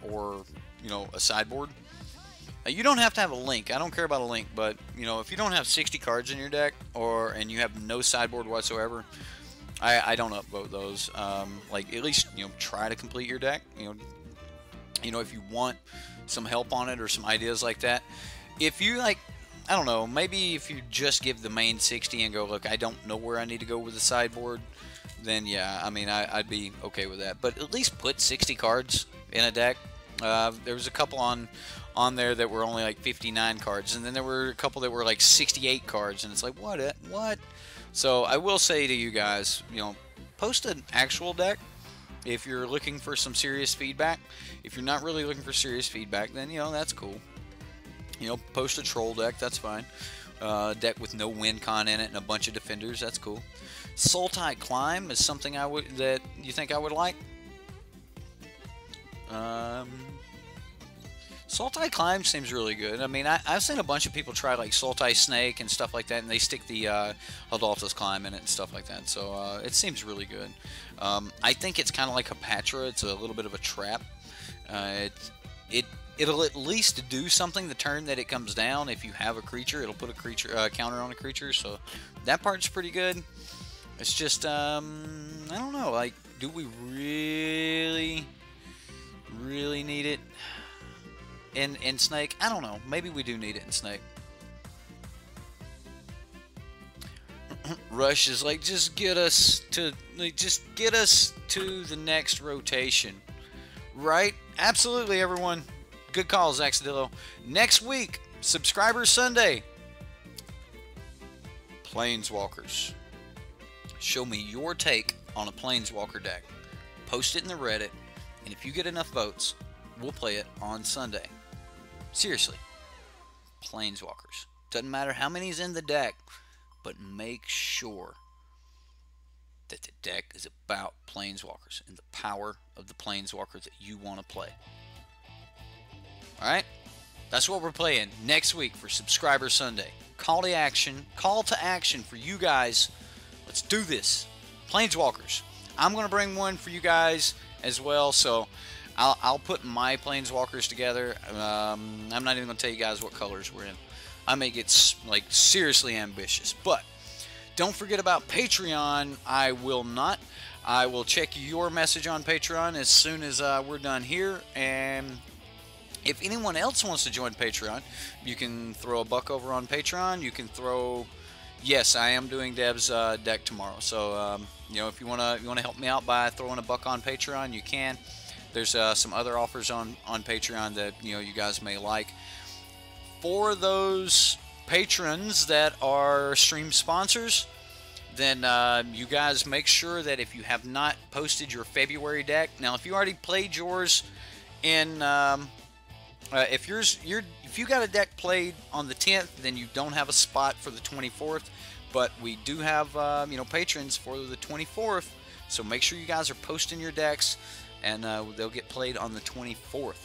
or a sideboard. You don't have to have a link. I don't care about a link, but if you don't have 60 cards in your deck, and you have no sideboard whatsoever, I don't upvote those. Like, at least try to complete your deck. If you want some help on it or some ideas like that. If you I don't know, maybe if you just give the main 60 and go, look, I don't know where I need to go with the sideboard, then yeah, I mean, I'd be okay with that. But at least put 60 cards in a deck. There was a couple on there that were only like 59 cards, and then there were a couple that were like 68 cards, and it's like, what? So I will say to you guys, post an actual deck if you're looking for some serious feedback. If you're not really looking for serious feedback, then that's cool. Post a troll deck, that's fine. Deck with no win con in it and a bunch of defenders, that's cool. Sultai Climb is something that you think I would like. Sultai Climb seems really good. I mean, I've seen a bunch of people try like Sultai Snake and stuff like that, and they stick the Adaltus Climb in it and stuff like that. So it seems really good. I think it's kind of like Hepatra. It's a little bit of a trap. It'll at least do something the turn that it comes down. If you have a creature, it'll put a creature counter on a creature. So that part's pretty good. It's just I don't know. Like, do we really need it in Snake? I don't know. Maybe we do need it in Snake. Rush is like, just get us to the next rotation, right? Absolutely, everyone. Good call, Zaxadillo. Next week, Subscriber Sunday. Planeswalkers. Show me your take on a Planeswalker deck. Post it in the Reddit, and if you get enough votes, we'll play it on Sunday. Seriously. Planeswalkers. Doesn't matter how many's in the deck, but make sure that the deck is about Planeswalkers and the power of the Planeswalkers that you want to play. Alright? That's what we're playing next week for Subscriber Sunday. Call to action for you guys. Let's do this. Planeswalkers. I'm going to bring one for you guys as well, so I'll put my Planeswalkers together. I'm not even going to tell you guys what colors we're in. I may get like seriously ambitious, but don't forget about Patreon. I will not. I will check your message on Patreon as soon as we're done here, and if anyone else wants to join Patreon, you can throw a buck over on Patreon. You can throw, yes, I am doing Dev's deck tomorrow. So if you wanna help me out by throwing a buck on Patreon, you can. There's some other offers on Patreon that you guys may like. For those patrons that are stream sponsors, then you guys make sure that if you have not posted your February deck, now if you already played yours in if you got a deck played on the 10th, then you don't have a spot for the 24th, but we do have patrons for the 24th, so make sure you guys are posting your decks, and they'll get played on the 24th.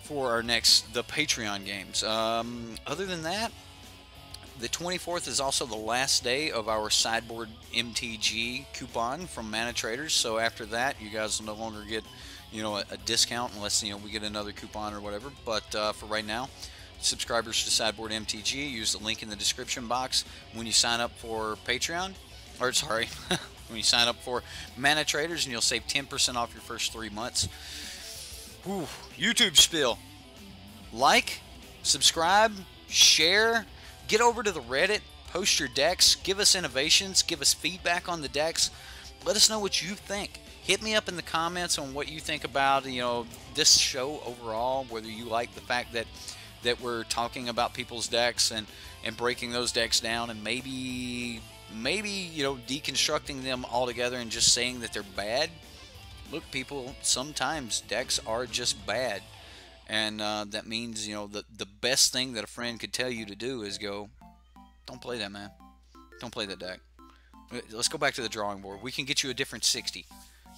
for the Patreon games. Other than that, the 24th is also the last day of our Sideboardmtg coupon from Manatraders. So after that, you guys will no longer get, you know, a discount unless, you know, we get another coupon or whatever. But for right now, subscribers to Sideboardmtg, use the link in the description box when you sign up for Patreon. Or sorry, when you sign up for Manatraders, and you'll save 10% off your first 3 months. Whew, YouTube spiel. Like, subscribe, share, get over to the Reddit, post your decks, give us innovations, give us feedback on the decks. Let us know what you think. Hit me up in the comments on what you think about, you know, this show overall, whether you like the fact that we're talking about people's decks and breaking those decks down, and maybe, you know, deconstructing them altogether and just saying that they're bad. Look, people, sometimes decks are just bad, and that means, you know, the best thing that a friend could tell you to do is go, don't play that, man. Don't play that deck. Let's go back to the drawing board. We can get you a different 60.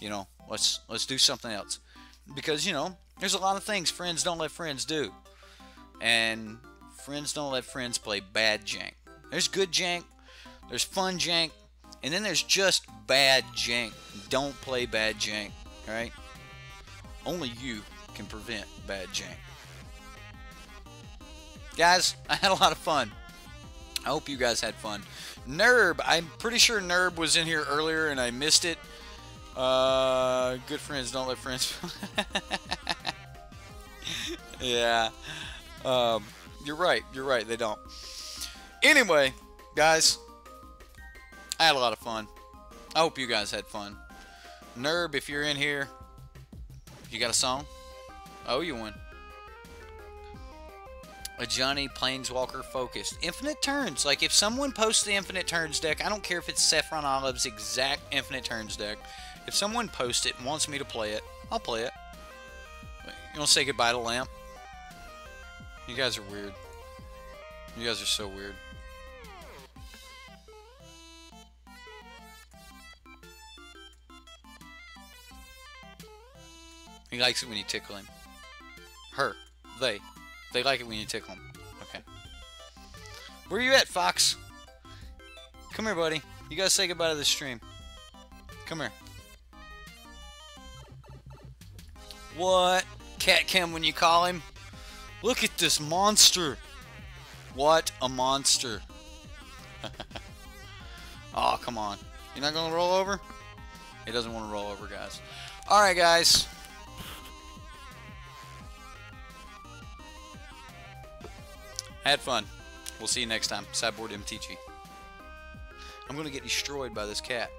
You know, let's do something else, because, you know, there's a lot of things friends don't let friends do, and friends don't let friends play bad jank. There's good jank, there's fun jank, and then there's just bad jank. Don't play bad jank. Alright? Only you can prevent bad jank. Guys, I had a lot of fun. I hope you guys had fun. Nerb, I'm pretty sure Nerb was in here earlier and I missed it. Good friends don't let friends. Yeah. You're right, they don't. Anyway, guys, I had a lot of fun. I hope you guys had fun. Nerb, if you're in here, you got a song? I owe you one. A Johnny Planeswalker focused. Infinite turns. Like, if someone posts the Infinite Turns deck, I don't care if it's Saffron Olive's exact Infinite Turns deck. If someone posts it and wants me to play it, I'll play it. You want to say goodbye to Lamp? You guys are weird. You guys are so weird. He likes it when you tickle him. Her. They like it when you tickle him. Okay. Where you at, Fox? Come here, buddy. You gotta say goodbye to the stream. Come here. What? Cat Cam when you call him? Look at this monster. What a monster. Oh, come on. You're not gonna roll over? He doesn't want to roll over, guys. Alright, guys. Had fun. We'll see you next time. Sideboardmtg. I'm going to get destroyed by this cat.